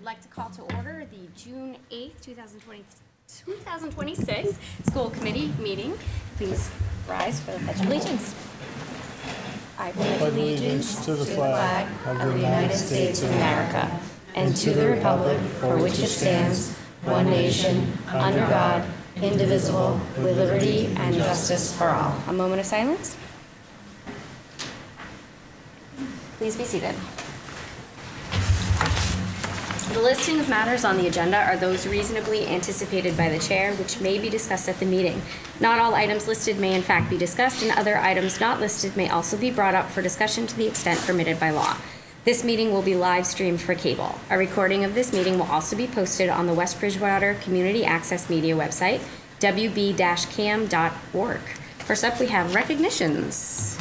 like to call to order the June 8th, 2026 School Committee meeting. Please rise for the Pledge of Allegiance. I pledge allegiance to the flag of the United States of America and to the republic for which it stands, one nation, under God, indivisible, with liberty and justice for all. A moment of silence. Please be seated. The listing of matters on the agenda are those reasonably anticipated by the chair, which may be discussed at the meeting. Not all items listed may in fact be discussed, and other items not listed may also be brought up for discussion to the extent permitted by law. This meeting will be live streamed for cable. A recording of this meeting will also be posted on the West Bridgewater Community Access Media website, wb-cam.org. First up, we have recognitions.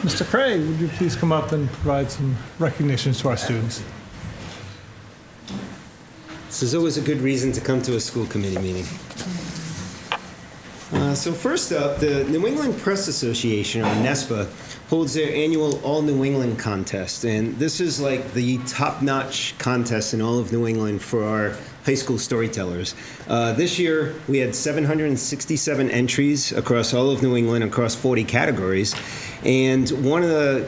Mr. Craig, would you please come up and provide some recognitions to our students? This is always a good reason to come to a school committee meeting. So first up, the New England Press Association, or NESPA, holds their annual All New England contest. And this is like the top-notch contest in all of New England for our high school storytellers. This year, we had 767 entries across all of New England, across 40 categories. And one of the,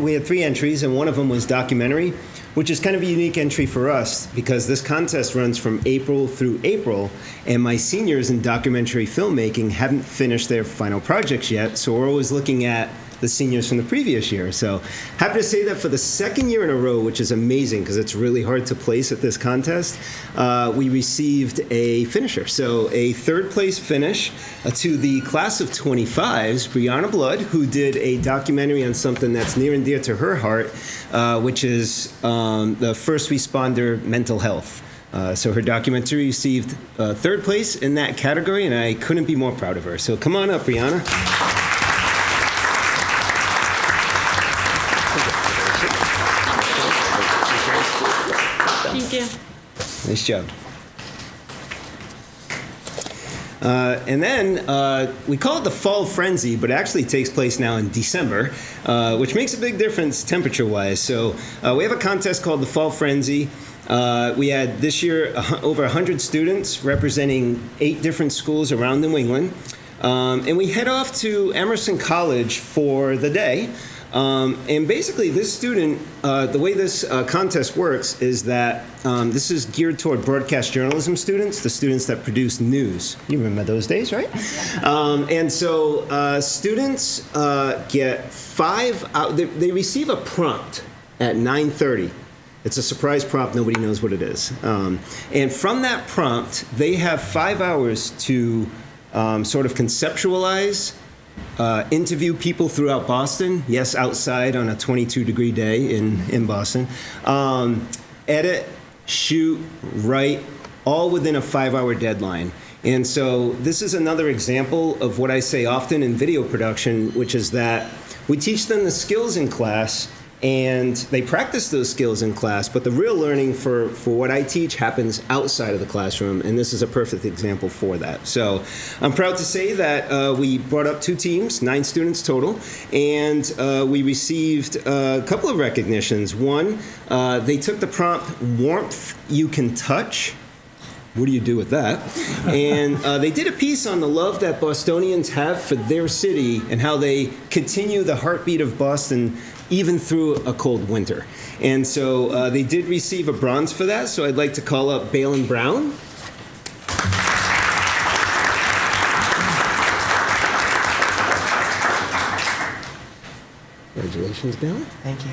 we had 3 entries, and one of them was documentary, which is kind of a unique entry for us because this contest runs from April through April, and my seniors in documentary filmmaking haven't finished their final projects yet, so we're always looking at the seniors from the previous year. So happy to say that for the second year in a row, which is amazing because it's really hard to place at this contest, we received a finisher. So a third place finish to the class of 25s, Brianna Blood, who did a documentary on something that's near and dear to her heart, which is the first responder mental health. So her documentary received third place in that category, and I couldn't be more proud of her. So come on up, Brianna. Thank you. Nice job. And then we call it the Fall Frenzy, but it actually takes place now in December, which makes a big difference temperature-wise. So we have a contest called the Fall Frenzy. We had this year over 100 students representing 8 different schools around New England. And we head off to Emerson College for the day. And basically, this student, the way this contest works is that this is geared toward broadcast journalism students, the students that produce news. You remember those days, right? And so students get 5 hours. They receive a prompt at 9:30. It's a surprise prompt. Nobody knows what it is. And from that prompt, they have 5 hours to sort of conceptualize, interview people throughout Boston, yes, outside on a 22-degree day in Boston, edit, shoot, write, all within a 5-hour deadline. And so this is another example of what I say often in video production, which is that we teach them the skills in class, and they practice those skills in class, but the real learning for what I teach happens outside of the classroom, and this is a perfect example for that. So I'm proud to say that we brought up 2 teams, 9 students total, and we received a couple of recognitions. One, they took the prompt, warmth you can touch. What do you do with that? And they did a piece on the love that Bostonians have for their city and how they continue the heartbeat of Boston even through a cold winter. And so they did receive a bronze for that, so I'd like to call up Balin Brown. Congratulations, Balin. Thank you.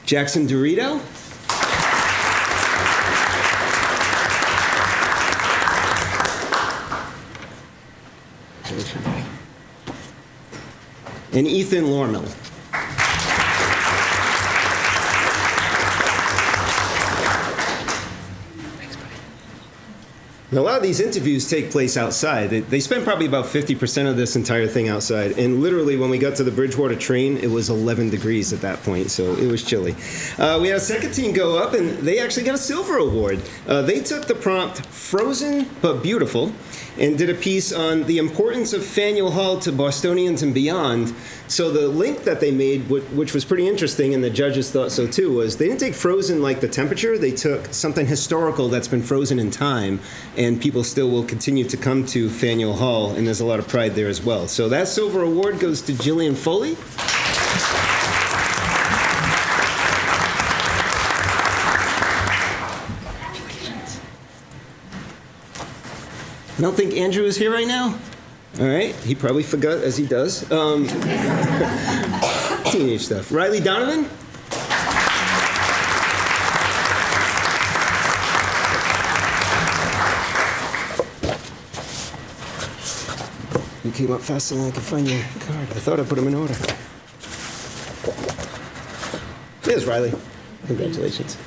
Jackson Dorito. And Ethan Lormill. A lot of these interviews take place outside. They spent probably about 50% of this entire thing outside. And literally, when we got to the Bridgewater train, it was 11 degrees at that point, so it was chilly. We had a second team go up, and they actually got a silver award. They took the prompt, frozen but beautiful, and did a piece on the importance of Faneuil Hall to Bostonians and beyond. So the link that they made, which was pretty interesting, and the judges thought so too, was they didn't take frozen like the temperature. They took something historical that's been frozen in time, and people still will continue to come to Faneuil Hall, and there's a lot of pride there as well. So that silver award goes to Jillian Foley. I don't think Andrew is here right now. All right, he probably forgot, as he does. Teenage stuff. Riley Donovan? You came up faster than I could find your card. I thought I put them in order. There's Riley. Congratulations.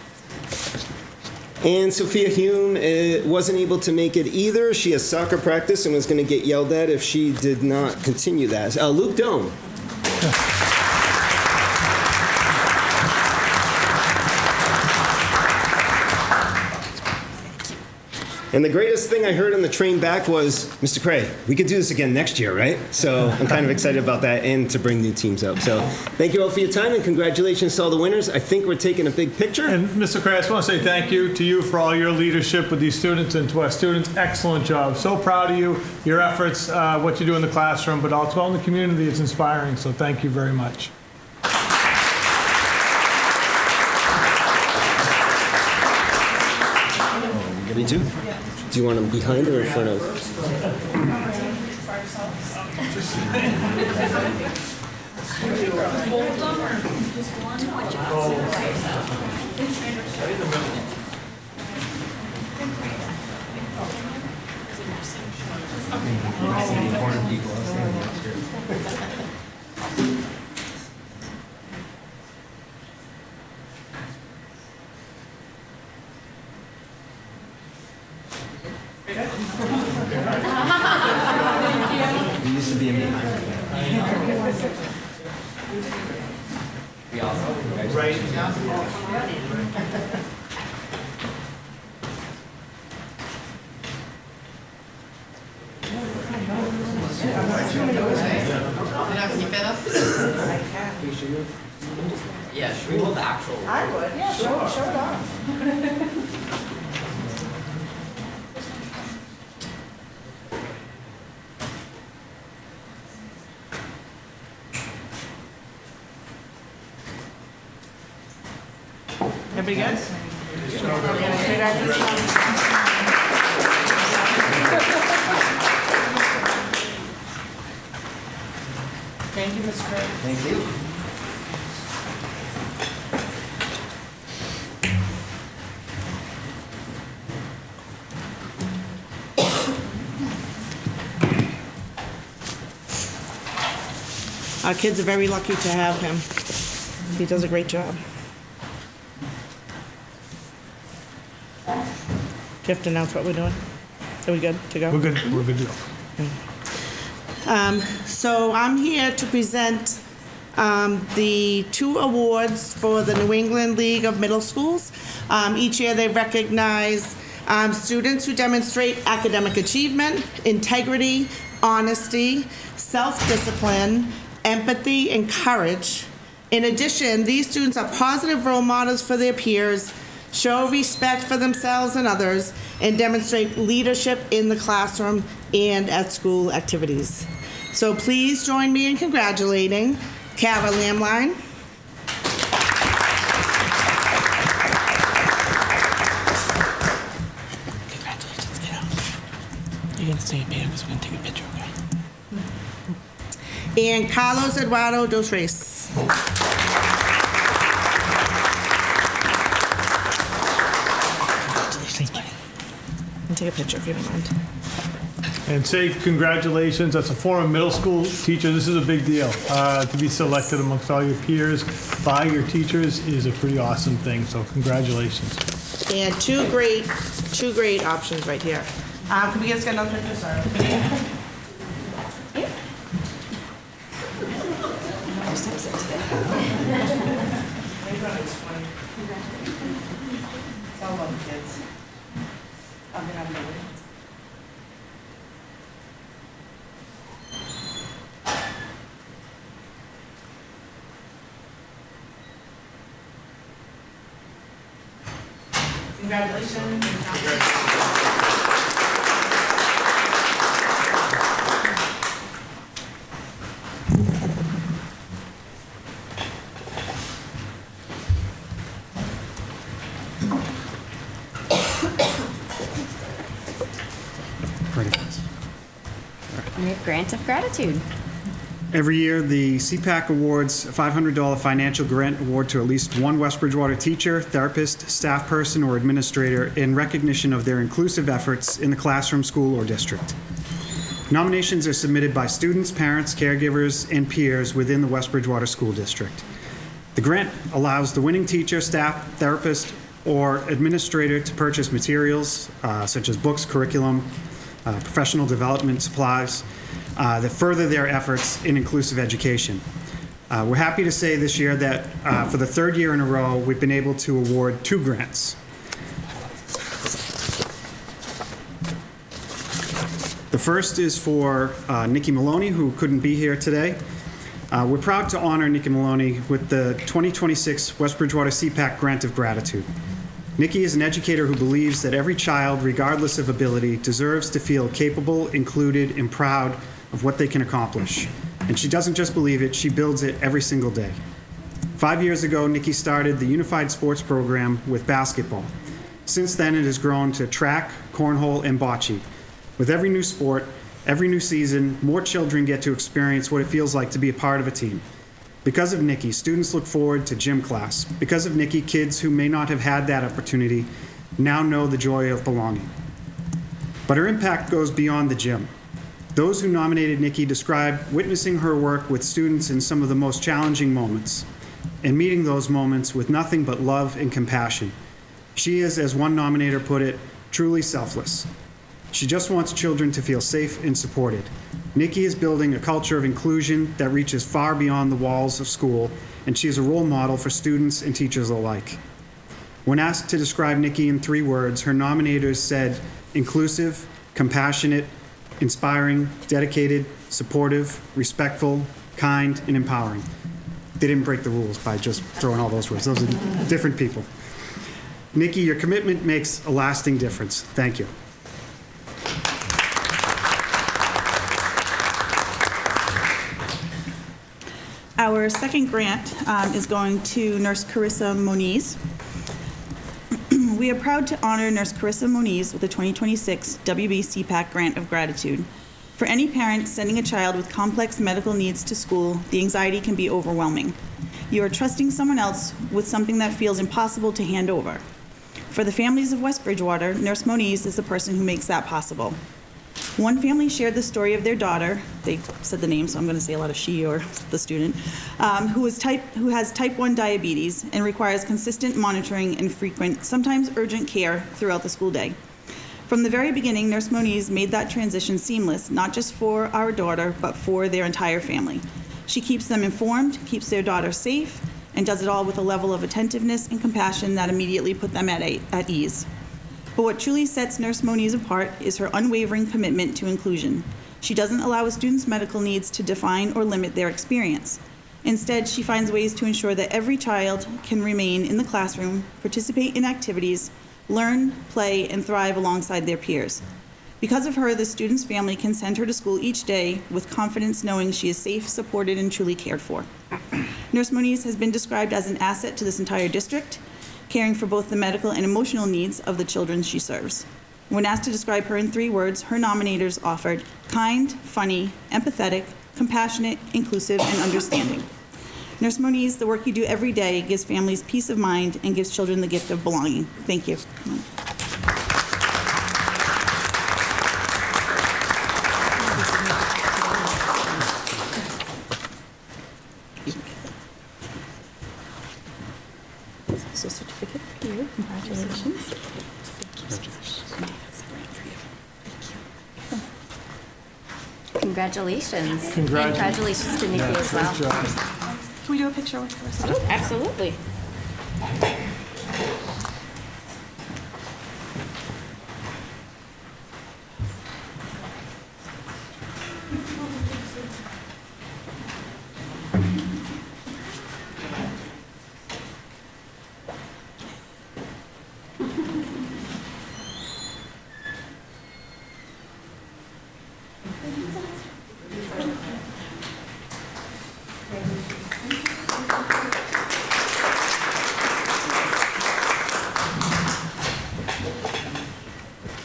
And Sophia Hume wasn't able to make it either. She has soccer practice and was going to get yelled at if she did not continue that. Luke Dome. And the greatest thing I heard on the train back was, Mr. Cray, we could do this again next year, right? So I'm kind of excited about that and to bring new teams up. So thank you all for your time and congratulations to all the winners. I think we're taking a big picture. And Mr. Cray, I just want to say thank you to you for all your leadership with these students, and to our students, excellent job. So proud of you, your efforts, what you do in the classroom, but also in the community. It's inspiring, so thank you very much. Me too? Do you want them behind or in front of? We used to be in behind. Right. Yeah, should we hold the actual? I would, yeah, show it off. Everybody good? Thank you, Mr. Craig. Thank you. Our kids are very lucky to have him. He does a great job. Do you have to announce what we're doing? Are we good to go? We're good to go. So I'm here to present the 2 awards for the New England League of Middle Schools. Each year they recognize students who demonstrate academic achievement, integrity, honesty, self-discipline, empathy, and courage. In addition, these students are positive role models for their peers, show respect for themselves and others, and demonstrate leadership in the classroom and at school activities. So please join me in congratulating Kara Lamline, congratulations, kiddo. You're gonna stay up here because we're gonna take a picture, okay? And Carlos Eduardo Dos Reis. Congratulations, buddy. And take a picture if you don't mind. And say congratulations, as a former middle school teacher, this is a big deal. To be selected amongst all your peers by your teachers is a pretty awesome thing, so congratulations. And two great options right here. Can we get another picture, sorry? Congratulations. We have grant of gratitude. Every year, the CPAC awards a $500 financial grant award to at least one West Bridgewater teacher, therapist, staff person, or administrator in recognition of their inclusive efforts in the classroom, school, or district. Nominations are submitted by students, parents, caregivers, and peers within the West Bridgewater School District. The grant allows the winning teacher, staff, therapist, or administrator to purchase materials such as books, curriculum, professional development supplies that further their efforts in inclusive education. We're happy to say this year that for the third year in a row, we've been able to award 2 grants. The first is for Nikki Maloney, who couldn't be here today. We're proud to honor Nikki Maloney with the 2026 West Bridgewater CPAC Grant of Gratitude. Nikki is an educator who believes that every child, regardless of ability, deserves to feel capable, included, and proud of what they can accomplish. And she doesn't just believe it, she builds it every single day. 5 years ago, Nikki started the Unified Sports Program with basketball. Since then, it has grown to track, cornhole, and bocce. With every new sport, every new season, more children get to experience what it feels like to be a part of a team. Because of Nikki, students look forward to gym class. Because of Nikki, kids who may not have had that opportunity now know the joy of belonging. But her impact goes beyond the gym. Those who nominated Nikki describe witnessing her work with students in some of the most challenging moments, and meeting those moments with nothing but love and compassion. She is, as one nominator put it, truly selfless. She just wants children to feel safe and supported. Nikki is building a culture of inclusion that reaches far beyond the walls of school, and she is a role model for students and teachers alike. When asked to describe Nikki in 3 words, her nominators said inclusive, compassionate, inspiring, dedicated, supportive, respectful, kind, and empowering. They didn't break the rules by just throwing all those words. Those are different people. Nikki, your commitment makes a lasting difference. Thank you. Our second grant is going to Nurse Carissa Moniz. We are proud to honor Nurse Carissa Moniz with the 2026 WB CPAC Grant of Gratitude. For any parent sending a child with complex medical needs to school, the anxiety can be overwhelming. You are trusting someone else with something that feels impossible to hand over. For the families of West Bridgewater, Nurse Moniz is the person who makes that possible. One family shared the story of their daughter, they said the name, so I'm going to say a lot of she or the student, who has type 1 diabetes and requires consistent monitoring and frequent, sometimes urgent care throughout the school day. From the very beginning, Nurse Moniz made that transition seamless, not just for our daughter, but for their entire family. She keeps them informed, keeps their daughter safe, and does it all with a level of attentiveness and compassion that immediately put them at ease. But what truly sets Nurse Moniz apart is her unwavering commitment to inclusion. She doesn't allow a student's medical needs to define or limit their experience. Instead, she finds ways to ensure that every child can remain in the classroom, participate in activities, learn, play, and thrive alongside their peers. Because of her, the student's family can send her to school each day with confidence knowing she is safe, supported, and truly cared for. Nurse Moniz has been described as an asset to this entire district, caring for both the medical and emotional needs of the children she serves. When asked to describe her in 3 words, her nominators offered kind, funny, empathetic, compassionate, inclusive, and understanding. Nurse Moniz, the work you do every day gives families peace of mind and gives children the gift of belonging. Thank you. So certificate for you. Congratulations. Congratulations. Congratulations. Congratulations to Nikki as well. Great job. Can we do a picture with her? Oh, absolutely.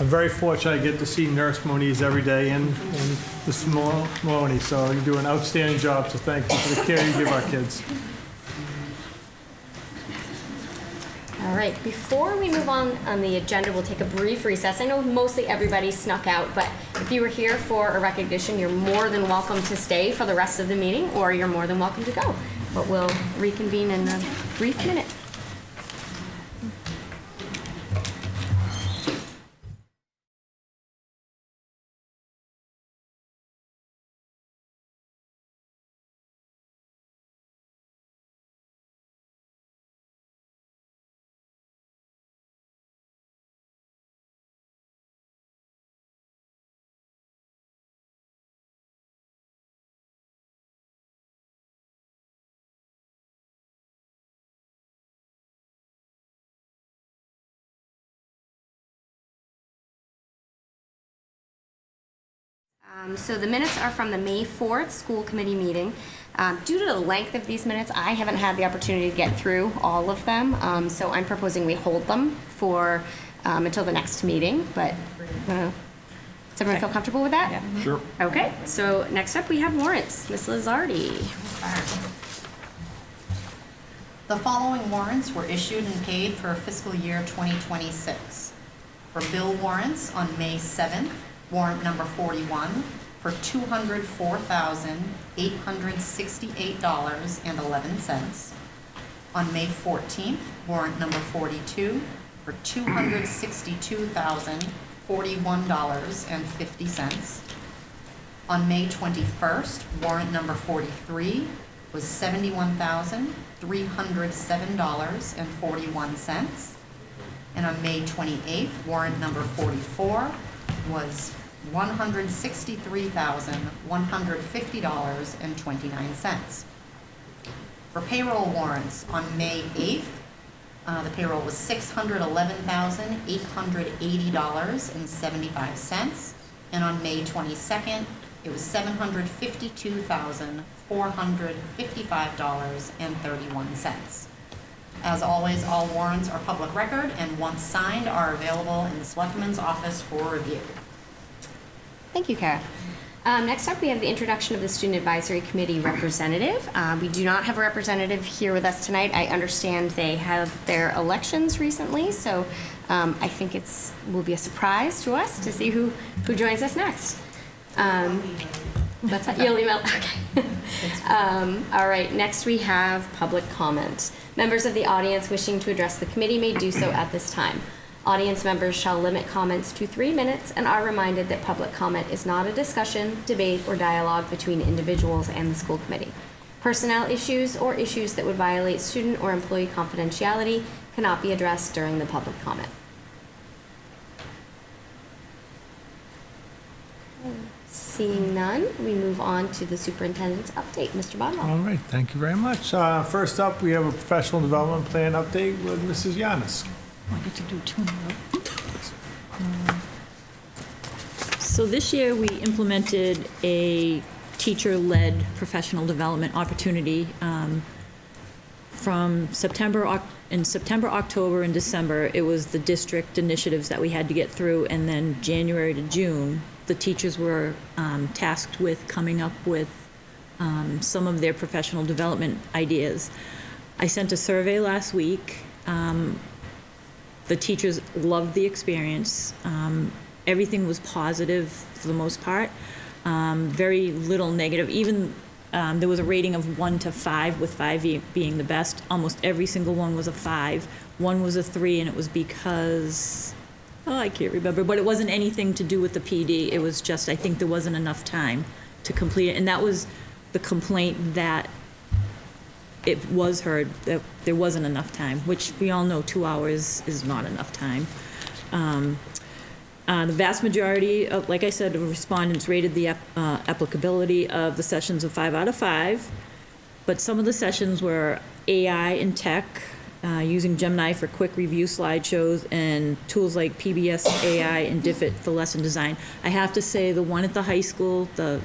I'm very fortunate I get to see Nurse Moniz every day and Ms. Maloney, so you do an outstanding job, so thank you for the care you give our kids. All right, before we move on the agenda, we'll take a brief recess. I know mostly everybody snuck out, but if you were here for a recognition, you're more than welcome to stay for the rest of the meeting, or you're more than welcome to go. But we'll reconvene in a brief minute. So the minutes are from the May 4th school committee meeting. Due to the length of these minutes, I haven't had the opportunity to get through all of them, so I'm proposing we hold them for until the next meeting, but does everyone feel comfortable with that? Yeah. Sure. Okay, so next up we have warrants. Ms. Lizardi. The following warrants were issued and paid for fiscal year 2026. For bill warrants on May 7th, warrant number 41 for $204,868.11. On May 14th, warrant number 42 for $262,041.50. On May 21st, warrant number 43 was $71,307.41. And on May 28th, warrant number 44 was $163,150.29. For payroll warrants on May 8th, the payroll was $611,880.75. And on May 22nd, it was $752,455.31. As always, all warrants are public record and once signed are available in the Selectman's office for review. Thank you, Kara. Next up, we have the introduction of the Student Advisory Committee representative. We do not have a representative here with us tonight. I understand they have their elections recently, so I think will be a surprise to us to see who joins us next. That's you'll email. Okay. All right. Next, we have public comment. Members of the audience wishing to address the committee may do so at this time. Audience members shall limit comments to 3 minutes and are reminded that public comment is not a discussion, debate, or dialogue between individuals and the school committee. Personnel issues or issues that would violate student or employee confidentiality cannot be addressed during the public comment. Seeing none, we move on to the superintendent's update. Mr. Bodwell. All right, thank you very much. First up, we have a professional development plan update with Mrs. Yanis. I get to do two in a row. So this year, we implemented a teacher-led professional development opportunity from September, October, and December. It was the district initiatives that we had to get through, and then January to June, the teachers were tasked with coming up with some of their professional development ideas. I sent a survey last week. The teachers loved the experience. Everything was positive for the most part. Very little negative. Even there was a rating of 1 to 5, with 5 being the best. Almost every single one was a 5. One was a 3, and it was because, I can't remember, but it wasn't anything to do with the PD. It was just, I think there wasn't enough time to complete it. And that was the complaint, that it was heard that there wasn't enough time, which we all know 2 hours is not enough time. The vast majority of, like I said, of respondents rated the applicability of the sessions of 5 out of 5, but some of the sessions were AI and tech, using Gemini for quick review slideshows, and tools like PBS AI and Diffit for lesson design. I have to say, the one at the high school, the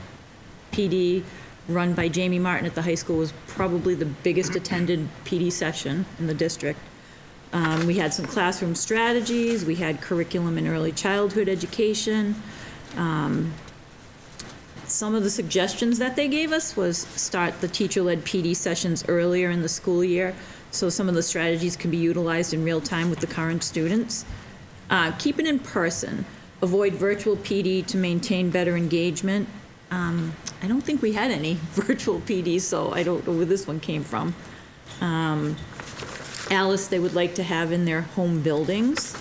PD run by Jamie Martin at the high school, was probably the biggest attended PD session in the district. We had some classroom strategies, we had curriculum and early childhood education. Some of the suggestions that they gave us was start the teacher-led PD sessions earlier in the school year, so some of the strategies can be utilized in real time with the current students. Keep it in person, avoid virtual PD to maintain better engagement. I don't think we had any virtual PDs, so I don't know where this one came from. Alice, they would like to have in their home buildings.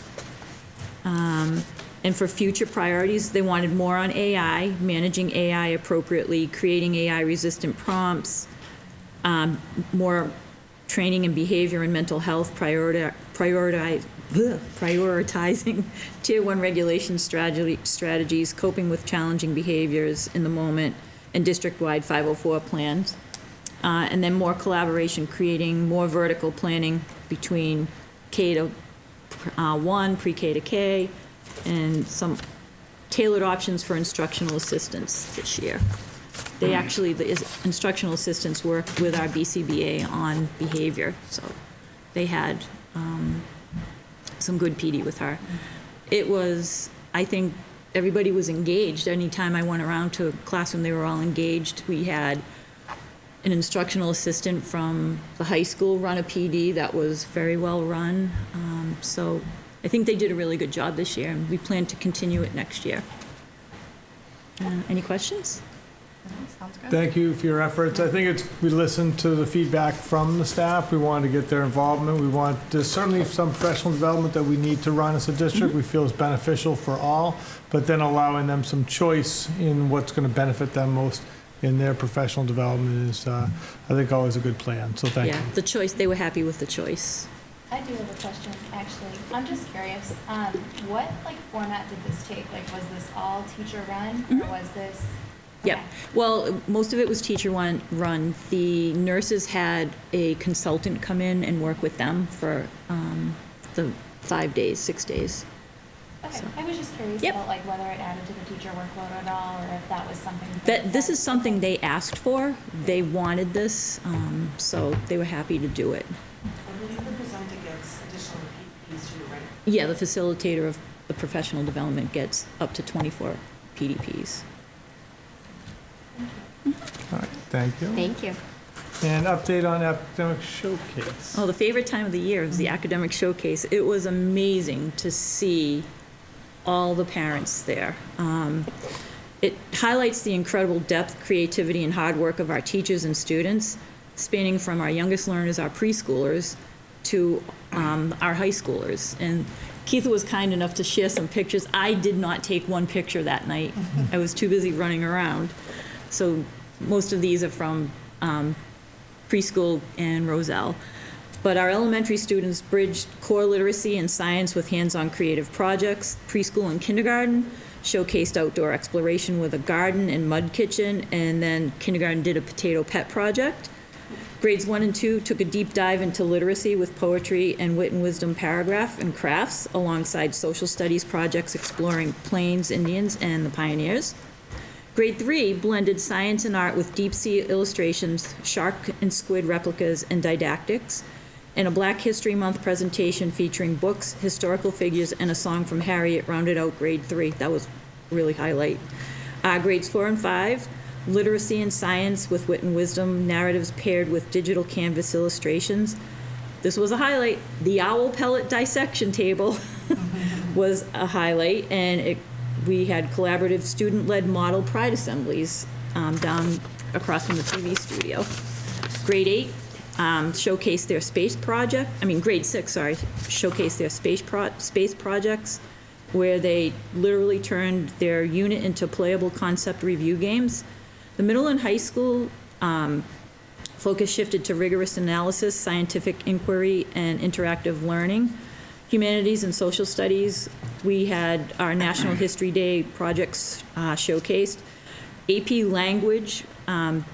And for future priorities, they wanted more on AI, managing AI appropriately, creating AI-resistant prompts, more training in behavior and mental health, prioritizing Tier 1 regulation strategies, coping with challenging behaviors in the moment, and district-wide 504 plans. And then more collaboration, creating more vertical planning between K to 1, pre-K to K, and some tailored options for instructional assistance this year. They actually, the instructional assistants worked with our BCBA on behavior, so they had some good PD with her. It was, I think, everybody was engaged. Anytime I went around to a classroom, they were all engaged. We had an instructional assistant from the high school run a PD that was very well run. So I think they did a really good job this year, and we plan to continue it next year. Any questions? Sounds good. Thank you for your efforts. I think we listened to the feedback from the staff. We wanted to get their involvement. There's certainly some professional development that we need to run as a district we feel is beneficial for all, but then allowing them some choice in what's going to benefit them most in their professional development is, I think, always a good plan. So thank you. Yeah, the choice, they were happy with the choice. I do have a question, actually. I'm just curious, what format did this take? Was this all teacher run, or was this? Yep. Okay. Well, most of it was teacher run. The nurses had a consultant come in and work with them for the 5 days, 6 days. Okay, So. I was just curious Yep. about whether it added to the teacher workload at all, or if that was something. This is something they asked for. They wanted this, so they were happy to do it. I believe the presenter gets additional PPs too, right? Yeah, the facilitator of the professional development gets up to 24 PDPs. All right, thank you. Thank you. And update on academic showcase. Oh, the favorite time of the year is the academic showcase. It was amazing to see all the parents there. It highlights the incredible depth, creativity, and hard work of our teachers and students, spanning from our youngest learners, our preschoolers, to our high schoolers. And Keith was kind enough to share some pictures. I did not take one picture that night. I was too busy running around. So most of these are from preschool and Roselle. But our elementary students bridged core literacy and science with hands-on creative projects. Preschool and kindergarten showcased outdoor exploration with a garden and mud kitchen, and then kindergarten did a potato pet project. Grades 1 and 2 took a deep dive into literacy with poetry and wit and wisdom paragraph and crafts, alongside social studies projects exploring Plains Indians and the pioneers. Grade 3 blended science and art with deep sea illustrations, shark and squid replicas, and didactics, and a Black History Month presentation featuring books, historical figures, and a song from Harriet rounded out grade 3. That was really highlight. Grades 4 and 5, literacy and science with wit and wisdom, narratives paired with digital canvas illustrations. This was a highlight. The owl pellet dissection table was a highlight, and we had collaborative student-led model pride assemblies down across from the TV studio. Grade 8 showcased their space project. Grade 6, sorry, showcased their space projects, where they literally turned their unit into playable concept review games. The middle and high school focus shifted to rigorous analysis, scientific inquiry, and interactive learning. Humanities and social studies, we had our National History Day projects showcased. AP Language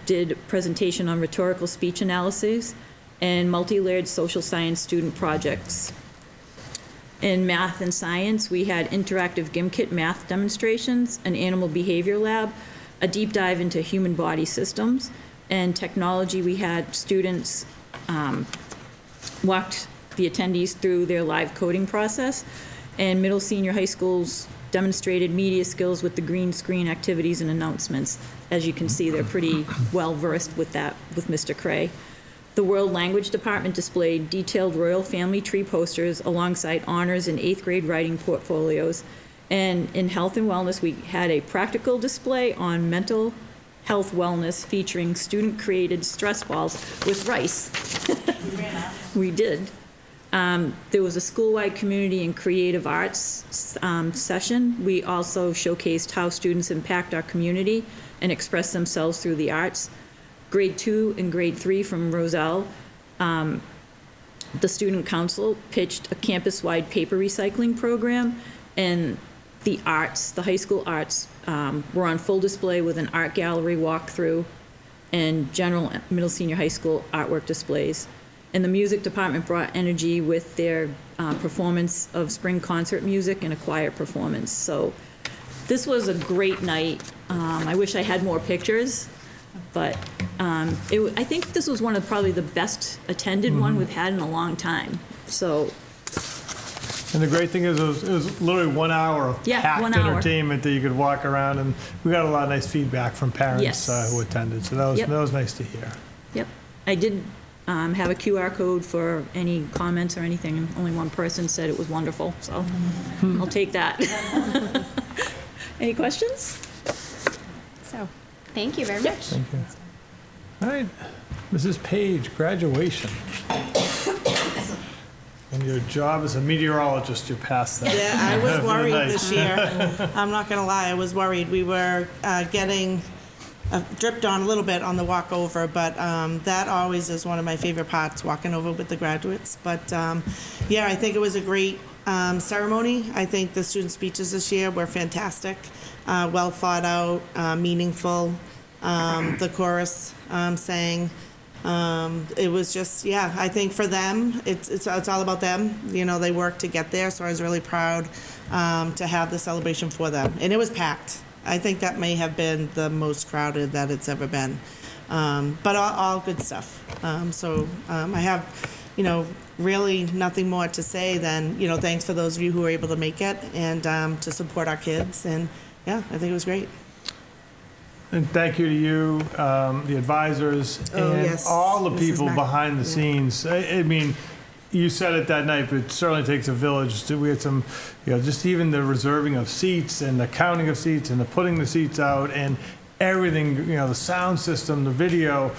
did a presentation on rhetorical speech analysis and multi-layered social science student projects. In math and science, we had interactive GimKit math demonstrations, an animal behavior lab, a deep dive into human body systems, and technology. We had students walked the attendees through their live coding process. And middle senior high schools demonstrated media skills with the green screen activities and announcements. As you can see, they're pretty well versed with that with Mr. Cray. The World Language Department displayed detailed royal family tree posters alongside honors and 8th grade writing portfolios. And in health and wellness, we had a practical display on mental health wellness featuring student-created stress balls with rice. We did. There was a school-wide community and creative arts session. We also showcased how students impact our community and express themselves through the arts. Grade 2 and grade 3 from Roselle, the student council pitched a campus-wide paper recycling program, and the arts, the high school arts, were on full display with an art gallery walkthrough and general middle senior high school artwork displays. And the music department brought energy with their performance of spring concert music and a choir performance. So this was a great night. I wish I had more pictures, but I think this was one of probably the best attended one we've had in a long time. So. And the great thing is it was literally 1 hour of packed 1 hour. entertainment that you could walk around, and we got a lot of nice feedback from parents Yes. who attended. So that was nice to hear. Yep. I did have a QR code for any comments or anything, and only one person said it was wonderful, so I'll take that. Any questions? So, thank you very much. Thank you. All right, Mrs. Page, graduation. And your job as a meteorologist, you passed that. Yeah, I was For the worried night. this year. I'm not gonna lie, I was worried. We were getting dripped on a little bit on the walk over, but that always is one of my favorite parts, walking over with the graduates. But yeah, I think it was a great ceremony. I think the student speeches this year were fantastic, well thought out, meaningful. The chorus sang. It was just, yeah, I think for them, it's all about them. You know, they worked to get there, so I was really proud to have the celebration for them. And it was packed. I think that may have been the most crowded that it's ever been. But all good stuff. I have, really nothing more to say than, thanks for those of you who were able to make it and to support our kids. And yeah, I think it was great. And thank you to you, the advisors, and yes, all the Mrs. people Mac- behind the yeah. scenes. I mean, you said it that night, but it certainly takes a village. We had some, just even the reserving of seats and the counting of seats and the putting the seats out and everything, the sound system, the video,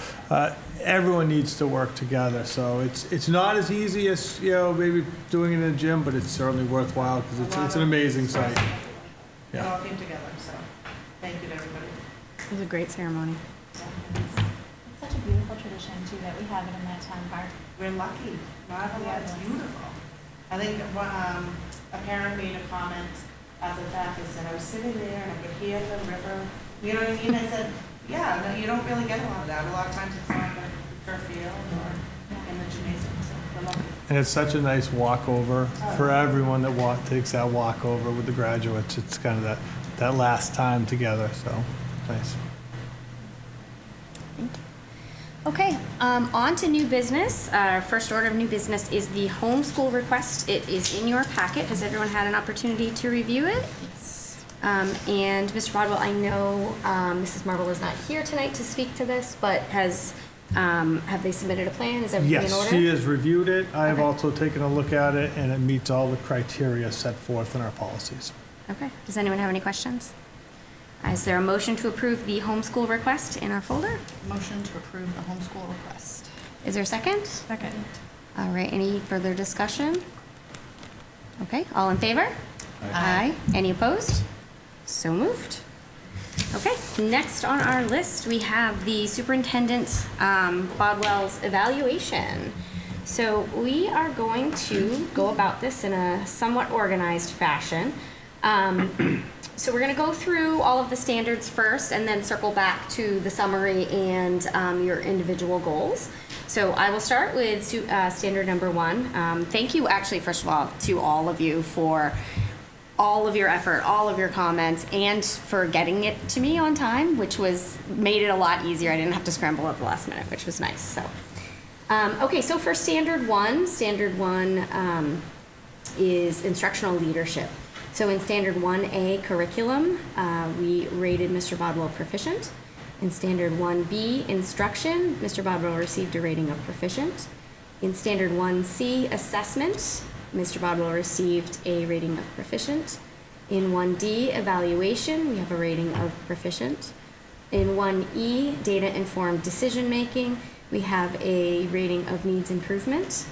everyone needs to work together. So it's not as easy as, maybe doing it in a gym, but it's certainly worthwhile because it's an amazing site. It all came together, so thank you to everybody. It was a great ceremony. It's such a beautiful tradition too that we have it in that town park. We're lucky. It's beautiful. I think a parent made a comment after the fact. They said, I was sitting there and I could hear the river. You know what I mean? I said, yeah, no, you don't really get a lot of that. A lot of times it's not like a turf field or in the gymnasium. So we're lucky. And it's such a nice walkover for everyone that takes that walkover with the graduates. It's kind of that last time together, so nice. Okay, on to new business. Our first order of new business is the homeschool request. It is in your packet. Has everyone had an opportunity to review it? Yes. And Mr. Bodwell, I know Mrs. Marble is not here tonight to speak to this, but have they submitted a plan? Is everything in order? Yes, she has reviewed it. I have Okay. also taken a look at it, and it meets all the criteria set forth in our policies. Okay. Does anyone have any questions? Is there a motion to approve the homeschool request in our folder? Motion to approve the homeschool request. Is there a second? Second. All right, any further discussion? Okay, all in favor? Aye. Any opposed? So moved. Okay, next on our list, we have the superintendent Bodwell's evaluation. So we are going to go about this in a somewhat organized fashion. So we're going to go through all of the standards first and then circle back to the summary and your individual goals. So I will start with standard number 1. Thank you, actually, first of all, to all of you for all of your effort, all of your comments, and for getting it to me on time, which made it a lot easier. I didn't have to scramble at the last minute, which was nice. So Okay, so for Standard 1 is instructional leadership. So in Standard 1A curriculum, we rated Mr. Bodwell proficient. In Standard 1B instruction, Mr. Bodwell received a rating of proficient. In Standard 1C assessment, Mr. Bodwell received a rating of proficient. In 1D evaluation, we have a rating of proficient. In 1E data-informed decision-making, we have a rating of needs improvement.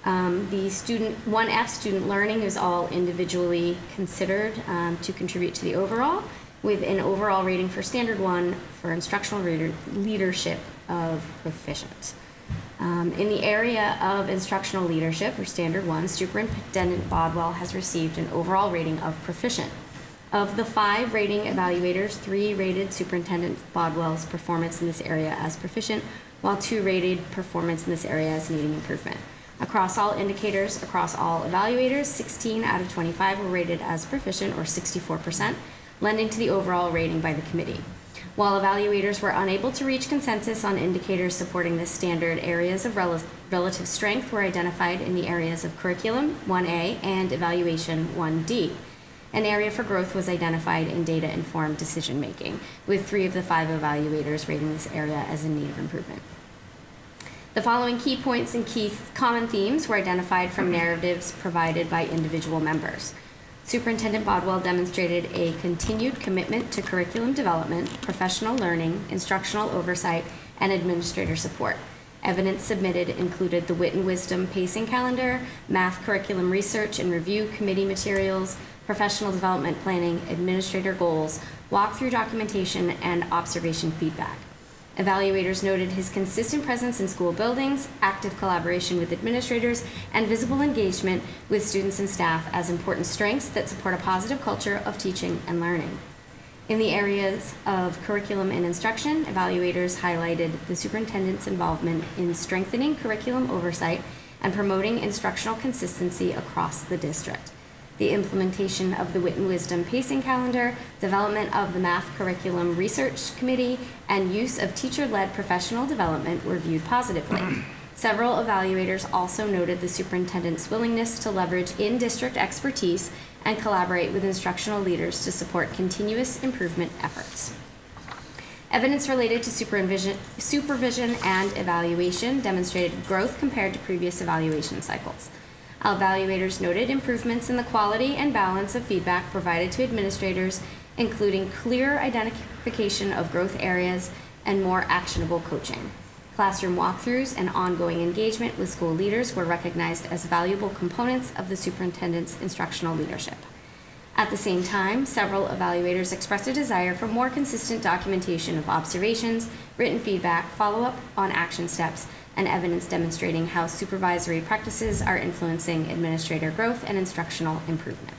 The 1F student learning is all individually considered to contribute to the overall, with an overall rating for Standard 1 for instructional leadership of proficient. In the area of instructional leadership, or Standard 1, Superintendent Bodwell has received an overall rating of proficient. Of the 5 rating evaluators, 3 rated Superintendent Bodwell's performance in this area as proficient, while 2 rated performance in this area as needing improvement. Across all indicators, across all evaluators, 16 out of 25 were rated as proficient, or 64%, lending to the overall rating by the committee. While evaluators were unable to reach consensus on indicators supporting this standard, areas of relative strength were identified in the areas of curriculum, 1A, and evaluation, 1D. An area for growth was identified in data-informed decision-making, with 3 of the 5 evaluators rating this area as in need of improvement. The following key points and key common themes were identified from narratives provided by individual members. Superintendent Bodwell demonstrated a continued commitment to curriculum development, professional learning, instructional oversight, and administrator support. Evidence submitted included the Wit and Wisdom pacing calendar, math curriculum research and review committee materials, professional development planning, administrator goals, walkthrough documentation, and observation feedback. Evaluators noted his consistent presence in school buildings, active collaboration with administrators, and visible engagement with students and staff as important strengths that support a positive culture of teaching and learning. In the areas of curriculum and instruction, evaluators highlighted the superintendent's involvement in strengthening curriculum oversight and promoting instructional consistency across the district. The implementation of the Wit and Wisdom pacing calendar, development of the math curriculum research committee, and use of teacher-led professional development were viewed positively. Several evaluators also noted the superintendent's willingness to leverage in-district expertise and collaborate with instructional leaders to support continuous improvement efforts. Evidence related to supervision and evaluation demonstrated growth compared to previous evaluation cycles. Evaluators noted improvements in the quality and balance of feedback provided to administrators, including clear identification of growth areas and more actionable coaching. Classroom walkthroughs and ongoing engagement with school leaders were recognized as valuable components of the superintendent's instructional leadership. At the same time, several evaluators expressed a desire for more consistent documentation of observations, written feedback, follow-up on action steps, and evidence demonstrating how supervisory practices are influencing administrator growth and instructional improvement.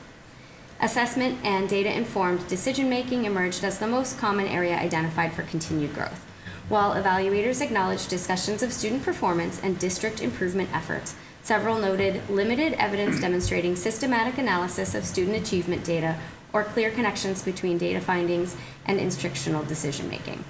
Assessment and data-informed decision-making emerged as the most common area identified for continued growth. While evaluators acknowledged discussions of student performance and district improvement efforts, several noted limited evidence demonstrating systematic analysis of student achievement data or clear connections between data findings and instructional decision-making.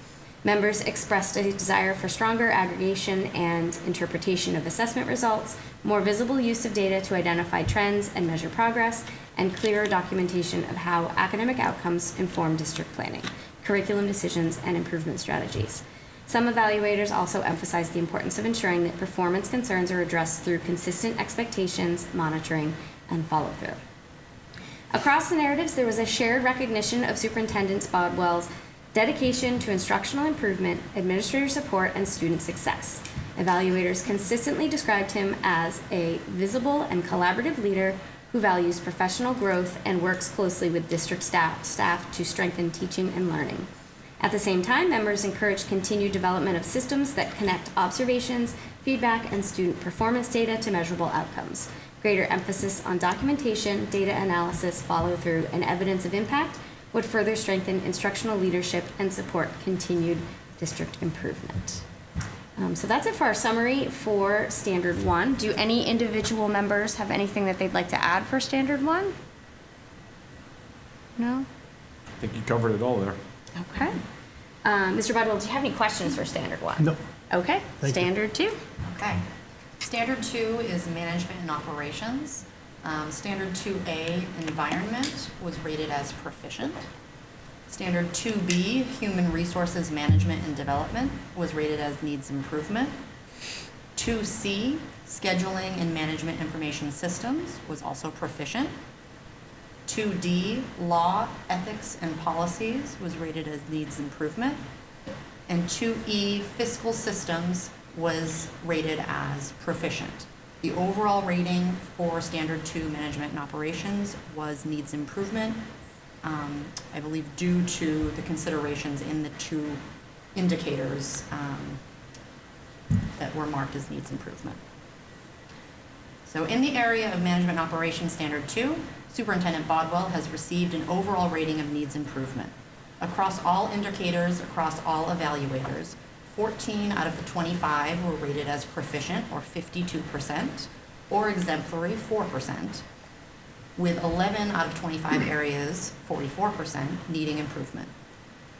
Members expressed a desire for stronger aggregation and interpretation of assessment results, more visible use of data to identify trends and measure progress, and clearer documentation of how academic outcomes inform district planning, curriculum decisions, and improvement strategies. Some evaluators also emphasized the importance of ensuring that performance concerns are addressed through consistent expectations, monitoring, and follow-through. Across the narratives, there was a shared recognition of Superintendent Bodwell's dedication to instructional improvement, administrator support, and student success. Evaluators consistently described him as a visible and collaborative leader who values professional growth and works closely with district staff to strengthen teaching and learning. At the same time, members encouraged continued development of systems that connect observations, feedback, and student performance data to measurable outcomes. Greater emphasis on documentation, data analysis, follow-through, and evidence of impact would further strengthen instructional leadership and support continued district improvement. So that's it for our summary for Standard 1. Do any individual members have anything that they'd like to add for Standard 1? No? I think you covered it all there. Okay. Mr. Budwell, do you have any questions for Standard 1? No. Okay, Thank you. Standard 2. Okay. Standard 2 is management and operations. Standard 2A, environment, was rated as proficient. Standard 2B, human resources management and development, was rated as needs improvement. 2C, scheduling and management information systems, was also proficient. 2D, law, ethics, and policies, was rated as needs improvement. And 2E, fiscal systems, was rated as proficient. The overall rating for Standard 2 management and operations was needs improvement, I believe due to the considerations in the two indicators that were marked as needs improvement. So in the area of management and operations Standard 2, Superintendent Bodwell has received an overall rating of needs improvement. Across all indicators, across all evaluators, 14 out of the 25 were rated as proficient, or 52%, or exemplary, 4%, with 11 out of 25 areas, 44%, needing improvement.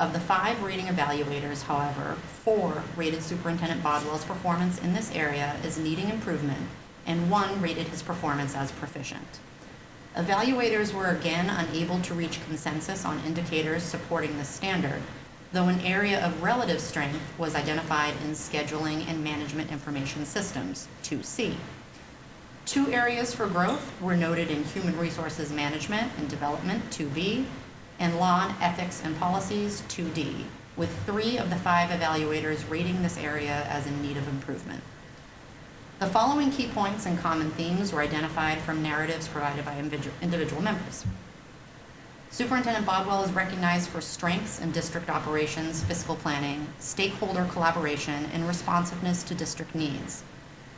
Of the 5 rating evaluators, however, 4 rated Superintendent Bodwell's performance in this area as needing improvement, and 1 rated his performance as proficient. Evaluators were again unable to reach consensus on indicators supporting this standard, though an area of relative strength was identified in scheduling and management information systems, 2C. 2 areas for growth were noted in human resources management and development, 2B, and law and ethics and policies, 2D, with 3 of the 5 evaluators rating this area as in need of improvement. The following key points and common themes were identified from narratives provided by individual members. Superintendent Bodwell is recognized for strengths in district operations, fiscal planning, stakeholder collaboration, and responsiveness to district needs.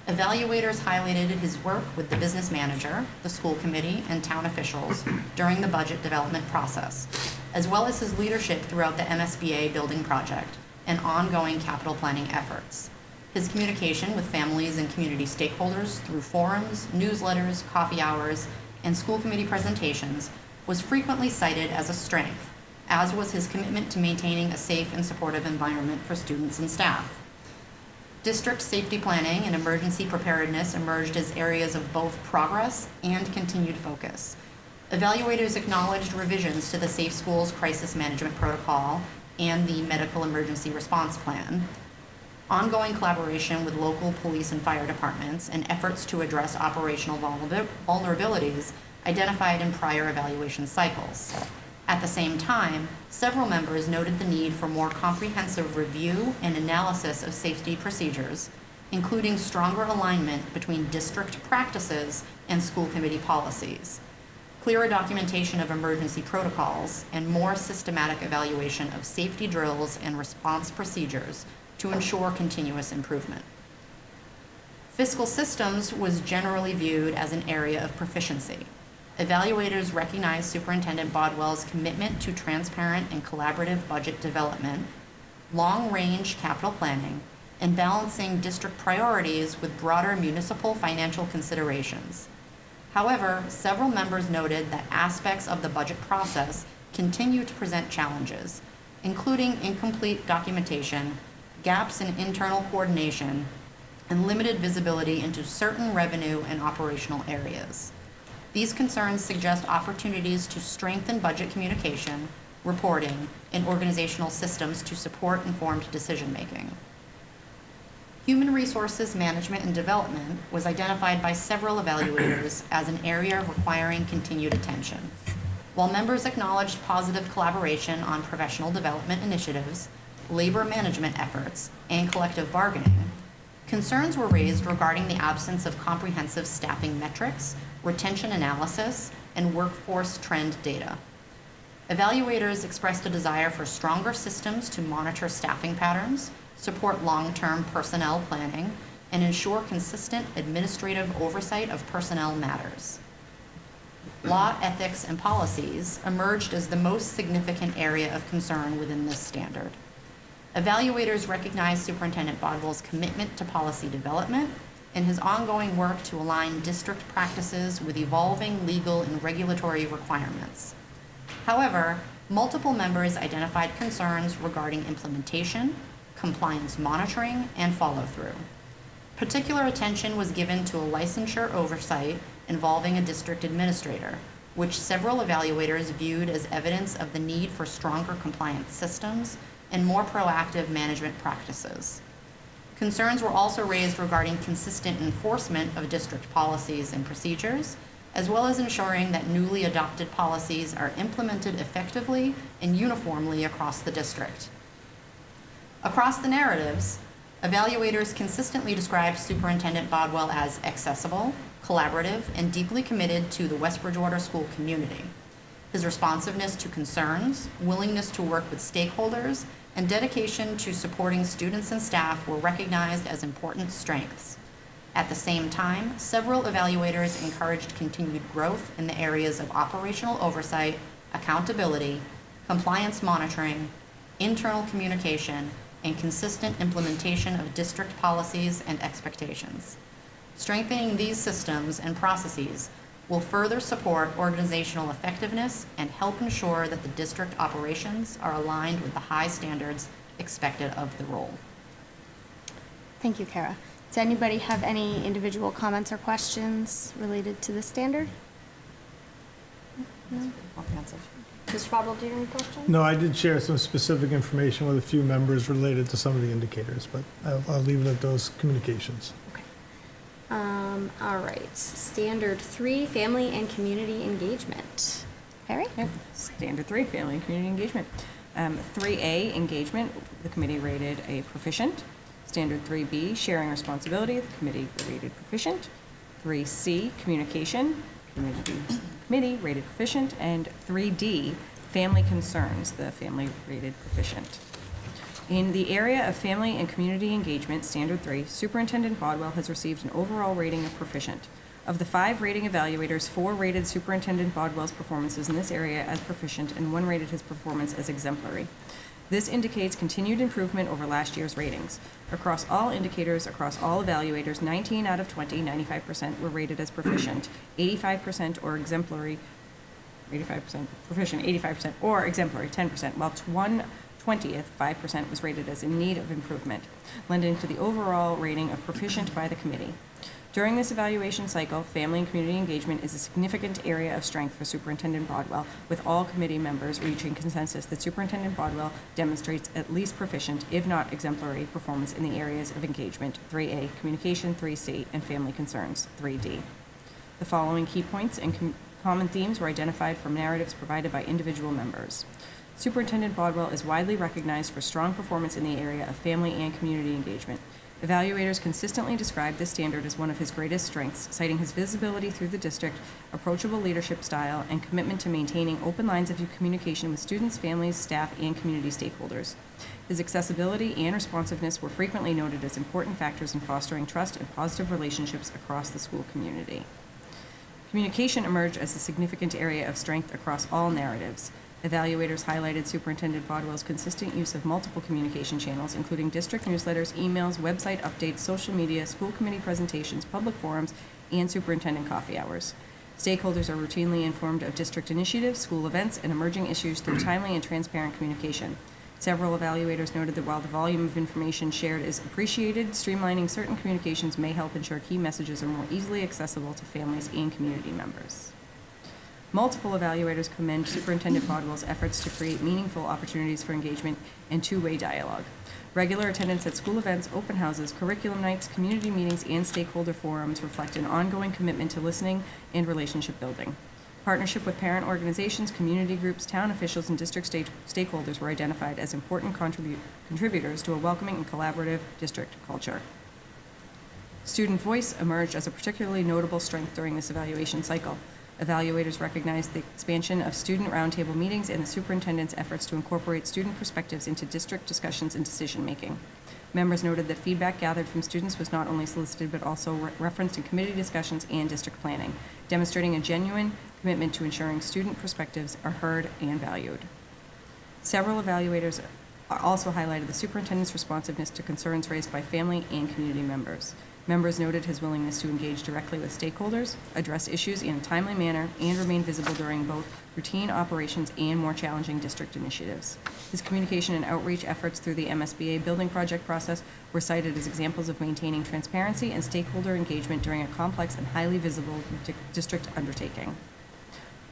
Evaluators highlighted his work with the business manager, the school committee, and town officials during the budget development process, as well as his leadership throughout the MSBA building project and ongoing capital planning efforts. His communication with families and community stakeholders through forums, newsletters, coffee hours, and school committee presentations was frequently cited as a strength, as was his commitment to maintaining a safe and supportive environment for students and staff. District safety planning and emergency preparedness emerged as areas of both progress and continued focus. Evaluators acknowledged revisions to the Safe Schools Crisis Management Protocol and the Medical Emergency Response Plan, ongoing collaboration with local police and fire departments, and efforts to address operational vulnerabilities identified in prior evaluation cycles. At the same time, several members noted the need for more comprehensive review and analysis of safety procedures, including stronger alignment between district practices and school committee policies, clearer documentation of emergency protocols, and more systematic evaluation of safety drills and response procedures to ensure continuous improvement. Fiscal systems was generally viewed as an area of proficiency. Evaluators recognized Superintendent Bodwell's commitment to transparent and collaborative budget development, long-range capital planning, and balancing district priorities with broader municipal financial considerations. However, several members noted that aspects of the budget process continue to present challenges, including incomplete documentation, gaps in internal coordination, and limited visibility into certain revenue and operational areas. These concerns suggest opportunities to strengthen budget communication, reporting, and organizational systems to support informed decision-making. Human resources management and development was identified by several evaluators as an area requiring continued attention. While members acknowledged positive collaboration on professional development initiatives, labor management efforts, and collective bargaining, concerns were raised regarding the absence of comprehensive staffing metrics, retention analysis, and workforce trend data. Evaluators expressed a desire for stronger systems to monitor staffing patterns, support long-term personnel planning, and ensure consistent administrative oversight of personnel matters. Law, ethics, and policies emerged as the most significant area of concern within this standard. Evaluators recognized Superintendent Bodwell's commitment to policy development and his ongoing work to align district practices with evolving legal and regulatory requirements. However, multiple members identified concerns regarding implementation, compliance monitoring, and follow-through. Particular attention was given to a licensure oversight involving a district administrator, which several evaluators viewed as evidence of the need for stronger compliance systems and more proactive management practices. Concerns were also raised regarding consistent enforcement of district policies and procedures, as well as ensuring that newly adopted policies are implemented effectively and uniformly across the district. Across the narratives, evaluators consistently described Superintendent Bodwell as accessible, collaborative, and deeply committed to the West Bridgewater school community. His responsiveness to concerns, willingness to work with stakeholders, and dedication to supporting students and staff were recognized as important strengths. At the same time, several evaluators encouraged continued growth in the areas of operational oversight, accountability, compliance monitoring, internal communication, and consistent implementation of district policies and expectations. Strengthening these systems and processes will further support organizational effectiveness and help ensure that the district operations are aligned with the high standards expected of the role. Thank you, Kara. Does anybody have any individual comments or questions related to the standard? No? Comprehensive. Mr. Bodwell, do you have any questions? No, I did share some specific information with a few members related to some of the indicators, but I'll leave it at those communications. All right. Standard 3, family and community engagement. Harry? Yep. Standard 3, family and community engagement. 3A, engagement, the committee rated a proficient. Standard 3B, sharing responsibility, the committee rated proficient. 3C, communication, committee rated proficient. And 3D, family concerns, the family rated proficient. In the area of family and community engagement, Standard 3, Superintendent Bodwell has received an overall rating of proficient. Of the 5 rating evaluators, 4 rated Superintendent Bodwell's performances in this area as proficient and 1 rated his performance as exemplary. This indicates continued improvement over last year's ratings. Across all indicators, across all evaluators, 19 out of 20, 95%, were rated as proficient, 85% or exemplary, 85% proficient, 85% or exemplary, 10%, while 1/20th, 5% was rated as in need of improvement, lending to the overall rating of proficient by the committee. During this evaluation cycle, family and community engagement is a significant area of strength for Superintendent Bodwell, with all committee members reaching consensus that Superintendent Bodwell demonstrates at least proficient, if not exemplary, performance in the areas of engagement, 3A, communication, 3C, and family concerns, 3D. The following key points and common themes were identified from narratives provided by individual members. Superintendent Bodwell is widely recognized for strong performance in the area of family and community engagement. Evaluators consistently describe this standard as one of his greatest strengths, citing his visibility through the district, approachable leadership style, and commitment to maintaining open lines of communication with students, families, staff, and community stakeholders. His accessibility and responsiveness were frequently noted as important factors in fostering trust and positive relationships across the school community. Communication emerged as a significant area of strength across all narratives. Evaluators highlighted Superintendent Bodwell's consistent use of multiple communication channels, including district newsletters, emails, website updates, social media, school committee presentations, public forums, and superintendent coffee hours. Stakeholders are routinely informed of district initiatives, school events, and emerging issues through timely and transparent communication. Several evaluators noted that while the volume of information shared is appreciated, streamlining certain communications may help ensure key messages are more easily accessible to families and community members. Multiple evaluators commend Superintendent Bodwell's efforts to create meaningful opportunities for engagement and two-way dialogue. Regular attendance at school events, open houses, curriculum nights, community meetings, and stakeholder forums reflect an ongoing commitment to listening and relationship building. Partnership with parent organizations, community groups, town officials, and district stakeholders were identified as important contributors to a welcoming and collaborative district culture. Student voice emerged as a particularly notable strength during this evaluation cycle. Evaluators recognized the expansion of student roundtable meetings and the superintendent's efforts to incorporate student perspectives into district discussions and decision-making. Members noted that feedback gathered from students was not only solicited but also referenced in committee discussions and district planning, demonstrating a genuine commitment to ensuring student perspectives are heard and valued. Several evaluators also highlighted the superintendent's responsiveness to concerns raised by family and community members. Members noted his willingness to engage directly with stakeholders, address issues in a timely manner, and remain visible during both routine operations and more challenging district initiatives. His communication and outreach efforts through the MSBA building project process were cited as examples of maintaining transparency and stakeholder engagement during a complex and highly visible district undertaking.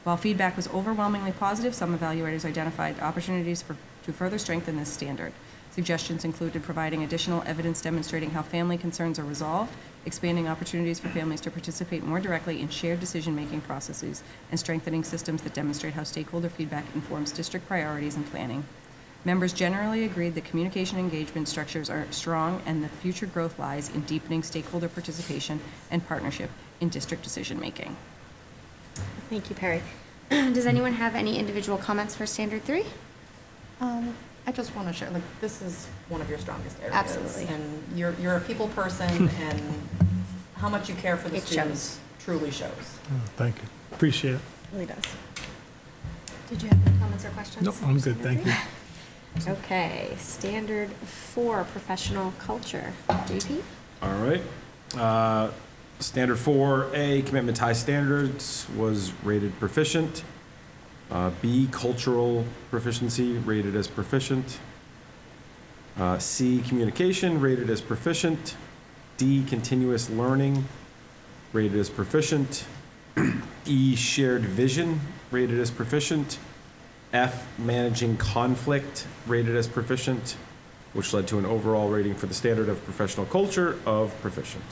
While feedback was overwhelmingly positive, some evaluators identified opportunities to further strengthen this standard. Suggestions included providing additional evidence demonstrating how family concerns are resolved, expanding opportunities for families to participate more directly in shared decision-making processes, and strengthening systems that demonstrate how stakeholder feedback informs district priorities and planning. Members generally agreed that communication engagement structures are strong and that future growth lies in deepening stakeholder participation and partnership in district decision-making. Thank you, Perry. Does anyone have any individual comments for Standard 3? I just want to share, like, this is one of your strongest areas. Absolutely. And you're a people person, and how much you care for the It students truly shows. Oh, thank you. Appreciate it. It really does. Did you have any comments or questions? Nope, I'm good, thank you. Okay, Standard 4, professional culture. JP? All right. Standard 4A, commitment to high standards, was rated proficient. B, cultural proficiency, rated as proficient. C, communication, rated as proficient. D, continuous learning, rated as proficient. E, shared vision, rated as proficient. F, managing conflict, rated as proficient, which led to an overall rating for the standard of professional culture of proficient.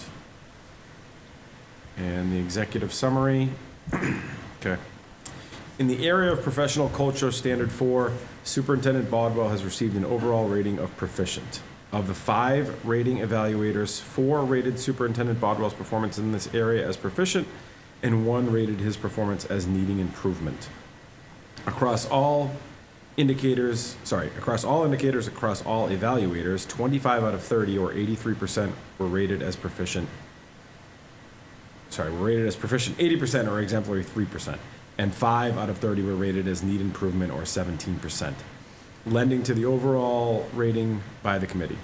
And the executive summary. Okay. In the area of professional culture, Standard 4, Superintendent Bodwell has received an overall rating of proficient. Of the 5 rating evaluators, 4 rated Superintendent Bodwell's performance in this area as proficient, and 1 rated his performance as needing improvement. Across all indicators, across all evaluators, 25 out of 30, or 83%, were rated as proficient. Were rated as proficient 80%, or exemplary 3%. And 5 out of 30 were rated as need improvement, or 17%, lending to the overall rating by the committee.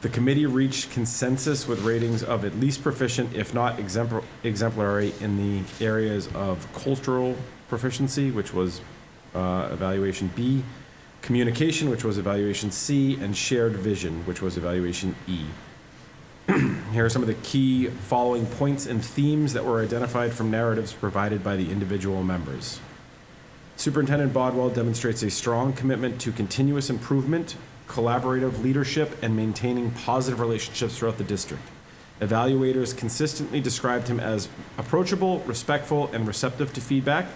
The committee reached consensus with ratings of at least proficient, if not exemplary, in the areas of cultural proficiency, which was evaluation B, communication, which was evaluation C, and shared vision, which was evaluation E. Here are some of the key following points and themes that were identified from narratives provided by the individual members. Superintendent Bodwell demonstrates a strong commitment to continuous improvement, collaborative leadership, and maintaining positive relationships throughout the district. Evaluators consistently described him as approachable, respectful, and receptive to feedback,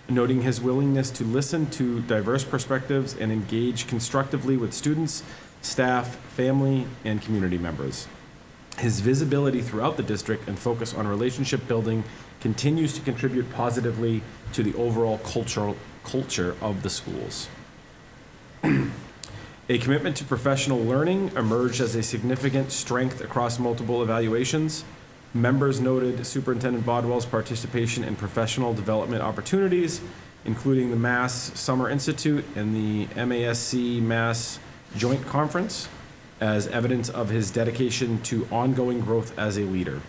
noting his willingness to listen to diverse perspectives and engage constructively with students, staff, family, and community members. His visibility throughout the district and focus on relationship building continues to contribute positively to the overall culture of the schools. A commitment to professional learning emerged as a significant strength across multiple evaluations. Members noted Superintendent Bodwell's participation in professional development opportunities, including the Mass Summer Institute and the MASC Mass Joint Conference, as evidence of his dedication to ongoing growth as a leader.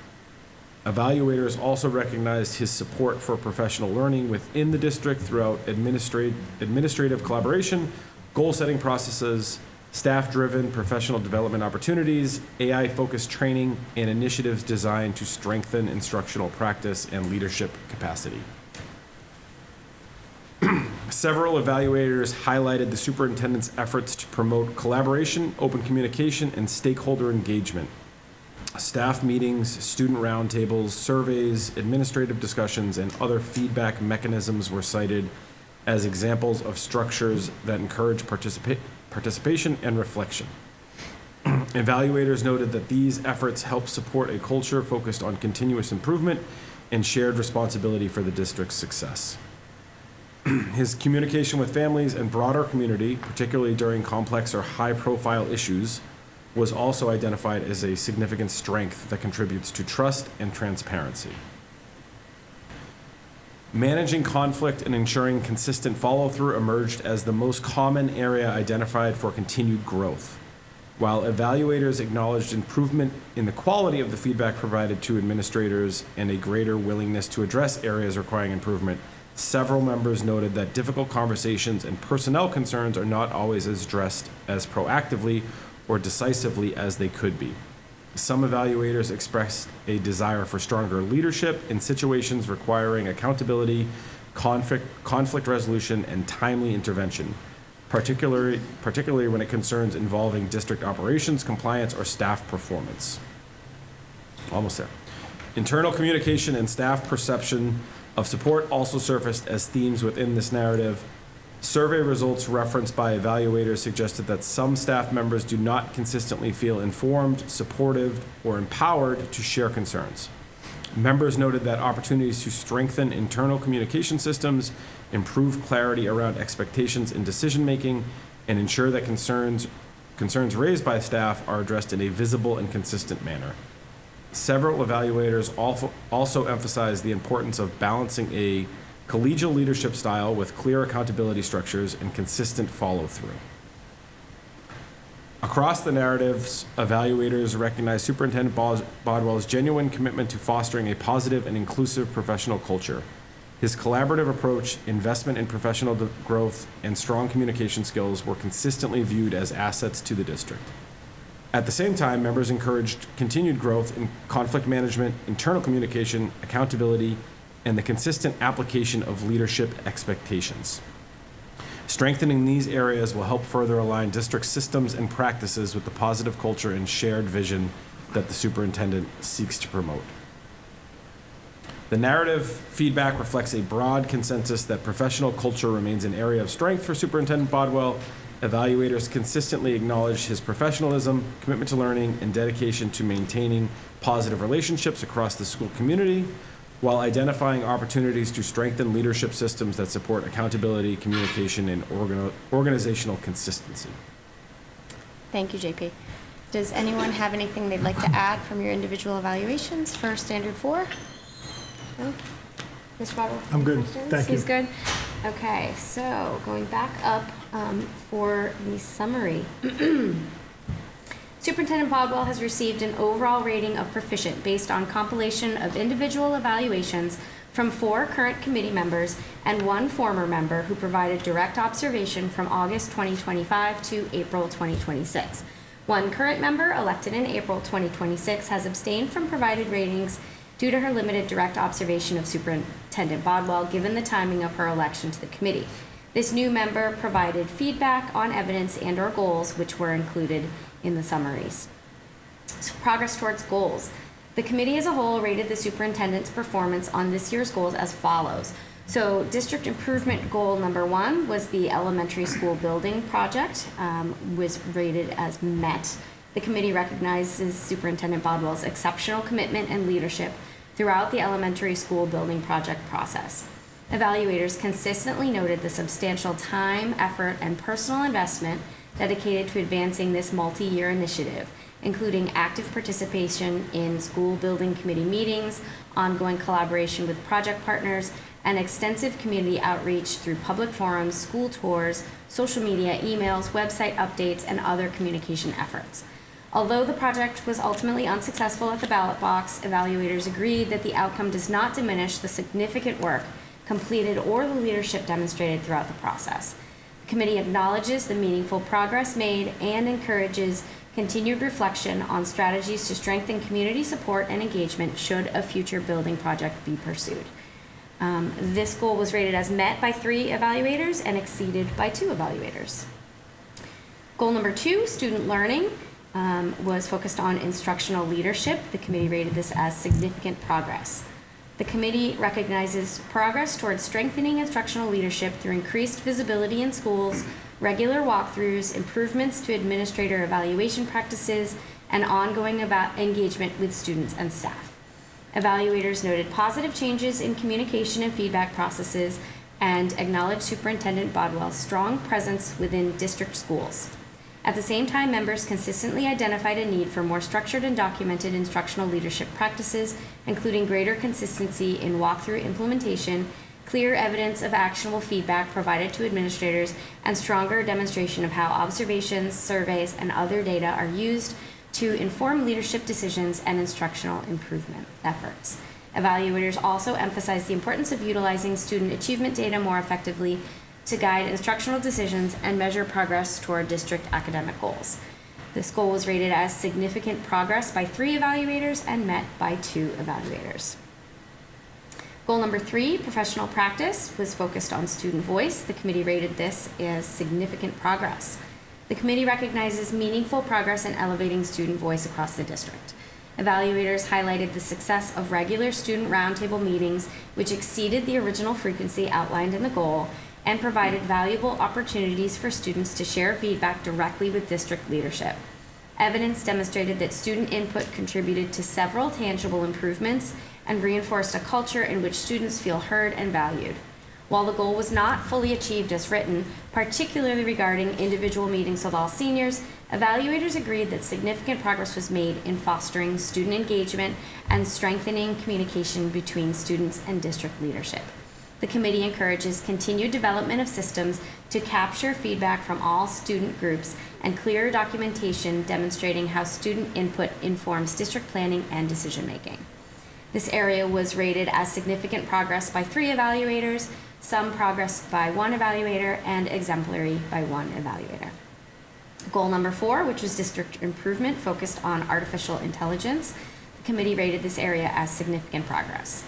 Evaluators also recognized his support for professional learning within the district throughout administrative collaboration, goal-setting processes, staff-driven professional development opportunities, AI-focused training, and initiatives designed to strengthen instructional practice and leadership capacity. Several evaluators highlighted the superintendent's efforts to promote collaboration, open communication, and stakeholder engagement. Staff meetings, student roundtables, surveys, administrative discussions, and other feedback mechanisms were cited as examples of structures that encourage participation and reflection. Evaluators noted that these efforts help support a culture focused on continuous improvement and shared responsibility for the district's success. His communication with families and broader community, particularly during complex or high-profile issues, was also identified as a significant strength that contributes to trust and transparency. Managing conflict and ensuring consistent follow-through emerged as the most common area identified for continued growth. While evaluators acknowledged improvement in the quality of the feedback provided to administrators and a greater willingness to address areas requiring improvement, several members noted that difficult conversations and personnel concerns are not always as addressed as proactively or decisively as they could be. Some evaluators expressed a desire for stronger leadership in situations requiring accountability, conflict resolution, and timely intervention, particularly when it concerns involving district operations, compliance, or staff performance. Almost there. Internal communication and staff perception of support also surfaced as themes within this narrative. Survey results referenced by evaluators suggested that some staff members do not consistently feel informed, supportive, or empowered to share concerns. Members noted that opportunities to strengthen internal communication systems, improve clarity around expectations in decision-making, and ensure that concerns raised by staff are addressed in a visible and consistent manner. Several evaluators also emphasized the importance of balancing a collegial leadership style with clear accountability structures and consistent follow-through. Across the narratives, evaluators recognize Superintendent Bodwell's genuine commitment to fostering a positive and inclusive professional culture. His collaborative approach, investment in professional growth, and strong communication skills were consistently viewed as assets to the district. At the same time, members encouraged continued growth in conflict management, internal communication, accountability, and the consistent application of leadership expectations. Strengthening these areas will help further align district systems and practices with the positive culture and shared vision that the superintendent seeks to promote. The narrative feedback reflects a broad consensus that professional culture remains an area of strength for Superintendent Bodwell. Evaluators consistently acknowledge his professionalism, commitment to learning, and dedication to maintaining positive relationships across the school community, while identifying opportunities to strengthen leadership systems that support accountability, communication, and organizational consistency. Thank you, JP. Does anyone have anything they'd like to add from your individual evaluations for Standard 4? No? Mr. Bottle? I'm good. Questions? Thank you. He's good? Okay, so going back up for the summary. Superintendent Bodwell has received an overall rating of proficient based on compilation of individual evaluations from 4 current committee members and 1 former member who provided direct observation from August 2025 to April 2026. 1 current member, elected in April 2026, has abstained from provided ratings due to her limited direct observation of Superintendent Bodwell given the timing of her election to the committee. This new member provided feedback on evidence and/or goals which were included in the summaries. So progress towards goals. The committee as a whole rated the superintendent's performance on this year's goals as follows. So district improvement goal number 1 was the elementary school building project, was rated as met. The committee recognizes Superintendent Bodwell's exceptional commitment and leadership throughout the elementary school building project process. Evaluators consistently noted the substantial time, effort, and personal investment dedicated to advancing this multi-year initiative, including active participation in school building committee meetings, ongoing collaboration with project partners, and extensive community outreach through public forums, school tours, social media, emails, website updates, and other communication efforts. Although the project was ultimately unsuccessful at the ballot box, evaluators agreed that the outcome does not diminish the significant work completed or the leadership demonstrated throughout the process. The committee acknowledges the meaningful progress made and encourages continued reflection on strategies to strengthen community support and engagement should a future building project be pursued. This goal was rated as met by 3 evaluators and exceeded by 2 evaluators. Goal number 2, student learning, was focused on instructional leadership. The committee rated this as significant progress. The committee recognizes progress towards strengthening instructional leadership through increased visibility in schools, regular walkthroughs, improvements to administrator evaluation practices, and ongoing engagement with students and staff. Evaluators noted positive changes in communication and feedback processes and acknowledged Superintendent Bodwell's strong presence within district schools. At the same time, members consistently identified a need for more structured and documented instructional leadership practices, including greater consistency in walkthrough implementation clear evidence of actionable feedback provided to administrators, and stronger demonstration of how observations, surveys, and other data are used to inform leadership decisions and instructional improvement efforts. Evaluators also emphasize the importance of utilizing student achievement data more effectively to guide instructional decisions and measure progress toward district academic goals. This goal was rated as significant progress by 3 evaluators and met by 2 evaluators. Goal number 3, professional practice, was focused on student voice. The committee rated this as significant progress. The committee recognizes meaningful progress in elevating student voice across the district. Evaluators highlighted the success of regular student roundtable meetings, which exceeded the original frequency outlined in the goal, and provided valuable opportunities for students to share feedback directly with district leadership. Evidence demonstrated that student input contributed to several tangible improvements and reinforced a culture in which students feel heard and valued. While the goal was not fully achieved as written, particularly regarding individual meetings with all seniors, evaluators agreed that significant progress was made in fostering student engagement and strengthening communication between students and district leadership. The committee encourages continued development of systems to capture feedback from all student groups and clear documentation demonstrating how student input informs district planning and decision-making. This area was rated as significant progress by 3 evaluators, some progress by 1 evaluator, and exemplary by 1 evaluator. Goal number 4, which was district improvement, focused on artificial intelligence. The committee rated this area as significant progress.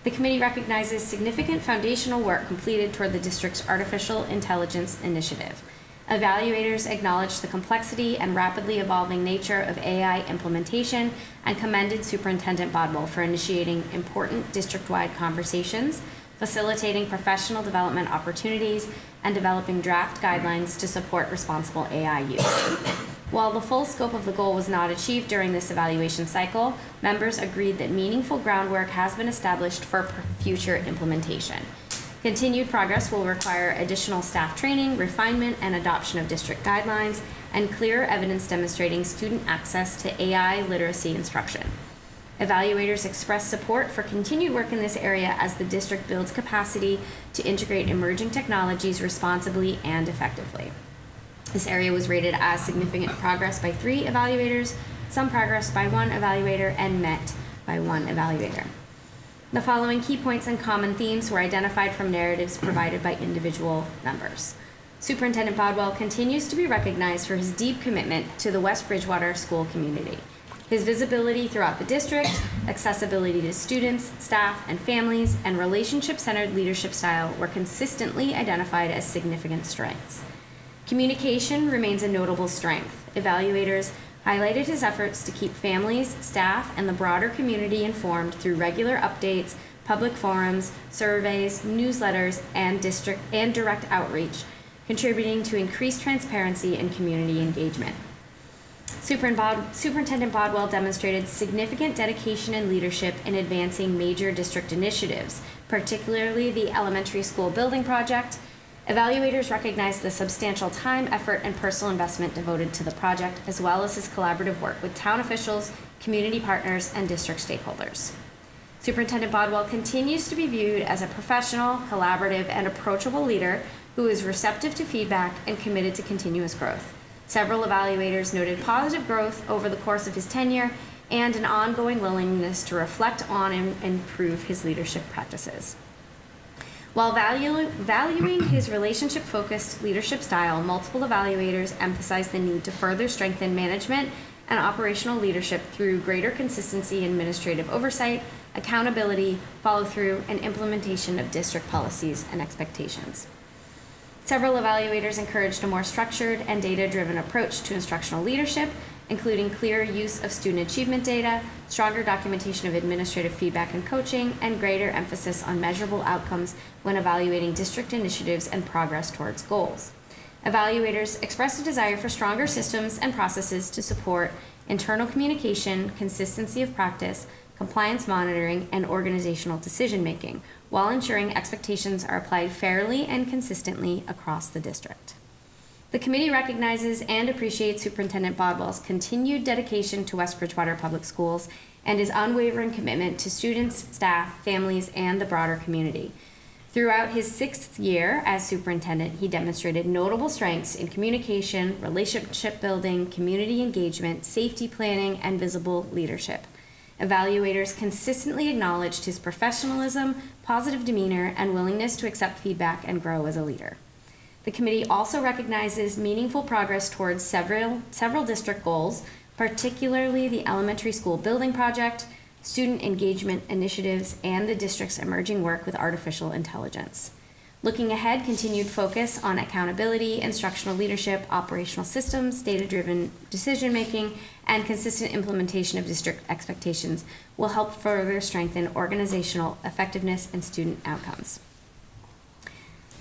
The committee recognizes significant foundational work completed toward the district's artificial intelligence initiative. Evaluators acknowledged the complexity and rapidly evolving nature of AI implementation and commended Superintendent Bodwell for initiating important district-wide conversations, facilitating professional development opportunities, and developing draft guidelines to support responsible AI use. While the full scope of the goal was not achieved during this evaluation cycle, members agreed that meaningful groundwork has been established for future implementation. Continued progress will require additional staff training, refinement, and adoption of district guidelines, and clear evidence demonstrating student access to AI literacy instruction. Evaluators expressed support for continued work in this area as the district builds capacity to integrate emerging technologies responsibly and effectively. This area was rated as significant progress by 3 evaluators, some progress by 1 evaluator, and met by 1 evaluator. The following key points and common themes were identified from narratives provided by individual members. Superintendent Bodwell continues to be recognized for his deep commitment to the West Bridgewater school community. His visibility throughout the district, accessibility to students, staff, and families, and relationship-centered leadership style were consistently identified as significant strengths. Communication remains a notable strength. Evaluators highlighted his efforts to keep families, staff, and the broader community informed through regular updates, public forums, surveys, newsletters, and direct outreach, contributing to increased transparency and community engagement. Superintendent Bodwell demonstrated significant dedication and leadership in advancing major district initiatives, particularly the elementary school building project. Evaluators recognized the substantial time, effort, and personal investment devoted to the project, as well as his collaborative work with town officials, community partners, and district stakeholders. Superintendent Bodwell continues to be viewed as a professional, collaborative, and approachable leader who is receptive to feedback and committed to continuous growth. Several evaluators noted positive growth over the course of his tenure and an ongoing willingness to reflect on and improve his leadership practices. While valuing his relationship-focused leadership style, multiple evaluators emphasized the need to further strengthen management and operational leadership through greater consistency in administrative oversight, accountability, follow-through, and implementation of district policies and expectations. Several evaluators encouraged a more structured and data-driven approach to instructional leadership, including clear use of student achievement data, stronger documentation of administrative feedback and coaching, and greater emphasis on measurable outcomes when evaluating district initiatives and progress towards goals. Evaluators expressed a desire for stronger systems and processes to support internal communication, consistency of practice, compliance monitoring, and organizational decision-making, while ensuring expectations are applied fairly and consistently across the district. The committee recognizes and appreciates Superintendent Bodwell's continued dedication to West Bridgewater Public Schools and his unwavering commitment to students, staff, families, and the broader community. Throughout his 6th year as superintendent, he demonstrated notable strengths in communication, relationship building, community engagement, safety planning, and visible leadership. Evaluators consistently acknowledged his professionalism, positive demeanor, and willingness to accept feedback and grow as a leader. The committee also recognizes meaningful progress towards several district goals, particularly the elementary school building project, student engagement initiatives, and the district's emerging work with artificial intelligence. Looking ahead, continued focus on accountability, instructional leadership, operational systems, data-driven decision-making, and consistent implementation of district expectations will help further strengthen organizational effectiveness and student outcomes.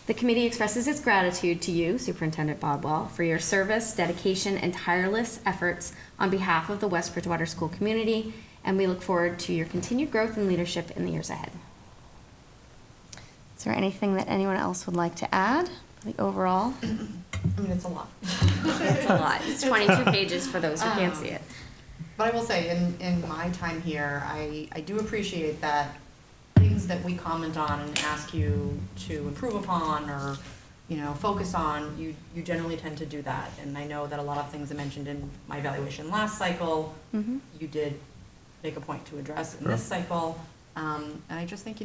The committee expresses its gratitude to you, Superintendent Bodwell, for your service, dedication, and tireless efforts on behalf of the West Bridgewater school community, and we look forward to your continued growth and leadership in the years ahead. Is there anything that anyone else would like to add? The overall? I mean, it's a lot. It's a lot. It's 22 pages for those who can't see it. But I will say, in my time here, I do appreciate that things that we comment on and ask you to improve upon or, focus on, you generally tend to do that. And I know that a lot of things I mentioned in my evaluation last cycle, you did make a point to address in this cycle. And I just think,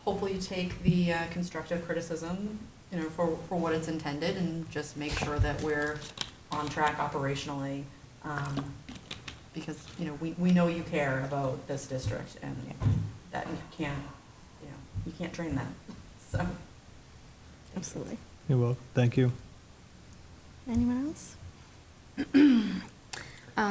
hopefully you take the constructive criticism, for what it's intended, and just make sure that we're on track operationally. Because, we know you care about this district, and that you can't drain that. So, Absolutely. You're welcome. Thank you. Anyone else?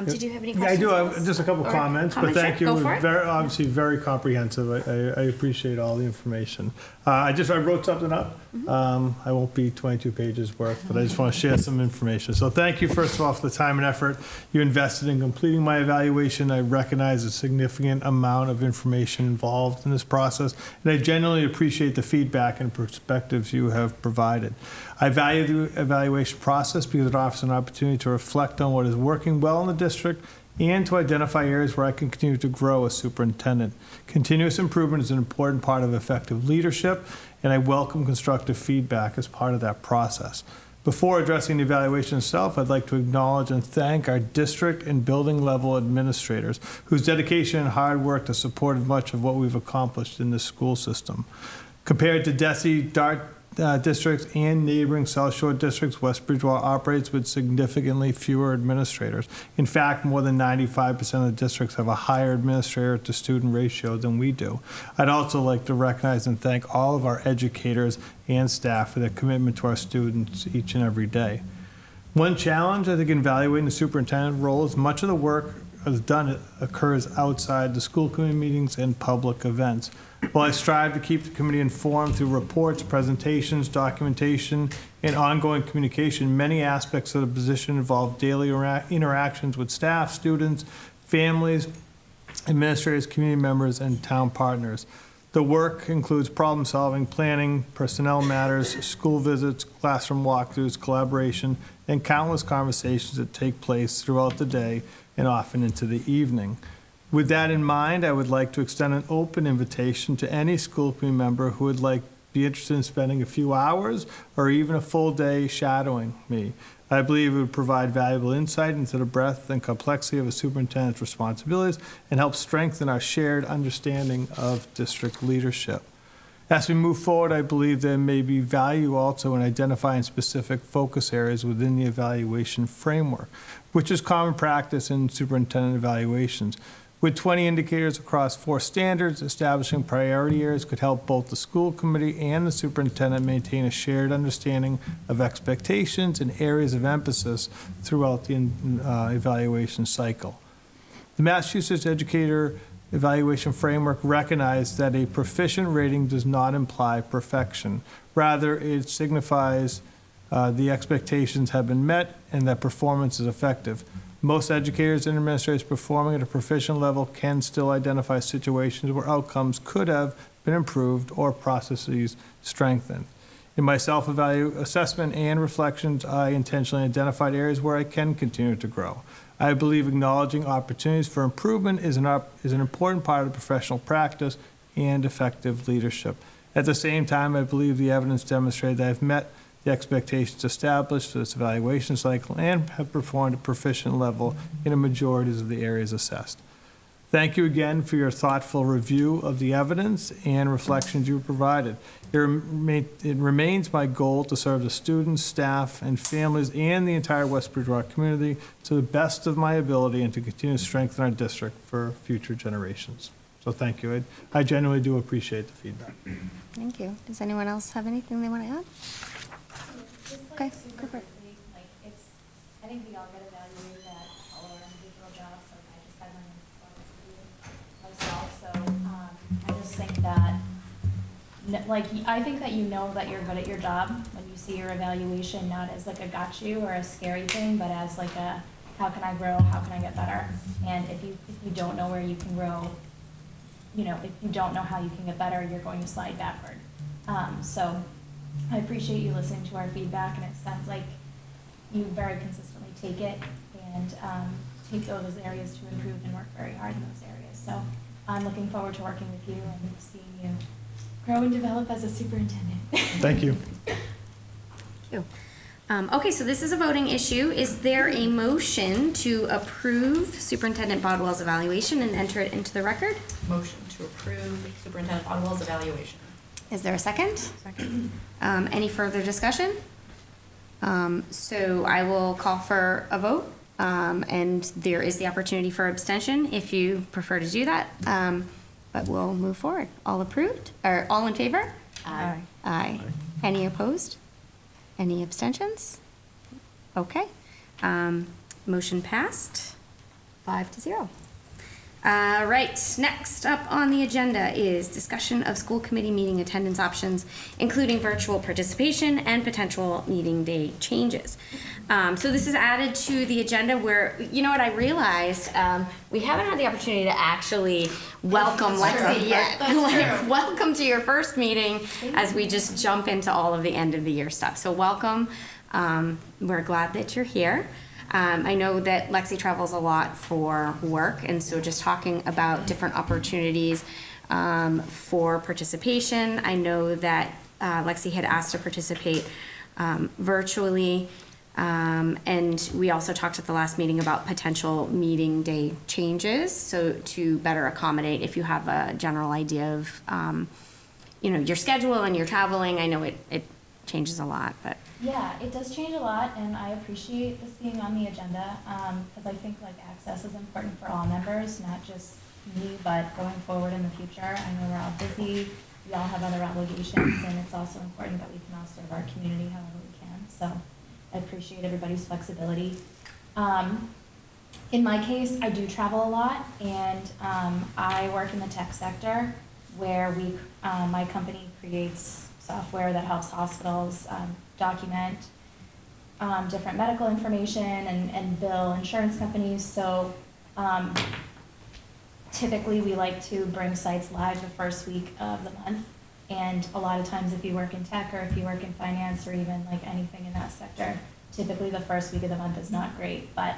Did you have any Yeah, I questions? do have just a couple Or comments, but comments? thank Sure, you. go for it. Obviously very comprehensive. I appreciate all the information. I wrote something up. I won't be 22 pages worth, but I just want to share some information. So thank you, first of all, for the time and effort you invested in completing my evaluation. I recognize a significant amount of information involved in this process, and I genuinely appreciate the feedback and perspectives you have provided. I value the evaluation process because it offers an opportunity to reflect on what is working well in the district and to identify areas where I can continue to grow as superintendent. Continuous improvement is an important part of effective leadership, and I welcome constructive feedback as part of that process. Before addressing the evaluation itself, I'd like to acknowledge and thank our district and building level administrators whose dedication and hard work have supported much of what we've accomplished in this school system. Compared to DESE, DART districts and neighboring South Shore districts, West Bridgewater operates with significantly fewer administrators. In fact, more than 95% of the districts have a higher administrator to student ratio than we do. I'd also like to recognize and thank all of our educators and staff for their commitment to our students each and every day. One challenge, I think, in evaluating the superintendent role is much of the work occurs outside the school committee meetings and public events. While I strive to keep the committee informed through reports, presentations, documentation, and ongoing communication, many aspects of the position involve daily interactions with staff, students, families, administrators, community members, and town partners. The work includes problem-solving, planning, personnel matters, school visits, classroom walkthroughs, collaboration, and countless conversations that take place throughout the day and often into the evening. With that in mind, I would like to extend an open invitation to any school committee member who would be interested in spending a few hours or even a full day shadowing me. I believe it would provide valuable insight into the breadth and complexity of a superintendent's responsibilities and help strengthen our shared understanding of district leadership. As we move forward, I believe there may be value also in identifying specific focus areas within the evaluation framework, which is common practice in superintendent evaluations. With 20 indicators across 4 standards, establishing priority areas could help both the school committee and the superintendent maintain a shared understanding of expectations and areas of emphasis throughout the evaluation cycle. The Massachusetts Educator Evaluation Framework recognized that a proficient rating does not imply perfection. Rather, it signifies the expectations have been met and that performance is effective. Most educators and administrators performing at a proficient level can still identify situations where outcomes could have been improved or processes strengthened. In my self-assessment and reflections, I intentionally identified areas where I can continue to grow. I believe acknowledging opportunities for improvement is an important part of professional practice and effective leadership. At the same time, I believe the evidence demonstrated that I've met the expectations established for this evaluation cycle and have performed at proficient level in a majority of the areas assessed. Thank you again for your thoughtful review of the evidence and reflections you provided. It remains my goal to serve the students, staff, and families and the entire West Bridgewater community to the best of my ability and to continue to strengthen our district for future generations. So thank you. I genuinely do appreciate the feedback. Thank you. Does anyone else have anything they want to add? Okay, go for it. Like, it's, I think we all get evaluated at all our individual jobs, so I just had my own myself, so, I just think that, like, I think that you know that you're good at your job when you see your evaluation, not as like a got you or a scary thing, but as like a, how can I grow, how can I get better? And if you don't know where you can grow, you know, if you don't know how you can get better, you're going to slide backward. So I appreciate you listening to our feedback, and it sounds like you very consistently take it and take those areas to improve and work very hard in those areas. So I'm looking forward to working with you and seeing you grow and develop as a superintendent. Thank you. Thank you. Okay, so this is a voting issue. Is there a motion to approve Superintendent Bodwell's evaluation and enter it into the record? Motion to approve Superintendent Bodwell's evaluation. Is there a second? Second. Any further discussion? So I will call for a vote, and there is the opportunity for abstention if you prefer to do that. But we'll move forward. All approved, or all in favor? Aye. Aye. Any opposed? Any abstentions? Okay. Motion passed, 5-0. Right, next up on the agenda is discussion of school committee meeting attendance options, including virtual participation and potential meeting day changes. So this is added to the agenda where, you know what, I realized, we haven't had the opportunity to actually welcome Lexi yet. Like, welcome to your first meeting as we just jump into all of the end of the year stuff. So welcome, we're glad that you're here. I know that Lexi travels a lot for work, and so just talking about different opportunities for participation. I know that Lexi had asked to participate virtually, and we also talked at the last meeting about potential meeting day changes, so to better accommodate if you have a general idea of you know, your schedule and your traveling. I know it changes a lot, but. Yeah, it does change a lot, and I appreciate this being on the agenda, because I think like access is important for all members, not just me, but going forward in the future. I know we're all busy, we all have other obligations, and it's also important that we can all serve our community however we can. So I appreciate everybody's flexibility. In my case, I do travel a lot, and I work in the tech sector where my company creates software that helps hospitals document different medical information and bill insurance companies. So typically we like to bring sites live the first week of the month. And a lot of times if you work in tech or if you work in finance or even like anything in that sector, typically the first week of the month is not great. But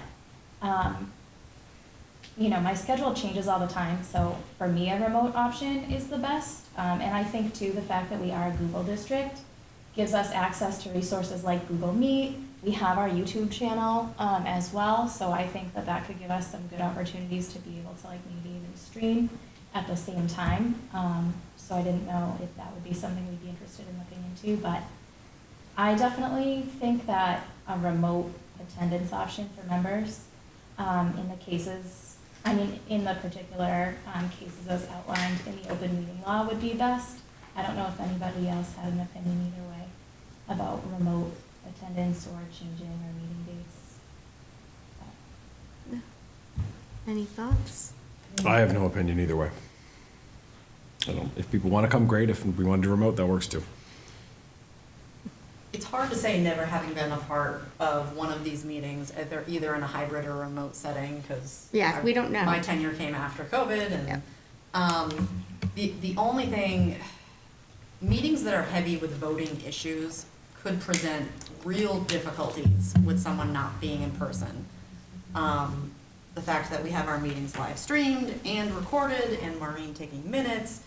you know, my schedule changes all the time. So for me, a remote option is the best. And I think too, the fact that we are a Google district gives us access to resources like Google Meet. We have our YouTube channel as well, so I think that that could give us some good opportunities to be able to like maybe even stream at the same time. So I didn't know if that would be something we'd be interested in looking into, but I definitely think that a remote attendance option for members in the cases, I mean, in the particular cases as outlined in the open meeting law would be best. I don't know if anybody else had an opinion either way about remote attendance or changing our meeting dates. Any thoughts? I have no opinion either way. If people want to come, great. If we want to do remote, that works too. It's hard to say, never having been a part of one of these meetings, either in a hybrid or remote setting, because Yeah, we don't know. My tenure came after COVID, and Yep. The only thing, meetings that are heavy with voting issues could present real difficulties with someone not being in person. The fact that we have our meetings live streamed and recorded, and Maureen taking minutes,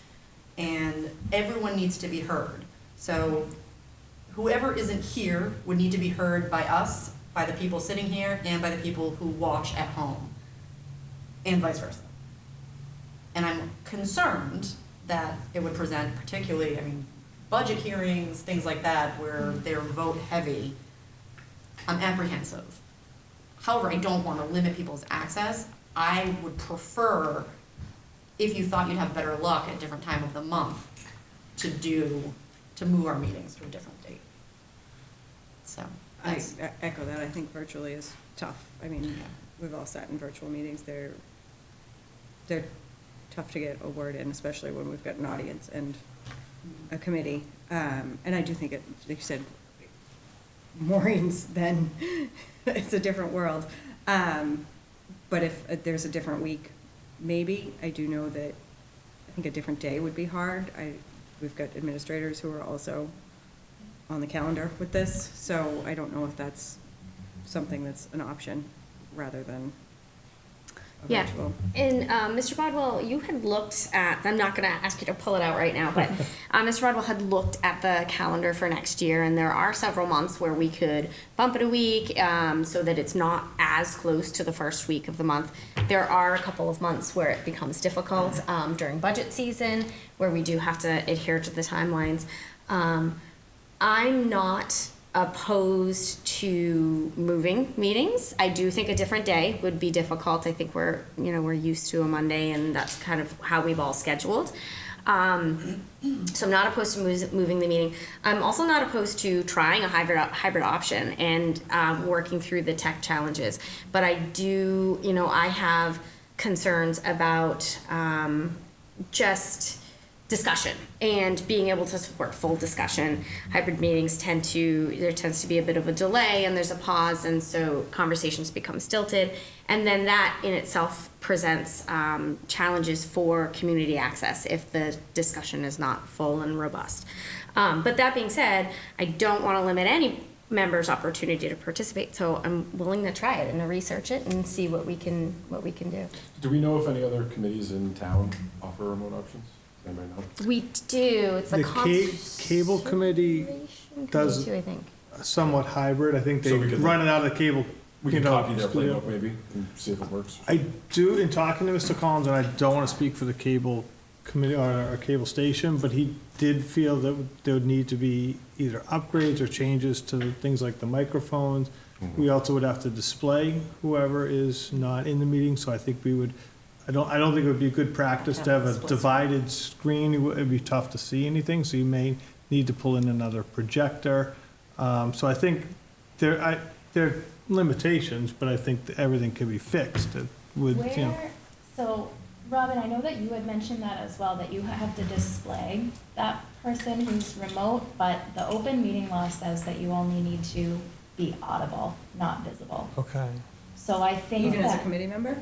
and everyone needs to be heard. So whoever isn't here would need to be heard by us, by the people sitting here, and by the people who watch at home, and vice versa. And I'm concerned that it would present particularly, I mean, budget hearings, things like that, where they're vote heavy. I'm apprehensive. However, I don't want to limit people's access. I would prefer, if you thought you'd have better luck at a different time of the month, to move our meetings to a different date. So, I that's, echo that. I think virtually is tough. I mean, we've all sat in virtual meetings. They're tough to get a word in, especially when we've got an audience and a committee. And I do think it, like you said, Maureen's then, it's a different world. But if there's a different week, maybe. I do know that I think a different day would be hard. We've got administrators who are also on the calendar with this, so I don't know if that's something that's an option rather than a Yeah, virtual. and Mr. Bodwell, you had looked at, I'm not going to ask you to pull it out right now, but Mr. Bodwell had looked at the calendar for next year, and there are several months where we could bump it a week so that it's not as close to the first week of the month. There are a couple of months where it becomes difficult during budget season, where we do have to adhere to the timelines. I'm not opposed to moving meetings. I do think a different day would be difficult. I think we're used to a Monday, and that's kind of how we've all scheduled. So I'm not opposed to moving the meeting. I'm also not opposed to trying a hybrid option and working through the tech challenges. But I do, I have concerns about just discussion and being able to support full discussion. Hybrid meetings there tends to be a bit of a delay, and there's a pause, and so conversations become stilted, and then that in itself presents challenges for community access if the discussion is not full and robust. But that being said, I don't want to limit any members' opportunity to participate, so I'm willing to try it and to research it and see what we can do. Do we know if any other committees in town offer remote options? Anybody know? We do. It's The cable committee does too, I think. somewhat hybrid. I think they So we could- run it out of the cable. We can copy their studio. playbook maybe and see if it works. I do, in talking to Mr. Collins, and I don't want to speak for the cable committee or cable station, but he did feel that there would need to be either upgrades or changes to things like the microphones. We also would have to display whoever is not in the meeting, so I think we would, I don't think it would be a good practice to have a divided screen. It'd be tough to see anything, so you may need to pull in another projector. So I think there are limitations, but I think that everything can be fixed with, So, Robin, I know that you had mentioned that as well, that you have to display that person who's remote, but the open meeting law says that you only need to be audible, not visible. Okay. So I think Even as a that, committee member?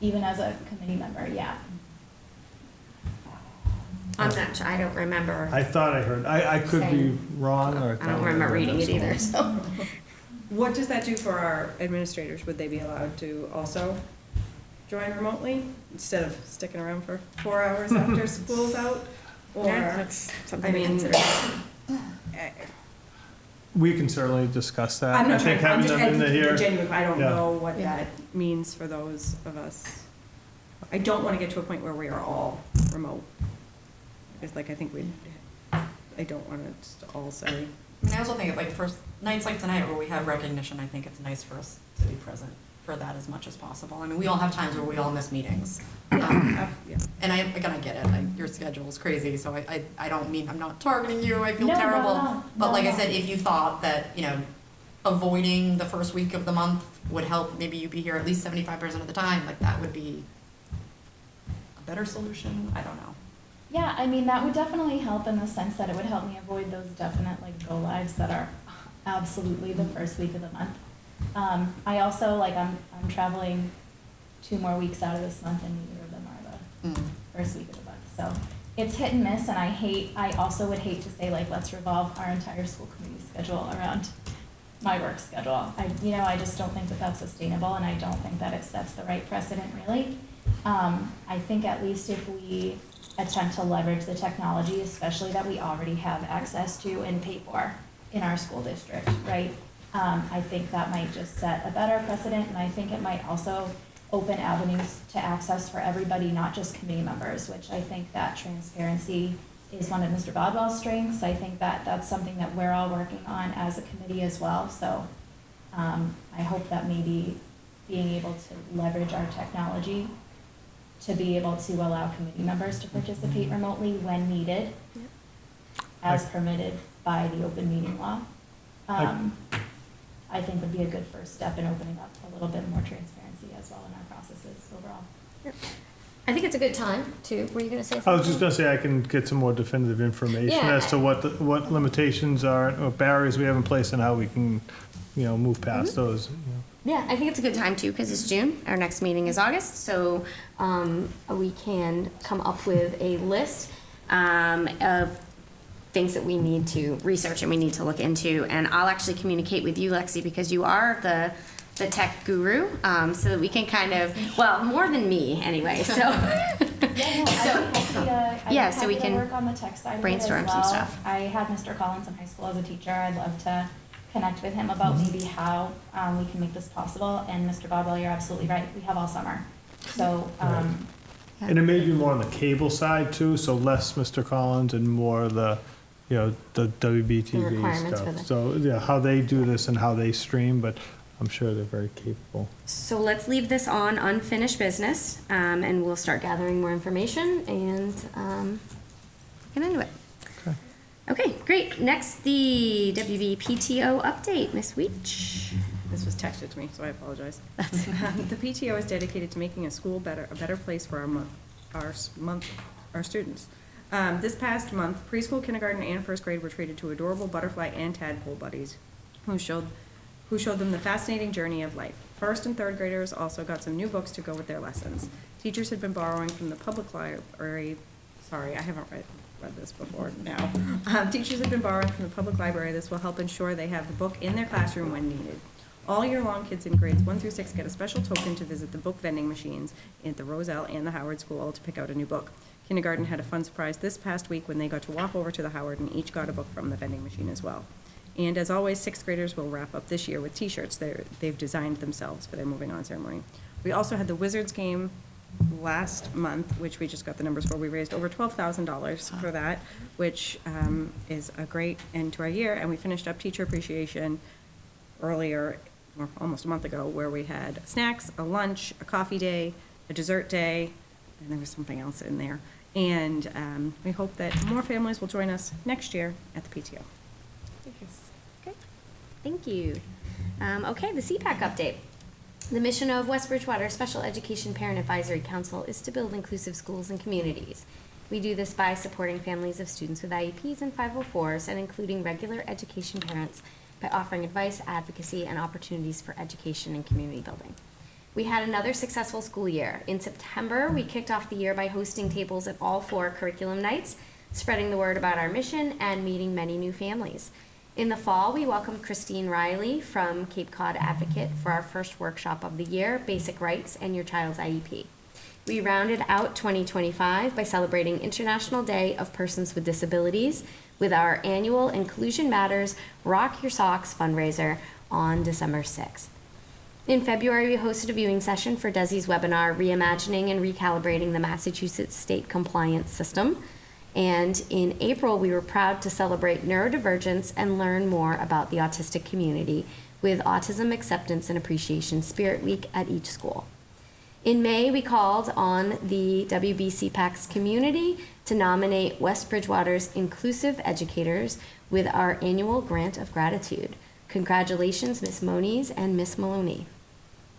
even as a committee member, yeah. I'm not sure. I don't remember. I thought I heard, I could be wrong, or. I don't remember reading it either, so. What does that do for our administrators? Would they be allowed to also join remotely instead of sticking around for 4 hours after school's out? Or, That's something I to mean, consider. We can certainly discuss that. I'm I not think trying, I'm having just, them in the here. genuine, I don't Yeah. know what that means for those of us. I don't want to get to a point where we are all remote. It's like, I think I don't want to all say, I mean, I also think like for nights like tonight where we have recognition, I think it's nice for us to be present for that as much as possible. I mean, we all have times where we all miss meetings. yeah. And I get it, your schedule is crazy, so I don't mean, I'm not targeting you, I feel No, no, terrible. no, But no, like I no. said, if you thought that, avoiding the first week of the month would help, maybe you be here at least 75% of the time, like that would be a better solution, I don't know. Yeah, I mean, that would definitely help in the sense that it would help me avoid those definite go lives that are absolutely the first week of the month. I also, I'm traveling 2 more weeks out of this month, and neither of them are the first week of the month. So it's hit and miss, and I also would hate to say, let's revolve our entire school committee schedule around my work schedule. I just don't think that that's sustainable, and I don't think that it sets the right precedent, really. I think at least if we attempt to leverage the technology, especially that we already have access to and pay for in our school district, right? I think that might just set a better precedent, and I think it might also open avenues to access for everybody, not just committee members, which I think that transparency is one of Mr. Bodwell's strengths. I think that that's something that we're all working on as a committee as well. So I hope that maybe being able to leverage our technology to be able to allow committee members to participate remotely when needed, as permitted by the open meeting law, I think would be a good first step in opening up a little bit more transparency as well in our processes overall. I think it's a good time to, were you going to say something? I was just going to say I can get some more definitive information Yeah. as to what limitations are, or barriers we have in place, and how we can, move past those. Yeah, I think it's a good time too, because it's June. Our next meeting is August, so we can come up with a list of things that we need to research and we need to look into. And I'll actually communicate with you, Lexi, because you are the tech guru, so that we can kind of, well, more than me anyway. So so we can work on the tech side brainstorm of it as some well. stuff. I had Mr. Collins in high school as a teacher. I'd love to connect with him about maybe how we can make this possible. And Mr. Bodwell, you're absolutely right. We have all summer. So, And it may be more on the cable side too, so less Mr. Collins and more the, the WB The requirements TV for stuff. So, yeah, how they do this and how they stream, but I'm sure they're very capable. So let's leave this on unfinished business, and we'll start gathering more information and get into it. Okay. Okay, great. Next, the WB PTO update, Ms. Weech. This was texted to me, so I apologize. The PTO is dedicated to making a school a better place for our students. This past month, preschool, kindergarten, and first grade were treated to adorable butterfly and tadpole buddies who showed them the fascinating journey of life. First and third graders also got some new books to go with their lessons. Teachers had been borrowing from the public library. Sorry, I haven't read this before now. Teachers have been borrowing from the public library. This will help ensure they have the book in their classroom when needed. All year long, kids in grades 1 through 6 get a special token to visit the book vending machines at the Roselle and the Howard School to pick out a new book. Kindergarten had a fun surprise this past week when they got to walk over to the Howard and each got a book from the vending machine as well. And as always, 6th graders will wrap up this year with T-shirts they've designed themselves for their moving on ceremony. We also had the Wizards game last month, which we just got the numbers for. We raised over $12,000 for that, which is a great end to our year. And we finished up teacher appreciation earlier, or almost a month ago, where we had snacks, a lunch, a coffee day, a dessert day, and there was something else in there. And we hope that more families will join us next year at the PTO. Okay, thank you. Okay, the CPAC update. The mission of West Bridgewater Special Education Parent Advisory Council is to build inclusive schools and communities. We do this by supporting families of students with IEPs and 504s and including regular education parents by offering advice, advocacy, and opportunities for education and community building. We had another successful school year. In September, we kicked off the year by hosting tables at all 4 curriculum nights, spreading the word about our mission, and meeting many new families. In the fall, we welcomed Christine Riley from Cape Cod Advocate for our first workshop of the year, Basic Rights and Your Child's IEP. We rounded out 2025 by celebrating International Day of Persons with Disabilities with our annual Inclusion Matters Rock Your Socks fundraiser on December 6th. In February, we hosted a viewing session for Desi's webinar, Reimagining and Recalibrating the Massachusetts State Compliance System. And in April, we were proud to celebrate neurodivergence and learn more about the autistic community with Autism Acceptance and Appreciation Spirit Week at each school. In May, we called on the WB CPAC's community to nominate West Bridgewater's inclusive educators with our annual Grant of Gratitude. Congratulations, Ms. Moniz and Ms. Maloney.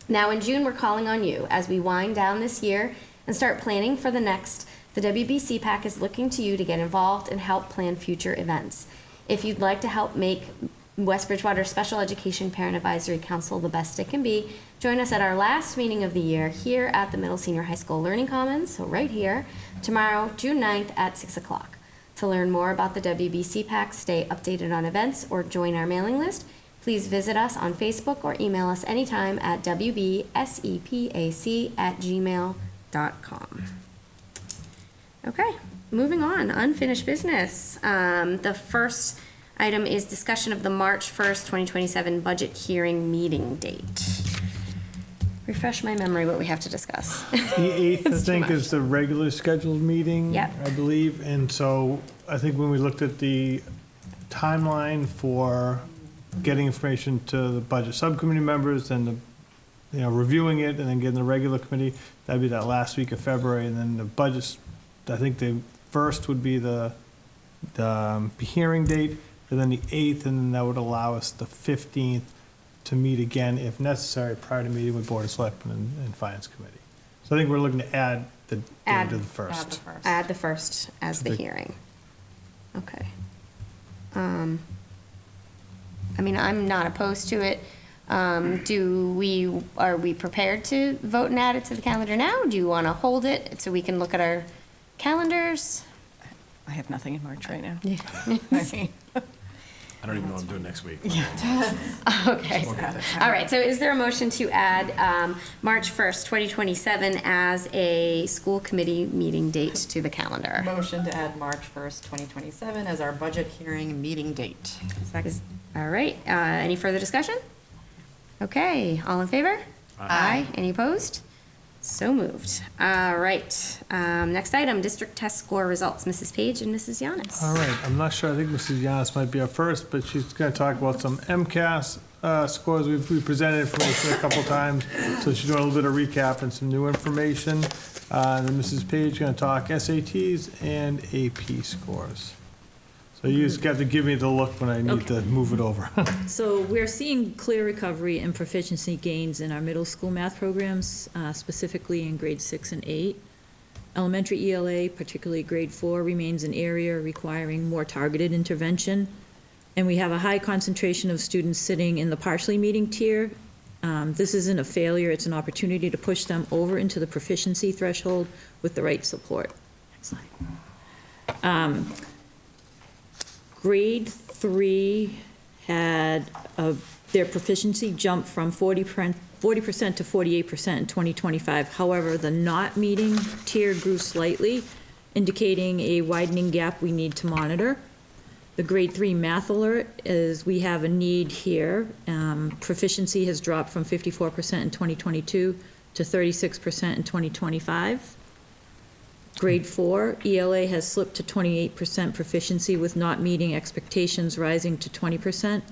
Now in June, we're calling on you as we wind down this year and start planning for the next. The WB CPAC is looking to you to get involved and help plan future events. If you'd like to help make West Bridgewater Special Education Parent Advisory Council the best it can be, join us at our last meeting of the year here at the Middle Senior High School Learning Commons, so right here, tomorrow, June 9th at 6 o'clock. To learn more about the WB CPAC, stay updated on events, or join our mailing list, please visit us on Facebook or email us anytime at wbsepac@gmail.com. Okay, moving on, unfinished business. The first item is discussion of the March 1st, 2027 budget hearing meeting date. Refresh my memory what we have to discuss. The 8th, I It's too think, much. is the regular scheduled meeting. Yep. I believe, and so I think when we looked at the timeline for getting information to the budget subcommittee members and the, reviewing it and then getting the regular committee, that'd be that last week of February, and then the budgets, I think the first would be the hearing date, and then the 8th, and then that would allow us the 15th to meet again if necessary prior to meeting with Board of Selectmen and Finance Committee. So I think we're looking to add the date to the first. Add the first as the hearing. Okay. I mean, I'm not opposed to it. Are we prepared to vote and add it to the calendar now? Do you want to hold it so we can look at our calendars? I have nothing in March right now. I don't even know what I'm doing next week. Okay. All right, so is there a motion to add March 1st, 2027 as a school committee meeting date to the calendar? Motion to add March 1st, 2027 as our budget hearing meeting date. All right, any further discussion? Okay, all in favor? Aye. Any opposed? So moved. All right, next item, district test score results. Mrs. Page and Mrs. Yanis. All right, I'm not sure, I think Mrs. Yanis might be up first, but she's going to talk about some MCAS scores. We presented information a couple times, so she's doing a little bit of recap and some new information. And then Mrs. Page is going to talk SATs and AP scores. So you just got to give me the look when I need to move it over. So we're seeing clear recovery and proficiency gains in our middle school math programs, specifically in grades 6 and 8. Elementary ELA, particularly grade 4, remains an area requiring more targeted intervention. And we have a high concentration of students sitting in the partially meeting tier. This isn't a failure, it's an opportunity to push them over into the proficiency threshold with the right support. Next slide. Grade 3 had their proficiency jump from 40% to 48% in 2025. However, the not meeting tier grew slightly, indicating a widening gap we need to monitor. The grade 3 math alert is we have a need here. Proficiency has dropped from 54% in 2022 to 36% in 2025. Grade 4, ELA has slipped to 28% proficiency with not meeting expectations rising to 20%.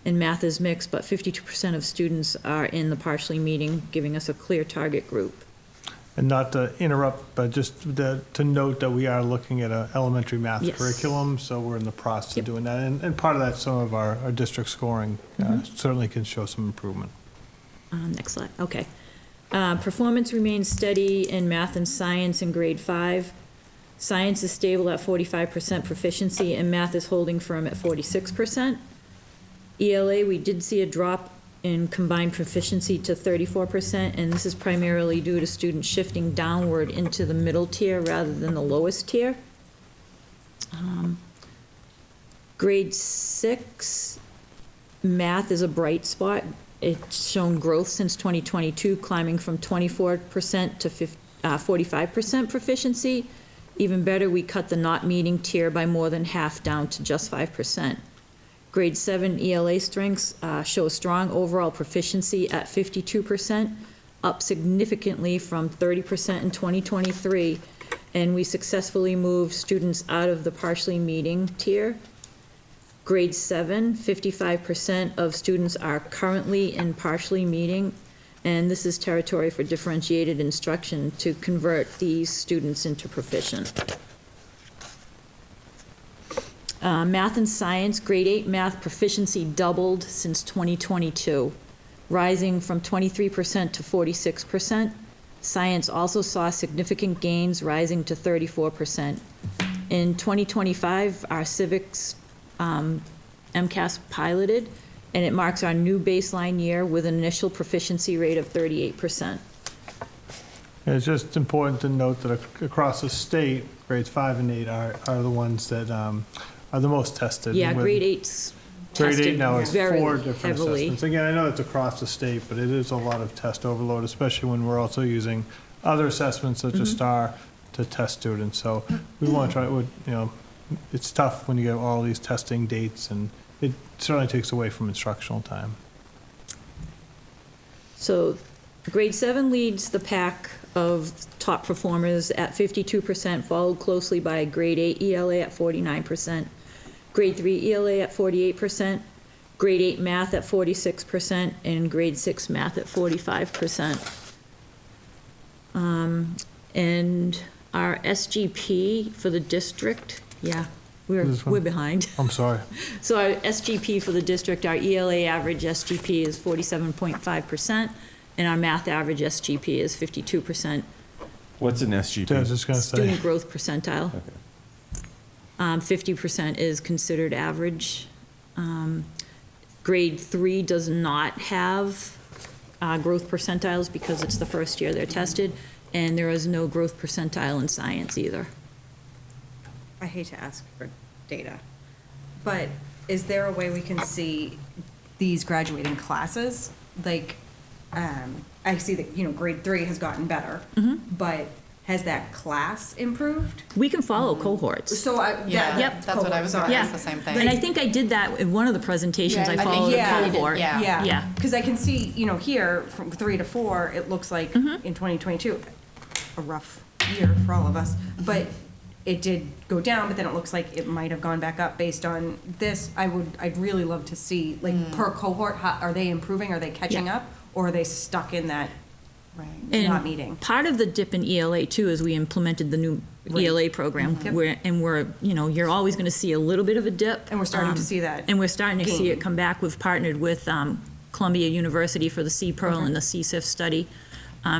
And math is mixed, but 52% of students are in the partially meeting, giving us a clear target group. And not to interrupt, but just to note that we are looking at an elementary math Yes. curriculum, so we're in the process of doing that. And part of that, some of our district scoring certainly can show some improvement. Next slide, okay. Performance remains steady in math and science in grade 5. Science is stable at 45% proficiency, and math is holding firm at 46%. ELA, we did see a drop in combined proficiency to 34%, and this is primarily due to students shifting downward into the middle tier rather than the lowest tier. Grade 6, math is a bright spot. It's shown growth since 2022, climbing from 24% to 45% proficiency. Even better, we cut the not meeting tier by more than half down to just 5%. Grade 7 ELA strengths show strong overall proficiency at 52%, up significantly from 30% in 2023, and we successfully moved students out of the partially meeting tier. Grade 7, 55% of students are currently in partially meeting, and this is territory for differentiated instruction to convert these students into proficient. Math and science, grade 8 math proficiency doubled since 2022, rising from 23% to 46%. Science also saw significant gains, rising to 34%. In 2025, our civics MCAS piloted, and it marks our new baseline year with an initial proficiency rate of 38%. It's just important to note that across the state, grades 5 and 8 are the ones that are the most tested. Yeah, grade 8's Grade 8 tested now is very 4 different heavily. assessments. Again, I know it's across the state, but it is a lot of test overload, especially when we're also using other assessments such as STAR to test students. So we want to try, it's tough when you get all these testing dates, and it certainly takes away from instructional time. So grade 7 leads the pack of top performers at 52%, followed closely by grade 8 ELA at 49%, grade 3 ELA at 48%, grade 8 math at 46%, and grade 6 math at 45%. And our SGP for the district, we're behind. I'm sorry. So our SGP for the district, our ELA average SGP is 47.5%, and our math average SGP is 52%. What's an SGP? I was just going to say. Student growth percentile. 50% is considered average. Grade 3 does not have growth percentiles because it's the first year they're tested, and there is no growth percentile in science either. I hate to ask for data, but is there a way we can see these graduating classes? Like, I see that, grade 3 has gotten better, but has that class improved? We can follow cohorts. So That's what I was going to ask, the same thing. And I think I did that in one of the presentations. I followed a cohort. Yeah. Because I can see, here from 3 to 4, it looks like in 2022, a rough year for all of us, but it did go down, but then it looks like it might have gone back up based on this. I'd really love to see, per cohort, are they improving? Are they catching up? Or are they stuck in that not meeting? Part of the dip in ELA too is we implemented the new ELA program, you're always going to see a little bit of a dip. And we're starting to see that. And we're starting to see it come back. We've partnered with Columbia University for the CPEARL and the CSIF study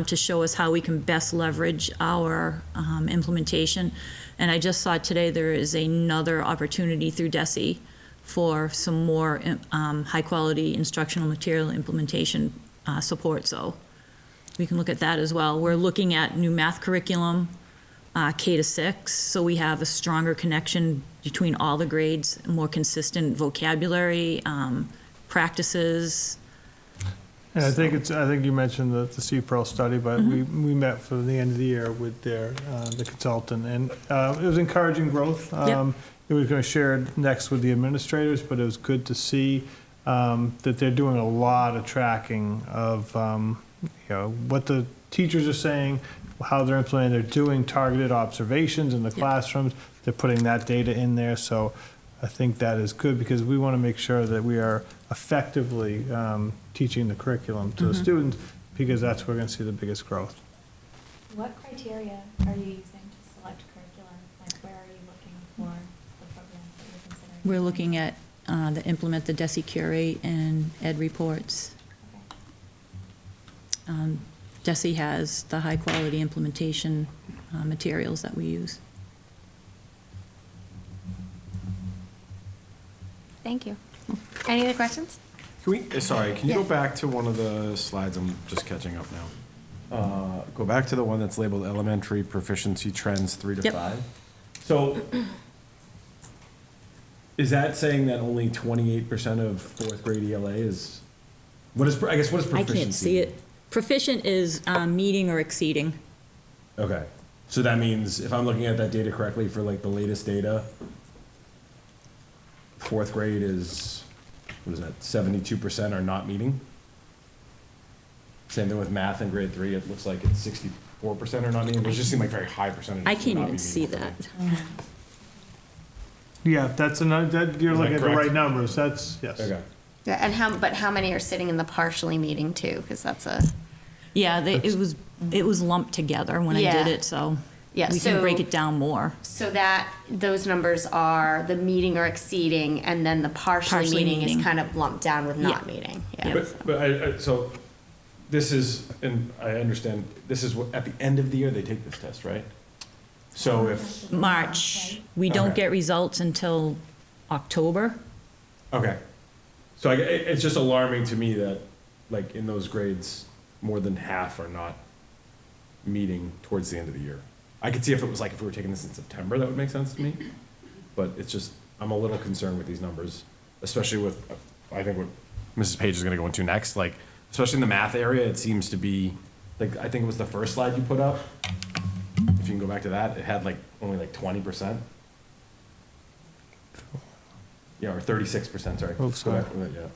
to show us how we can best leverage our implementation. And I just saw today there is another opportunity through DESE for some more high-quality instructional material implementation support. So we can look at that as well. We're looking at new math curriculum, K-6, so we have a stronger connection between all the grades, more consistent vocabulary, practices. And I think you mentioned the CPRL study, but we met for the end of the year with the consultant, and it was encouraging growth. It was going to share it next with the administrators, but it was good to see that they're doing a lot of tracking of what the teachers are saying, how they're implementing. They're doing targeted observations in the classrooms. They're putting that data in there. So I think that is good because we want to make sure that we are effectively teaching the curriculum to the students, because that's where we're going to see the biggest growth. What criteria are you using to select curriculum? Like, where are you looking for the programs that you're considering? We're looking at implement the DESE Curate and Ed reports. Okay. DESE has the high-quality implementation materials that we use. Thank you. Any other questions? Can you go back to one of the slides? I'm just catching up now. Go back to the one that's labeled elementary proficiency trends 3 to 5. So is that saying that only 28% of fourth grade ELA is, what is proficiency? I can't see it. Proficient is meeting or exceeding. Okay. So that means if I'm looking at that data correctly for like the latest data, fourth grade is, 72% are not meeting? Same thing with math in grade 3, it looks like it's 64% are not meeting. Those just seem like very high percentages. I can't even see that. Yeah, that's another. You're looking at the correct? right numbers. That's yes. Okay. Yeah, and how many are sitting in the partially meeting too? Because that's a. Yeah, it was lumped together when I did it, so Yeah, we so- can break it down more. So that, those numbers are the meeting or exceeding, and then the partially meeting meeting. is kind of lumped down with not Yeah. meeting. Yeah. But so this is, and I understand, this is what, at the end of the year, they take this test, right? So if, March, we don't Okay. get results until October. okay. So it's just alarming to me that, like, in those grades, more than half are not meeting towards the end of the year. I could see if it was like, if we were taking this in September, that would make sense to me. But it's just, I'm a little concerned with these numbers, especially with, I think what Mrs. Page is gonna go into next, like, especially in the math area, it seems to be, like, I think it was the first slide you put up. If you can go back to that, it had like only like 20%. Yeah, or 36%, sorry. Oh, sorry. Go back to that, yeah.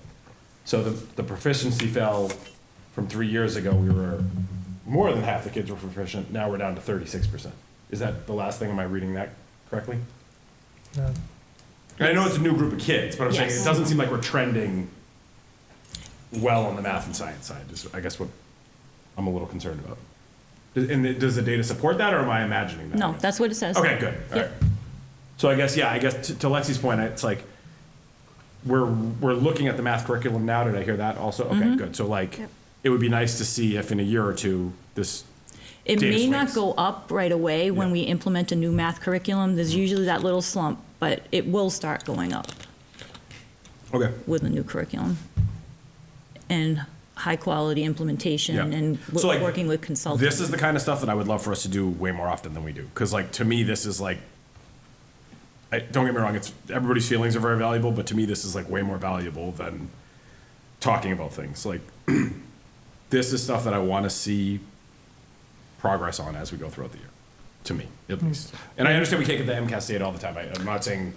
So the proficiency fell from 3 years ago, we were, more than half the kids were proficient, now we're down to 36%. Is that the last thing, am I reading that correctly? Yeah. I know it's a new group of kids, but I'm saying Yes. it doesn't seem like we're trending well on the math and science side, is I guess what I'm a little concerned about. Does the data support that, or am I imagining that? No, that's what it says. Okay, good, all right. So I guess to Lexi's point, it's like, we're looking at the math curriculum now, did I hear that also? Okay, good, so like, it would be nice to see if in a year or two, this It data may not swings. go up right away when Yeah. we implement a new math curriculum. There's usually that little slump, but it will start going up Okay, with the new curriculum. And high-quality implementation Yeah. and So, like, working with consultants. this is the kind of stuff that I would love for us to do way more often than we do. Because, like, to me, this is like, don't get me wrong, it's everybody's feelings are very valuable, but to me, this is like way more valuable than talking about things. Like, this is stuff that I want to see progress on as we go throughout the year, to me, at least. And I understand we can't get the MCAS data all the time. I'm not saying,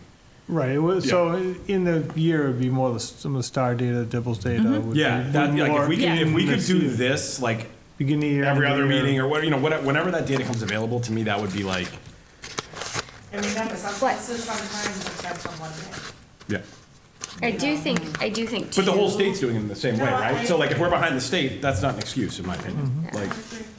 Right, it was, so in the year, it'd be more some of the star data, Dibbles data. would yeah, be that, like, more if we could this do year. this, like, Beginning of year. every end other of year. meeting, or what, whenever that data comes available, to me, that would be like, And remember, some places sometimes it's just on one day. yeah. I do think But the whole too- state's doing it in the same way, No, right? I- So like, if we're behind the state, that's not an excuse, in my opinion. Like,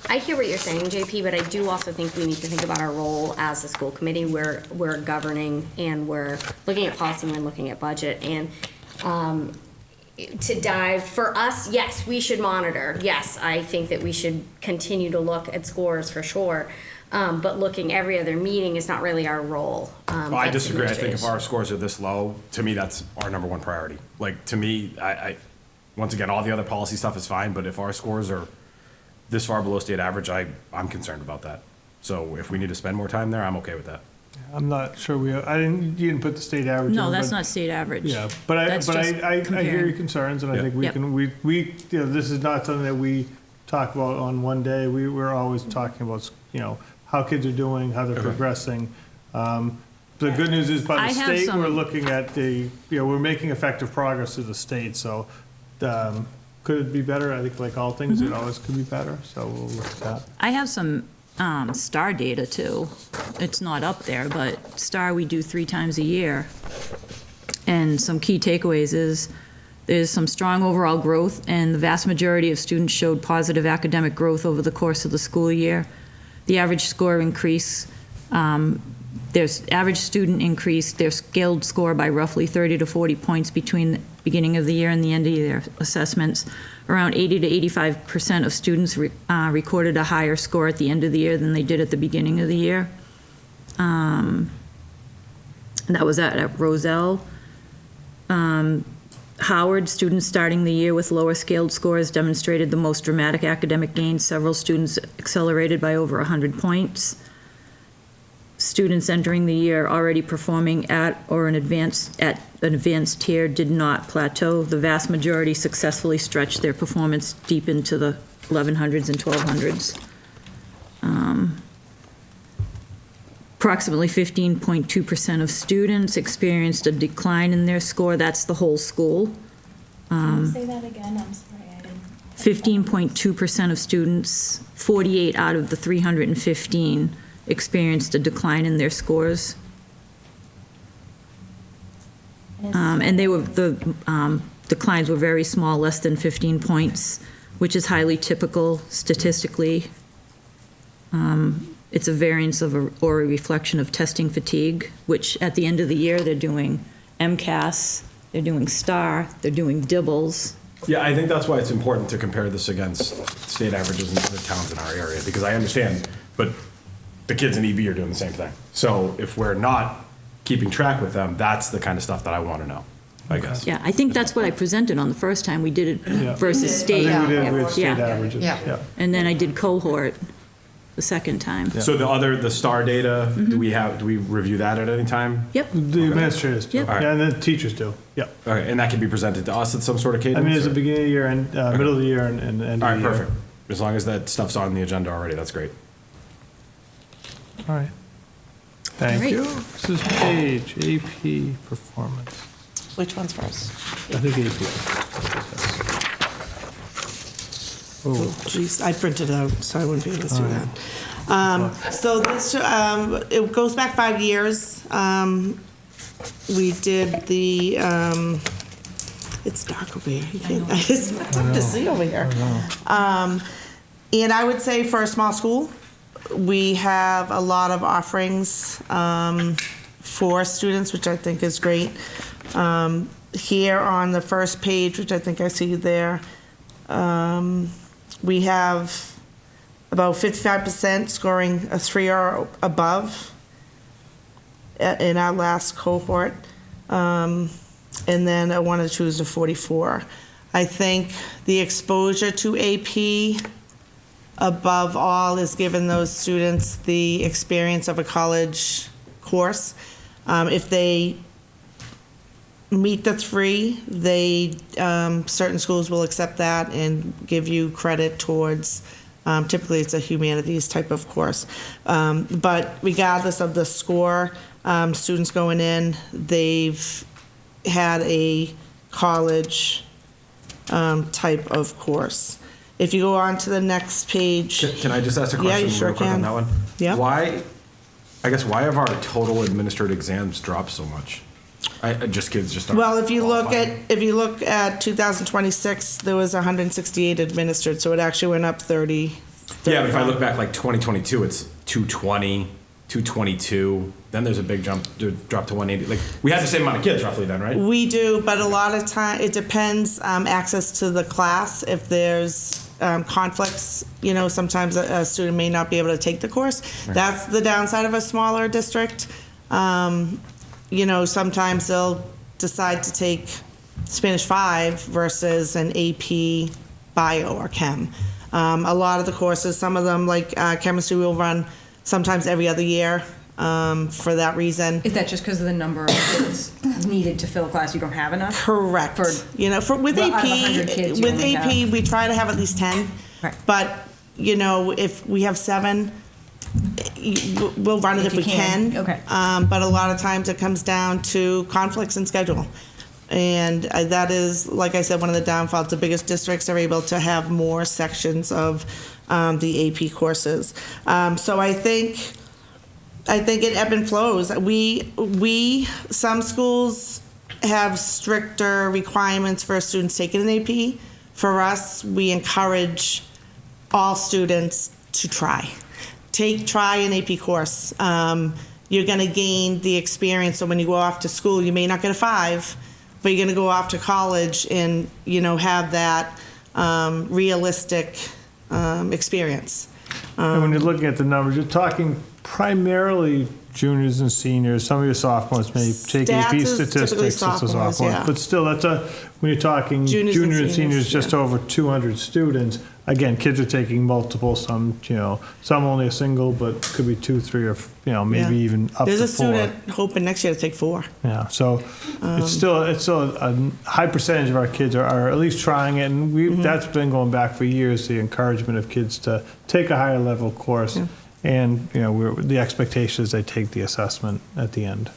I hear what you're saying, JP, but I do also think we need to think about our role as a school committee. We're governing and we're looking at policy and we're looking at budget. And to dive, for us, yes, we should monitor. Yes, I think that we should continue to look at scores for sure. But looking every other meeting is not really our role. well, I as disagree. I think if administrators. our scores are this low, to me, that's our number one priority. Like, to me, I once again, all the other policy stuff is fine, but if our scores are this far below state average, I'm concerned about that. So if we need to spend more time there, I'm okay with that. I'm not sure you didn't put the state average in. No, that's but- not state average. Yeah, but I That's just hear your comparing. concerns, and I Yeah. think we Yep. can, this is not something that we talk about on one day. We're always talking about, how kids are doing, how they're progressing. The good news is by I the have state, some- we're looking at we're making effective progress through the state, so, could it be better? I think like all things, Mm-hmm. it always could be better, so we'll look at that. I have some STAR data too. It's not up there, but STAR we do 3 times a year. And some key takeaways is there's some strong overall growth, and the vast majority of students showed positive academic growth over the course of the school year. The average score increase, average student increased their scaled score by roughly 30 to 40 points between the beginning of the year and the end of the year assessments. Around 80 to 85% of students recorded a higher score at the end of the year than they did at the beginning of the year. And that was at Roselle. Howard, students starting the year with lower scaled scores demonstrated the most dramatic academic gains. Several students accelerated by over 100 points. Students entering the year already performing at an advanced tier did not plateau. The vast majority successfully stretched their performance deep into the 1100s and 1200s. Approximately 15.2% of students experienced a decline in their score. That's the whole school. Can you say that again? I'm sorry, I didn't. 15.2% of students, 48 out of the 315, experienced a decline in their scores. And the declines were very small, less than 15 points, which is highly typical statistically. It's a variance or a reflection of testing fatigue, which at the end of the year, they're doing MCAS, they're doing STAR, they're doing DIBBLES. Yeah, I think that's why it's important to compare this against state averages in other towns in our area, because I understand, but the kids in EB are doing the same thing. So if we're not keeping track with them, that's the kind of stuff that I want to know, I guess. Yeah, I think that's what I presented on the first time we did it Yeah. versus I state. think we did with state Yeah. averages, Yeah. yeah. And then I did cohort the second time. So the STAR data, do we review that at any time? Yep. The administrators do, Yep. yeah, and the teachers do, yeah. Okay, and that can be presented to us at some sort of cadence? I mean, it's the or- beginning of the year and middle of the year and end of the All right, year. perfect. As long as that stuff's on the agenda already, that's great. All right. Thank Great. you. Mrs. Page, AP Performance. Which one's first? I think AP. Oh, Geez, I printed it out, so I wouldn't be able to do that. So this, it goes back 5 years. We did the, it's dark over here. You can't, it's tough to see over here. And I would say for a small school, we have a lot of offerings for students, which I think is great. Here on the first page, which I think I see there, we have about 55% scoring a 3 or above in our last cohort. And then I wanted to choose a 44. I think the exposure to AP above all is giving those students the experience of a college course. If they meet the 3, they certain schools will accept that and give you credit towards. Typically, it's a humanities type of course. But regardless of the score, students going in, they've had a college type of course. If you go on to the next page. Can I just ask a Yeah, question you sure real quick on can. that one? Yeah. Why have our total administered exams dropped so much? Just kids just aren't Well, if you look qualifying. at 2026, there was 168 administered, so it actually went up 30. Yeah, but if I look back like 2022, it's 220, 222. Then there's a big drop to 180. Like we have the same amount of kids roughly then, right? We do, but a lot of time, it depends, access to the class. If there's conflicts, sometimes a student may not be able to take the course. Right. That's the downside of a smaller district. Sometimes they'll decide to take Spanish 5 versus an AP Bio or Chem. A lot of the courses, some of them, like chemistry, will run sometimes every other year for that reason. Is that just because of the number of kids needed to fill a class? You don't have enough? Correct. With Well, AP, out of 100 kids, you only have- we try to have at least 10. Right. But, if we have 7, we'll run it if we can. Okay. But a lot of times it comes down to conflicts in schedule. And that is, like I said, one of the downfalls. The biggest districts are able to have more sections of the AP courses. So I think it ebb and flows. Some schools have stricter requirements for students taking an AP. For us, we encourage all students to try an AP course. You're going to gain the experience. So when you go off to school, you may not get a 5, but you're going to go off to college and have that realistic experience. And when you're looking at the numbers, you're talking primarily juniors and seniors. Some of your sophomores may take Stats AP is typically statistics as a sophomores, sophomore. yeah. But still, when you're talking Juniors juniors and and seniors, seniors, just yeah. over 200 students. Again, kids are taking multiple, some only a single, but could be 2, 3, or maybe Yeah. even up There's to a 4. student hoping next year to take 4. Yeah, so it's still a high percentage of our kids are at least trying it, and that's been going back for years. The encouragement of kids to take a higher level course, and the expectation is they take the assessment at the end.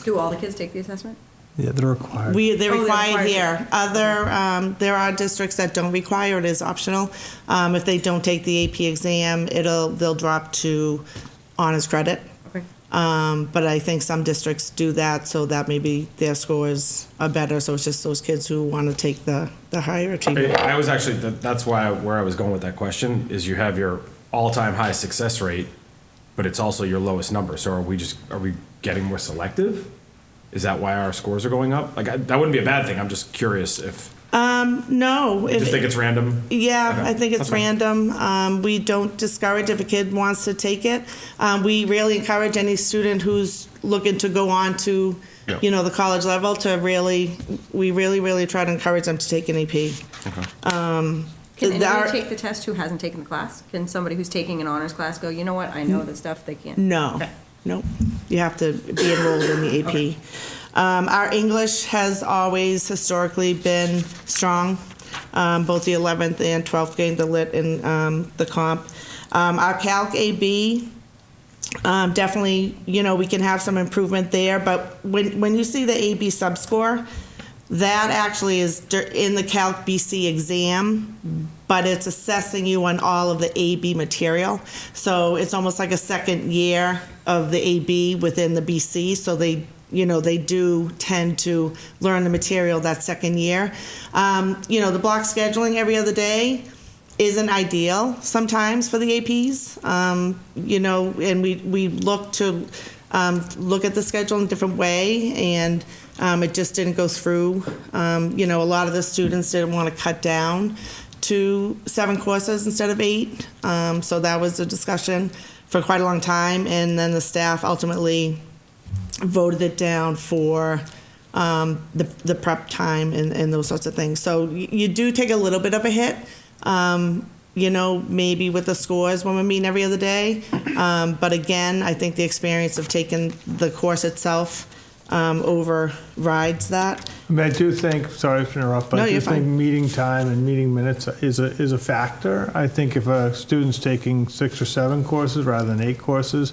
Do all the kids take the assessment? Yeah, they're required. They're Oh, required they're here. There are districts that don't require it. Is optional. If they don't take the AP exam, they'll drop to honors credit. Okay. But I think some districts do that so that maybe their scores are better. So it's just those kids who want to take the higher achievement. I was actually that's where I was going with that question is you have your all-time high success rate, but it's also your lowest number. So are we getting more selective? Is that why our scores are going up? Like that wouldn't be a bad thing. I'm just curious if No. you just think it's random. Yeah, Okay. I think it's That's fine. random. We don't discourage if a kid wants to take it. We really encourage any student who's looking to go on to, Yeah. the college level to we really try to encourage them to take an AP. Can anybody Our- take the test who hasn't taken the class? Can somebody who's taking an honors class go, you know what, I know the stuff, they can't? No, Okay. no. You have to be enrolled in the AP. Our English has always historically been strong. Both the 11th and 12th gained the lit and the comp. Our Calc AB Definitely, we can have some improvement there, but when you see the AB subscore, that actually is in the Calc BC exam, but it's assessing you on all of the AB material. So it's almost like a second year of the AB within the BC, so they do tend to learn the material that second year. The block scheduling every other day isn't ideal sometimes for the APs, and we look to look at the schedule in a different way, and it just didn't go through. A lot of the students didn't want to cut down to 7 courses instead of 8, so that was a discussion for quite a long time, and then the staff ultimately voted it down for the prep time and those sorts of things. So you do take a little bit of a hit, maybe with the scores when we're meeting every other day. But again, I think the experience of taking the course itself overrides that. I mean, I do think, sorry to interrupt, but No, I do you're think fine. meeting time and meeting minutes is a factor. I think if a student's taking 6 or 7 courses rather than 8 courses,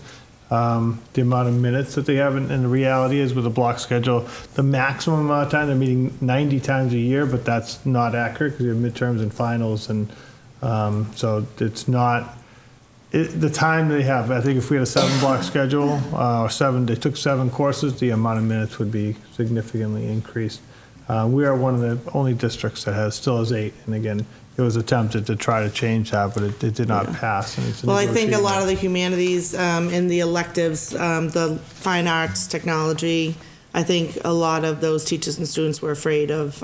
the amount of minutes that they have, and the reality is with a block schedule, the maximum amount of time, they're meeting 90 times a year, but that's not accurate because you have midterms and finals, and so it's not, the time they have, I think if we had a 7-block schedule, they took 7 courses, the amount of minutes would be significantly increased. We are one of the only districts that still has 8, and again, it was attempted to try to change that, but it did not pass. And it's Well, I think a negotiating lot of the humanities in the electives, the fine arts, technology, I think a lot of those teachers and students were afraid of,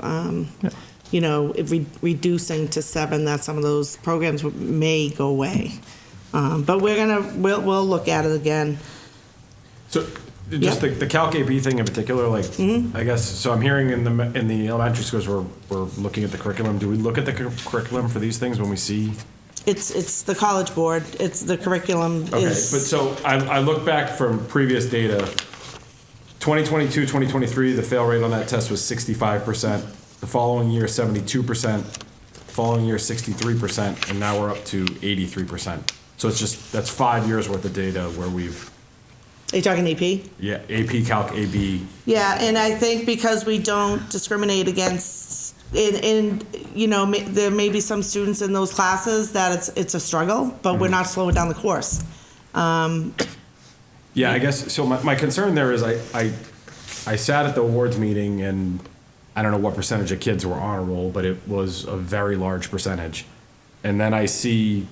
reducing to 7, that some of those programs may go away. But we'll look at it again. So just the Calc AB thing in particular, I guess, so I'm hearing in the elementary schools, we're looking at the curriculum. Do we look at the curriculum for these things when we see? It's the College Board, it's the curriculum Okay, but so I look back from previous data, 2022, 2023, the fail rate on that test was 65%. The following year, 72%. The following year, 63%, and now we're up to 83%. So that's 5 years worth of data where we've. Are you talking AP? Yeah, AP, Calc, AB. Yeah, and I think because we don't discriminate against, there may be some students in those classes that it's a struggle, but we're not slowing down the course. Yeah, I guess, so my concern there is I sat at the awards meeting, and I don't know what percentage of kids were honor roll, but it was a very large percentage. And then I see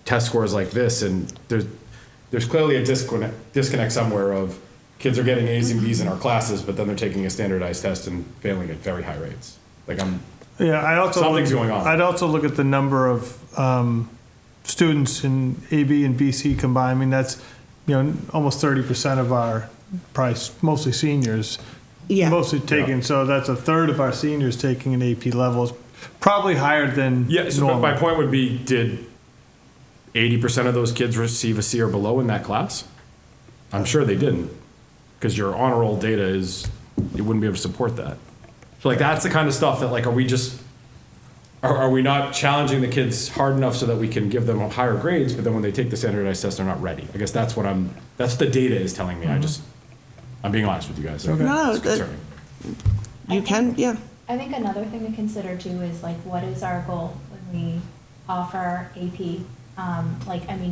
test scores like this, and there's clearly a disconnect somewhere of kids are getting A's and B's in our classes, but then they're taking a standardized test and failing at very high rates. Something's going on. I'd also look at the number of students in AB and BC combined. I mean, that's almost 30% of our, probably mostly seniors, mostly taking. So that's a third of our seniors taking an AP level. It's probably higher than normal. But my point would be, did 80% of those kids receive a C or below in that class? I'm sure they didn't, because your honor roll data you wouldn't be able to support that. So that's the kind of stuff that are we not challenging the kids hard enough so that we can give them higher grades, but then when they take the standardized test, they're not ready? I guess that's what the data is telling me. I'm being honest with you guys. Okay. No, concerning. You can, yeah. I think another thing to consider too is what is our goal when we offer AP?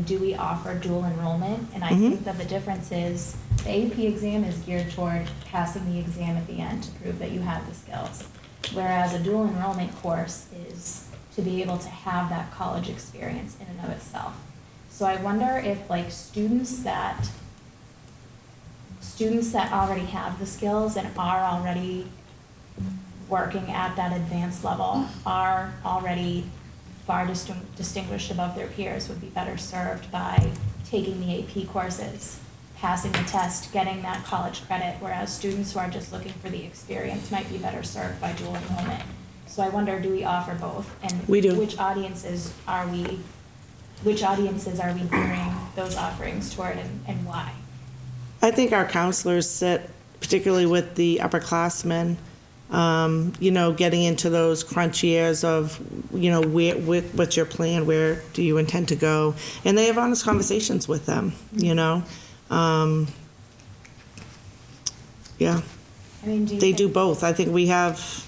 Do we offer dual enrollment? And I think that the difference is the AP exam is geared toward passing the exam at the end to prove that you have the skills. Whereas a dual enrollment course is to be able to have that college experience in and of itself. So I wonder if students that already have the skills and are already working at that advanced level are already far distinguished above their peers would be better served by taking the AP courses, passing the test, getting that college credit, whereas students who are just looking for the experience might be better served by dual enrollment. So I wonder, do we offer both? And we do. Which audiences are we gearing those offerings toward, and why? I think our counselors sit, particularly with the upperclassmen, getting into those crunch years of, what's your plan? Where do you intend to go? And they have honest conversations with them, Yeah, I mean, do you they think, do both. I think we have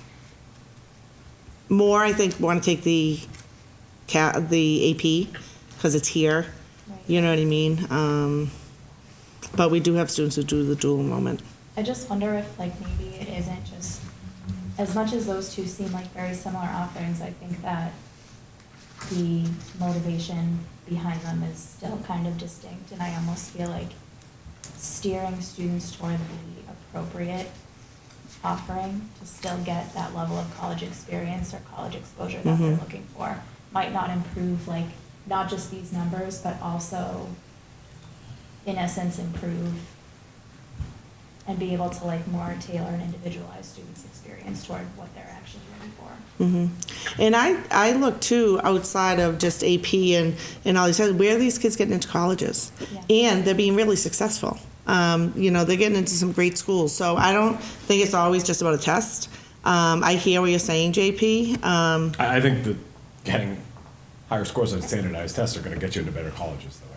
more, I think, want to take the AP, because it's here. Right. You know what I mean? But we do have students who do the dual enrollment. I just wonder if like maybe it isn't just, as much as those two seem like very similar offerings, I think that the motivation behind them is still kind of distinct, and I almost feel like steering students toward the appropriate offering to still get that level of college experience or college exposure that they're looking for might not improve, like, not just these numbers, but also, in essence, improve and be able to like more tailor and individualize students' experience toward what they're actually ready for. And I look too, outside of just AP and all these, where are these kids getting into colleges? Yeah. And they're being really successful. You know, they're getting into some great schools. So I don't think it's always just about a test. I hear what you're saying, JP. I think that getting higher scores on standardized tests are going to get you into better colleges, though.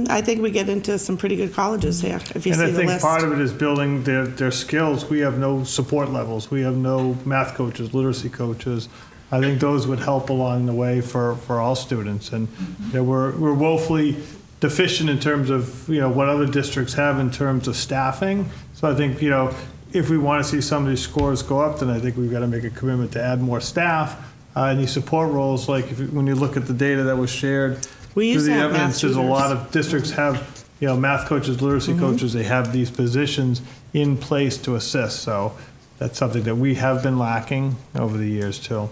I think we get into some pretty good colleges here, if you And see I the think list. part of it is building their skills. We have no support levels. We have no math coaches, literacy coaches. I think those would help along the way for all students. And you know, we're woefully deficient in terms of, you know, what other districts have in terms of staffing. So I think, you know, if we want to see some of these scores go up, then I think we've got to make a commitment to add more staff. And these support roles, like when you look at the data that was shared, We used through to the have math evidence, there's a tutors. lot of districts have, you know, math coaches, literacy coaches, they have these positions in place to assist. So that's something that we have been lacking over the years too.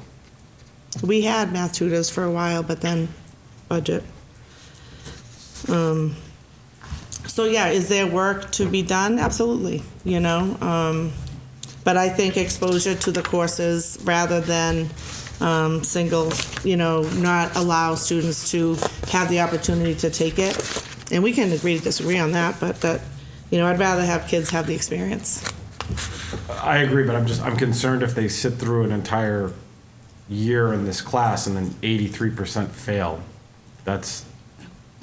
We had math tutors for a while, but then budget. So yeah, is there work to be done? Absolutely, you know. But I think exposure to the courses rather than single, you know, not allow students to have the opportunity to take it. And we can agree to disagree on that, but that, you know, I'd rather have kids have the experience. I agree, but I'm concerned if they sit through an entire year in this class and then 83% fail. That's,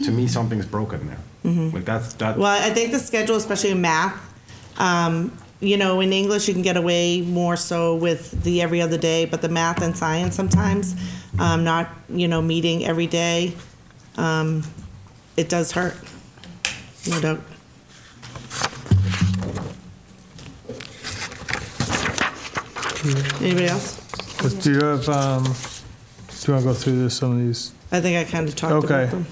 to me, something's broken there. Like that. Well, I think the schedule, especially in math, you know, in English you can get away more so with the every other day, but the math and science sometimes, not, you know, meeting every day, it does hurt, no doubt. Anybody else? Do you have, do you want to go through some of these? I think I kind of talked Okay. about them.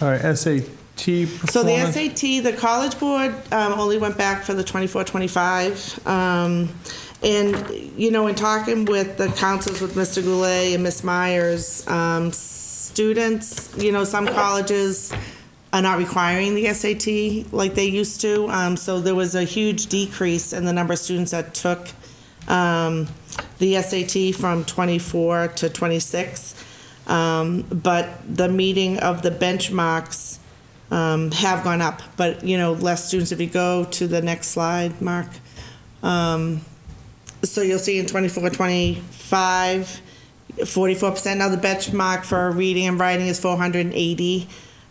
All right, SAT performance. So the SAT, the College Board only went back for the 24-25. And, you know, in talking with the counselors, with Mr. Goulet and Ms. Myers, students, you know, some colleges are not requiring the SAT like they used to. So there was a huge decrease in the number of students that took the SAT from 24 to 26. But the meeting of the benchmarks have gone up, but, you know, less students. If you go to the next slide, Mark. So you'll see in 24-25, 44%. Now the benchmark for reading and writing is 480,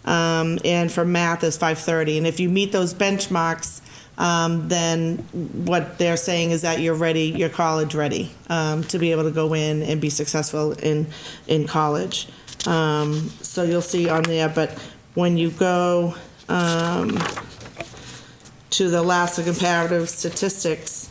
and for math is 530. And if you meet those benchmarks, then what they're saying is that you're ready, you're college ready, to be able to go in and be successful in college. So you'll see on there, but when you go to the last, the comparative statistics,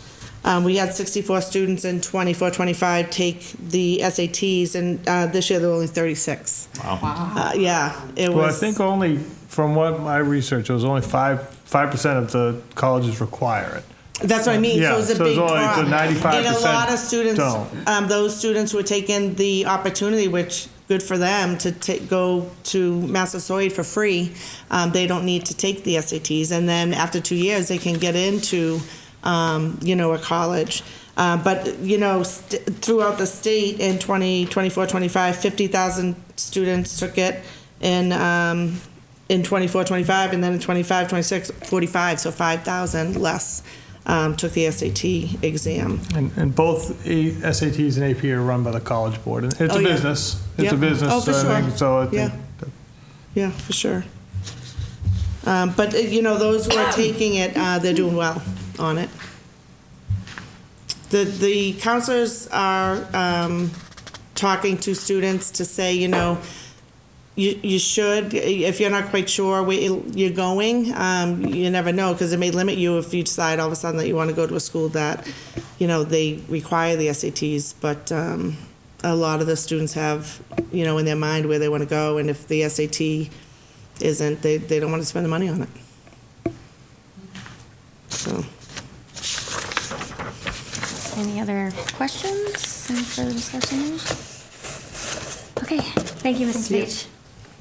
we had 64 students in 24-25 take the SATs, and this year there were only 36. Wow. Yeah, it was. Well, I think only, from what my research, it was only 5% of the colleges require it. That's what I mean. Yeah, so it's a so big it's only drop. the 95% And a lot of students, don't. those students who are taking the opportunity, which good for them, to go to Massasoit for free. They don't need to take the SATs, and then after 2 years, they can get into, you know, a college. But, you know, throughout the state in 24-25, 50,000 students took it in 24-25, and then in 25-26, 45, so 5,000 less took the SAT exam. And both SATs and AP are run by the College Board. And it's a yeah. business. It's Yeah. a business. Oh, for so I sure. think, so I think Yeah, for sure. But, those who are taking it, they're doing well on it. The counselors are talking to students to say, you should, if you're not quite sure where you're going, you never know, because it may limit you if you decide all of a sudden that you want to go to a school that, they require the SATs. But a lot of the students have, in their mind where they want to go, and if the SAT isn't, they don't want to spend the money on it. So. Any other questions? Any further discussion? Okay, thank you, Mrs. Page.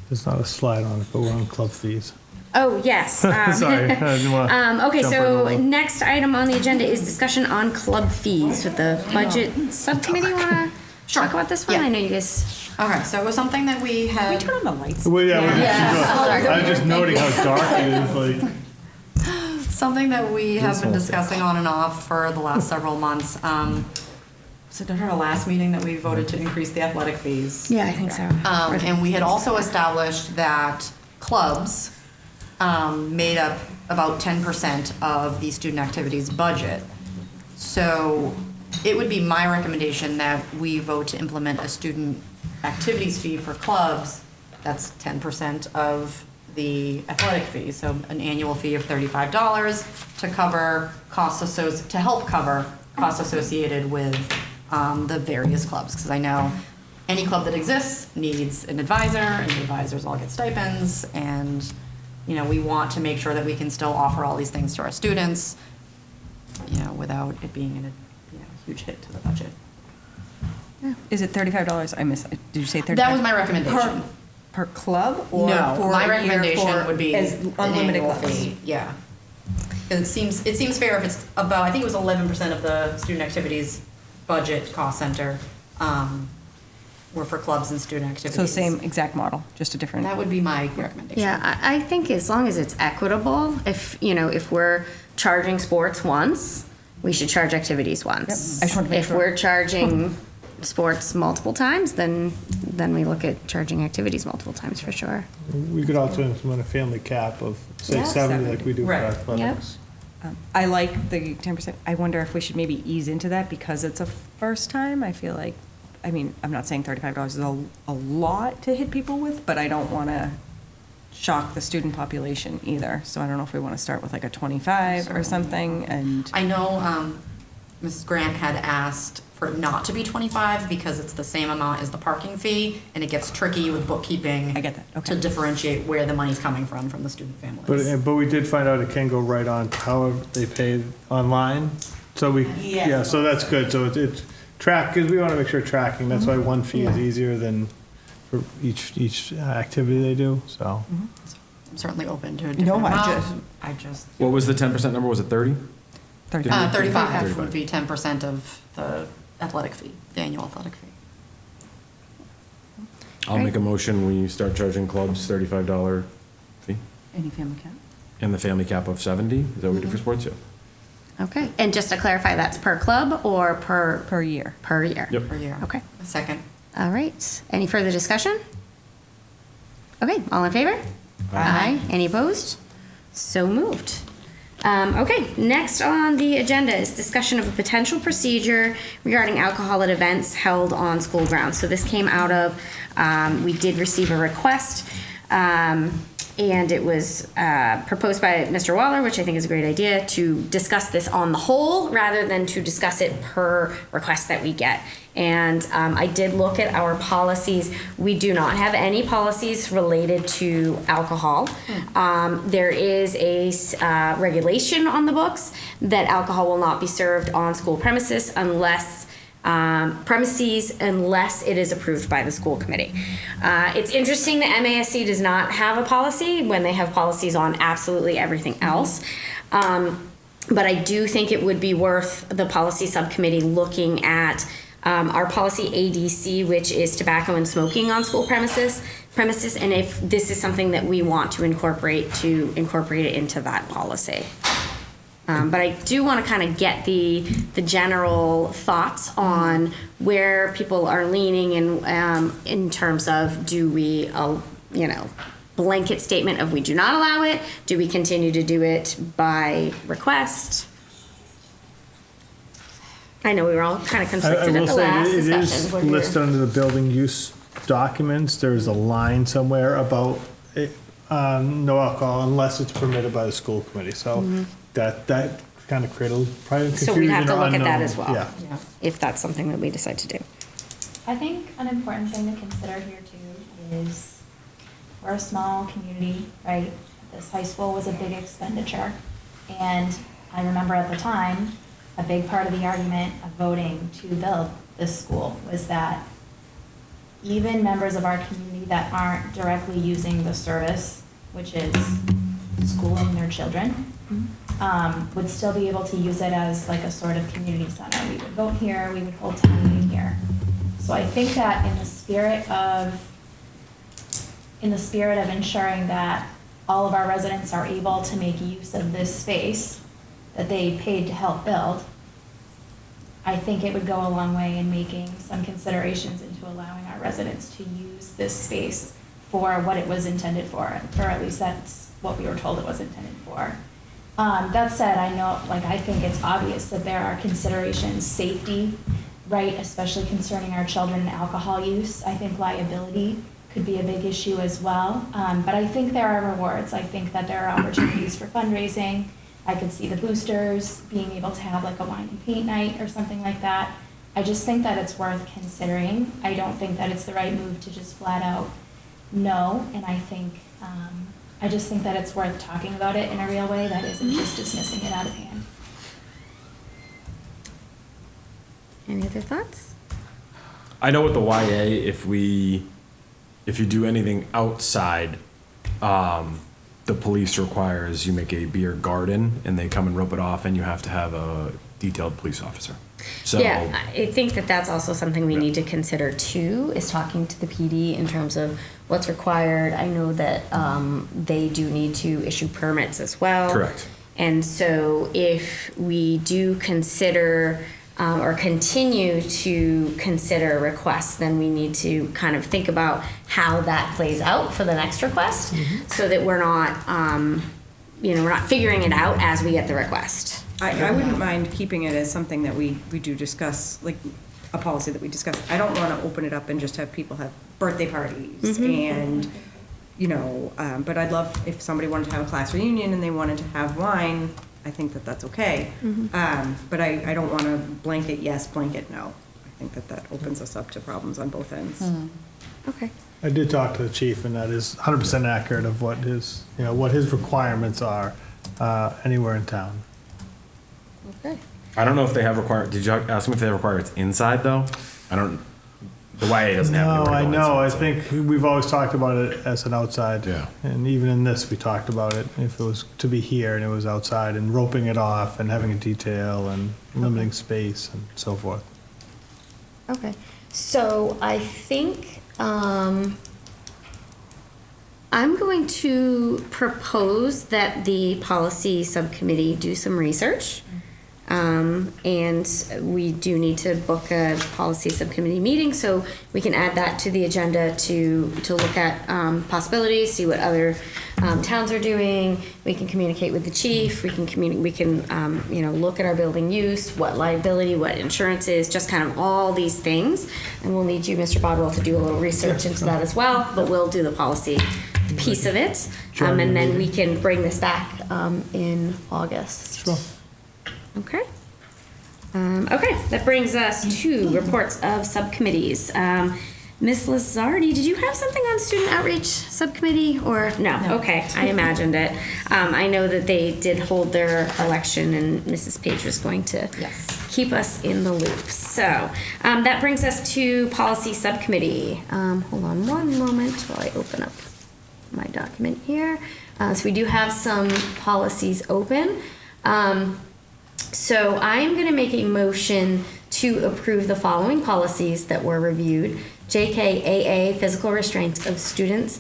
There's not a slide on it, but we're on club fees. Oh, yes. Sorry, I didn't want to Okay, jump so right in. next item on the agenda is discussion on club fees with the budget subcommittee. Want to talk about this one? Yeah. I know you guys. Okay, so it was something that we had. Turn on the lights. Well, yeah, Yeah. I'm just noting how dark it is, like. Something that we have been discussing on and off for the last several months. So at our last meeting that we voted to increase the athletic fees. Yeah, I think so. And we had also established that clubs made up about 10% of the student activities budget. So it would be my recommendation that we vote to implement a student activities fee for clubs. That's 10% of the athletic fee, so an annual fee of $35 to cover costs to help cover costs associated with the various clubs. Because I know any club that exists needs an advisor, and the advisors all get stipends, and we want to make sure that we can still offer all these things to our students, without it being a huge hit to the budget. Is it $35? I missed. Did you say $35? That was my recommendation. Per club, or No, for my a year recommendation for would be as an unlimited annual clubs? fee. Yeah. It seems fair if it's about, I think it was 11% of the student activities budget cost center were for clubs and student activities. So same exact model, just a different. That would be my recommendation. Yeah, I think as long as it's equitable, if we're charging sports once, we should charge activities once. Yep. I just wanted to make If sure. we're charging sports multiple times, then we look at charging activities multiple times for sure. We could also implement a family cap of, say, Yeah. 70 like we do for Right. athletics. I like the 10%. I wonder if we should maybe ease into that because it's a first time. I feel like, I'm not saying $35 is a lot to hit people with, but I don't want to shock the student population either. So I don't know if we want to start with like a 25 or something. And I know Mrs. Grant had asked for it not to be 25 because it's the same amount as the parking fee, and it gets tricky with bookkeeping. I get that. Okay. To differentiate where the money's coming from the student families. But we did find out it can go right on however they pay online. So so that's good. So it's track, because we want to make sure tracking. That's why one fee is easier than for each activity they do, so. I'm certainly open to a No, different I amount. just- I just. What was the 10% number? Was it 30? 35. 35 would be 10% of the athletic fee, the annual athletic fee. I'll make a motion, we start charging clubs $35 fee, Any family cap? and the family cap of 70, is that what we do for sports? Yeah. Okay, and just to clarify, that's per club or Per year. per year? Yep. Per year. Okay. A second. All right. Any further discussion? Okay, all in favor? Aye. Any opposed? So moved. Okay, next on the agenda is discussion of a potential procedure regarding alcohol at events held on school grounds. So this came out of, we did receive a request, and it was proposed by Mr. Waller, which I think is a great idea, to discuss this on the whole rather than to discuss it per request that we get. And I did look at our policies. We do not have any policies related to alcohol. There is a regulation on the books that alcohol will not be served on school premises unless it is approved by the school committee. It's interesting that MASC does not have a policy when they have policies on absolutely everything else. But I do think it would be worth the policy subcommittee looking at our policy ADC, which is tobacco and smoking on school premises, and if this is something that we want to incorporate it into that policy. But I do want to kind of get the general thoughts on where people are leaning in terms of do we, blanket statement of we do not allow it? Do we continue to do it by request? I know we were all kind of I conflicted at will the say, last it discussion. is What are your- listed under the building use documents. There's a line somewhere about no alcohol unless it's permitted by the school committee. So that kind of created probably confusion. So we'd have to or look at that unknown. as well, Yeah. if that's something that we decide to do. I think an important thing to consider here too is we're a small community, right? This high school was a big expenditure. And I remember at the time, a big part of the argument of voting to build this school was that even members of our community that aren't directly using the service, which is schooling their children, would still be able to use it as like a sort of community center. We would vote here, we would hold town meeting here. So I think that in the spirit of ensuring that all of our residents are able to make use of this space that they paid to help build, I think it would go a long way in making some considerations into allowing our residents to use this space for what it was intended for, or at least that's what we were told it was intended for. That said, I think it's obvious that there are considerations, safety, right, especially concerning our children and alcohol use. I think liability could be a big issue as well. But I think there are rewards. I think that there are opportunities for fundraising. I could see the boosters being able to have like a wine and paint night or something like that. I just think that it's worth considering. I don't think that it's the right move to just flat out no. And I just think that it's worth talking about it in a real way that isn't just dismissing it out of hand. Any other thoughts? I know with the YA, if you do anything outside, the police requires you make a beer garden and they come and rope it off and you have to have a detailed police officer. So Yeah, I think that that's also something we need to consider too, is talking to the PD in terms of what's required. I know that they do need to issue permits as well. Correct. And so if we do consider or continue to consider requests, then we need to kind of think about how that plays out for the next request, so that we're not, we're not figuring it out as we get the request. I wouldn't mind keeping it as something that we do discuss, like a policy that we discuss. I don't want to open it up and just have people have birthday parties and, but I'd love if somebody wanted to have a class reunion and they wanted to have wine, I think that that's okay. But I don't want to blanket yes, blanket no. I think that opens us up to problems on both ends. Okay. I did talk to the chief, and that is 100% accurate of what his requirements are anywhere in town. Okay. I don't know if they have required. Did you ask them if they have requirements inside though? The YA doesn't have. No, anywhere to I go know. inside, I think we've always talked about it as an outside. Yeah. And even in this, we talked about it. If it was to be here and it was outside, and roping it off and having a detail and limiting space and so forth. Okay. So I think I'm going to propose that the policy subcommittee do some research. And we do need to book a policy subcommittee meeting, so we can add that to the agenda to look at possibilities, see what other towns are doing. We can communicate with the chief. We can look at our building use, what liability, what insurance is, just kind of all these things. And we'll need you, Mr. Bodwell, to do a little research into that as well. But we'll do the policy piece of it, and then we can bring this back in August. Sure. Okay. Okay, that brings us to reports of subcommittees. Ms. Lizardi, did you have something on student outreach subcommittee or no? Okay, I imagined it. I know that they did hold their election and Mrs. Page was going to keep us in the loop. So that brings us to policy subcommittee. Hold on one moment while I open up my document here. So we do have some policies open. So I'm going to make a motion to approve the following policies that were reviewed. JKAA, physical restraint of students.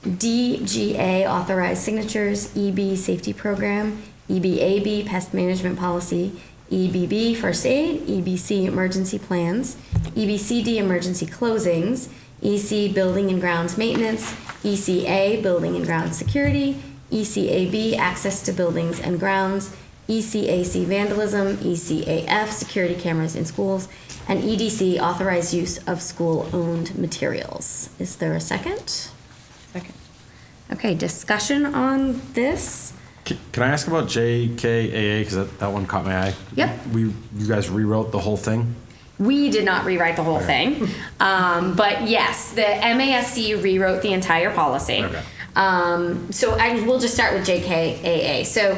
DGA, authorized signatures. EB, safety program. EBAB, pest management policy. EBB, first aid. EBC, emergency plans. EBCD, emergency closings. EC, building and grounds maintenance. ECA, building and ground security, ECAB, access to buildings and grounds, ECAC, vandalism, ECAF, security cameras in schools, and EDC, authorized use of school-owned materials. Is there a second? Second. Okay, discussion on this? Can I ask about JKAA, because that one caught my eye? Yep. You guys rewrote the whole thing? We did not rewrite the whole thing, but yes, the MASC rewrote the entire policy. Okay. So we'll just start with JKAA. So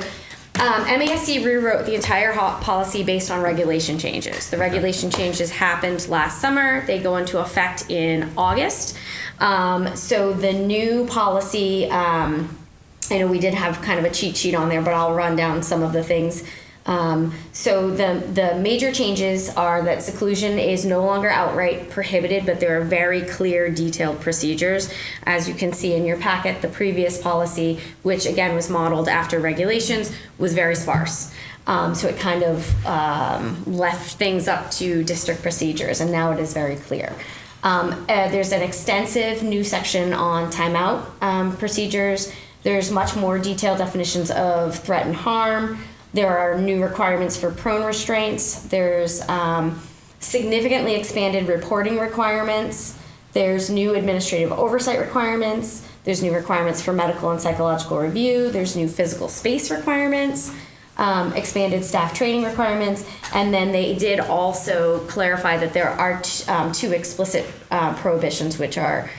MASC rewrote the entire policy based on regulation changes. The regulation changes happened last summer. They go into effect in August. So the new policy, I know we did have kind of a cheat sheet on there, but I'll run down some of the things. So the major changes are that seclusion is no longer outright prohibited, but there are very clear, detailed procedures. As you can see in your packet, the previous policy, which again was modeled after regulations, was very sparse. So it kind of left things up to district procedures, and now it is very clear. There's an extensive new section on timeout procedures. There's much more detailed definitions of threat and harm. There are new requirements for prone restraints. There's significantly expanded reporting requirements. There's new administrative oversight requirements. There's new requirements for medical and psychological review. There's new physical space requirements, expanded staff training requirements. And then they did also clarify that there are two explicit prohibitions, which are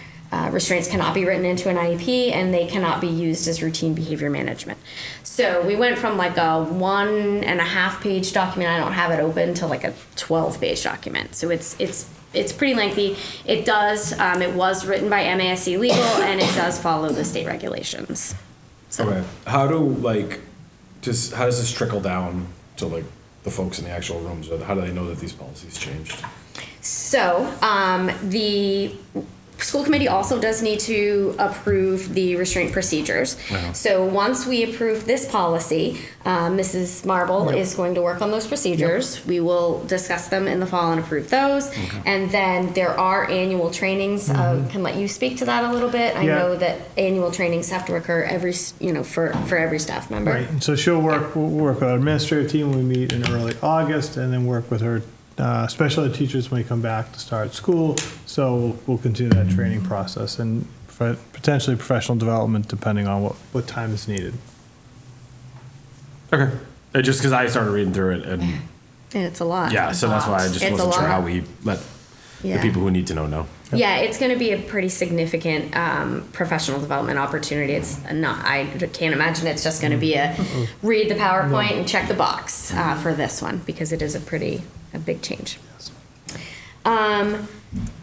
restraints cannot be written into an IEP, and they cannot be used as routine behavior management. So we went from like a 1.5-page document, I don't have it open, to like a 12-page document. So it's pretty lengthy. It does, it was written by MASC Legal, and it does follow the state regulations. So. Okay. How does this trickle down to like the folks in the actual rooms? Or how do they know that these policies changed? So the school committee also does need to approve the restraint procedures. Uh-huh. So once we approve this policy, Mrs. Marble is going to work on those procedures. Yep. We will discuss them in the fall and approve those. Okay. And then there are annual trainings. Can let you speak to that a little bit. I know that annual trainings have to occur every, for every staff member. Right. And so she'll work with our administrative team when we meet in early August, and then work with her special ed teachers when we come back to start school. So we'll continue that training process and potentially professional development depending on what time is needed. Okay. Just because I started reading through it and it's a lot. Yeah, so that's why I just wasn't sure how we let the people who need to know. Yeah, it's going to be a pretty significant professional development opportunity. It's not. I can't imagine it's just going to be a read the PowerPoint and check the box for this one, because it is a big change.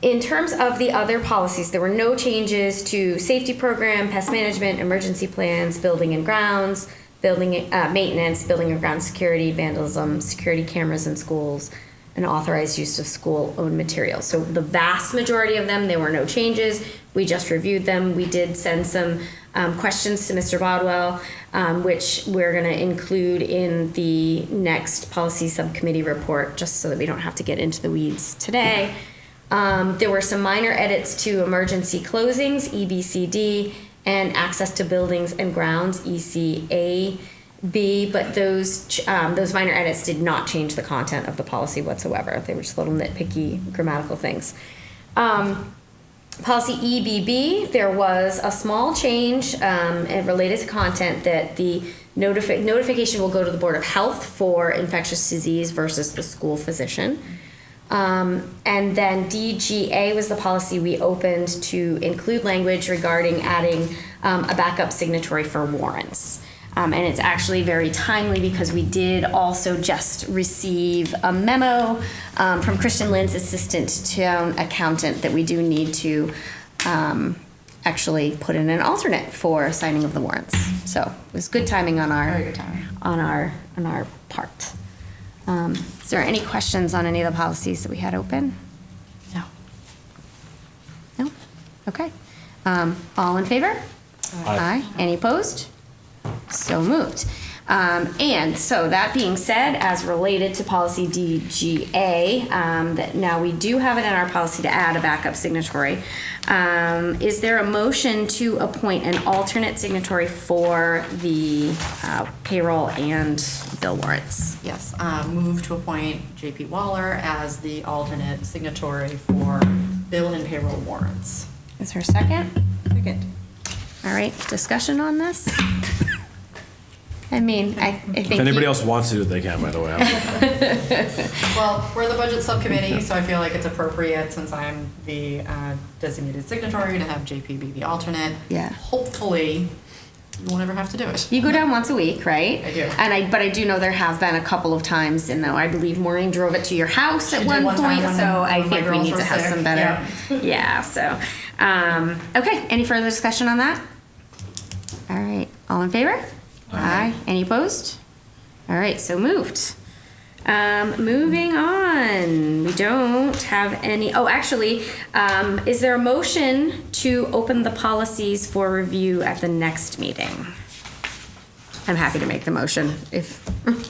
In terms of the other policies, there were no changes to safety program, pest management, emergency plans, building and grounds, building maintenance, building and ground security, vandalism, security cameras in schools, and authorized use of school-owned materials. So the vast majority of them, there were no changes. We just reviewed them. We did send some questions to Mr. Bodwell, which we're going to include in the next policy subcommittee report, just so that we don't have to get into the weeds today. There were some minor edits to emergency closings, EBCD, and access to buildings and grounds, ECAB, but those minor edits did not change the content of the policy whatsoever. They were just little nitpicky grammatical things. Policy EBB, there was a small change related to content that the notification will go to the Board of Health for infectious disease versus the school physician. And then DGA was the policy we opened to include language regarding adding a backup signatory for warrants. And it's actually very timely because we did also just receive a memo from Christian Lynn's assistant town accountant that we do need to actually put in an alternate for signing of the warrants. So it was good timing on our part. Is there any questions on any of the policies that we had open? No. No? Okay. All in favor? Aye. Any opposed? So moved. And so that being said, as related to policy DGA, that now we do have it in our policy to add a backup signatory. Is there a motion to appoint an alternate signatory for the payroll and bill warrants? Yes, move to appoint JP Waller as the alternate signatory for bill and payroll warrants. Is there a second? Second. All right, discussion on this? I mean, I think. If anybody else wants to do it, they can, by the way. Well, we're the budget subcommittee, so I feel like it's appropriate, since I'm the designated signatory, to have JP be the alternate. Yeah. Hopefully, you won't ever have to do it. You go down once a week, right? I do. But I do know there have been a couple of times, and though I believe Maureen drove it to your house at She did one one time point, when so I my think we girls need were to have sick. some better. Yeah, so, okay, any further discussion on that? All right, all in favor? Aye. Any opposed? All right, so moved. Moving on, we don't have any, oh, actually, is there a motion to open the policies for review at the next meeting? I'm happy to make the motion if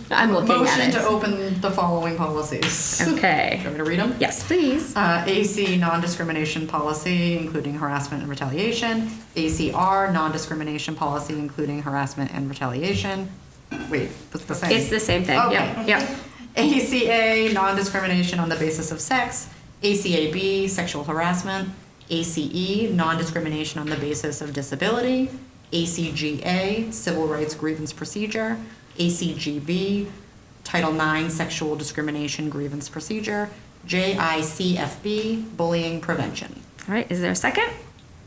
I'm looking at Motion it. to open the following policies. Okay. Do you want me to read them? Yes, please. AC non-discrimination policy, including harassment and retaliation. ACR non-discrimination policy, including harassment and retaliation. Wait, it's the same. It's the same thing, yep, Okay. yep. ACA non-discrimination on the basis of sex. ACAB sexual harassment. ACE non-discrimination on the basis of disability. ACGA civil rights grievance procedure. ACGB Title IX sexual discrimination grievance procedure. JICFB bullying prevention. All right, is there a second?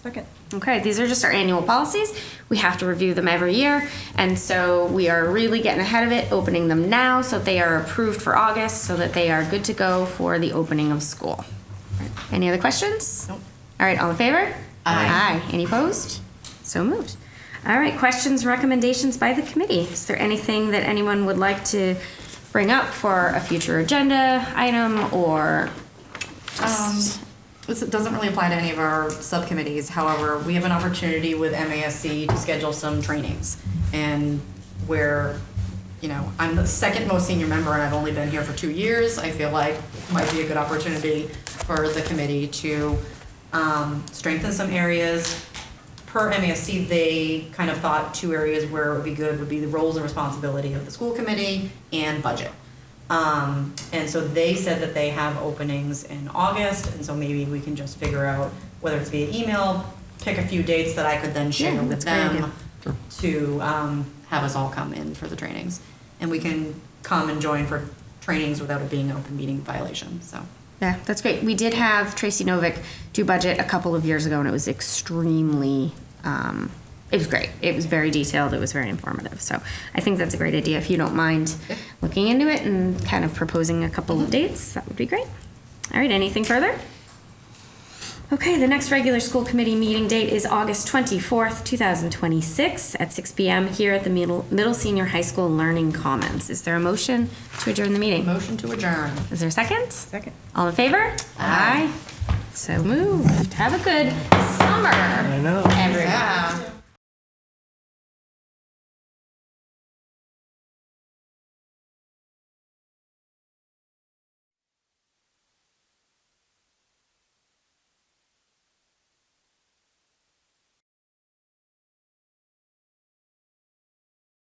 Second. Okay, these are just our annual policies. We have to review them every year, and so we are really getting ahead of it, opening them now so that they are approved for August, so that they are good to go for the opening of school. Any other questions? Nope. All right, all in favor? Aye. Any opposed? So moved. All right, questions, recommendations by the committee. Is there anything that anyone would like to bring up for a future agenda item, or just... This doesn't really apply to any of our subcommittees. However, we have an opportunity with MASC to schedule some trainings. And where, I'm the second most senior member and I've only been here for 2 years, I feel like it might be a good opportunity for the committee to strengthen some areas. Per MASC, they kind of thought 2 areas where it would be good would be the roles and responsibility of the school committee and budget. And so they said that they have openings in August, and so maybe we can just figure out whether it's via email, pick a few dates that I could then share with that's a great them to have us all come in for the trainings. And we can come and join for trainings without it being an open meeting violation, so. Yeah, that's great. We did have Tracy Novick do budget a couple of years ago, and it was extremely, it was great. It was very detailed. It was very informative. So I think that's a great idea. If you don't mind looking into it and kind of proposing a couple of dates, that would be great. All right, anything further? Okay, the next regular school committee meeting date is August 24th, 2026 at 6 p.m. here at the Middle Senior High School Learning Commons. Is there a motion to adjourn the meeting? Motion to adjourn. Is there a second? Second. All in favor? Aye. So moved. Have a good summer, I know. everyone. Yeah.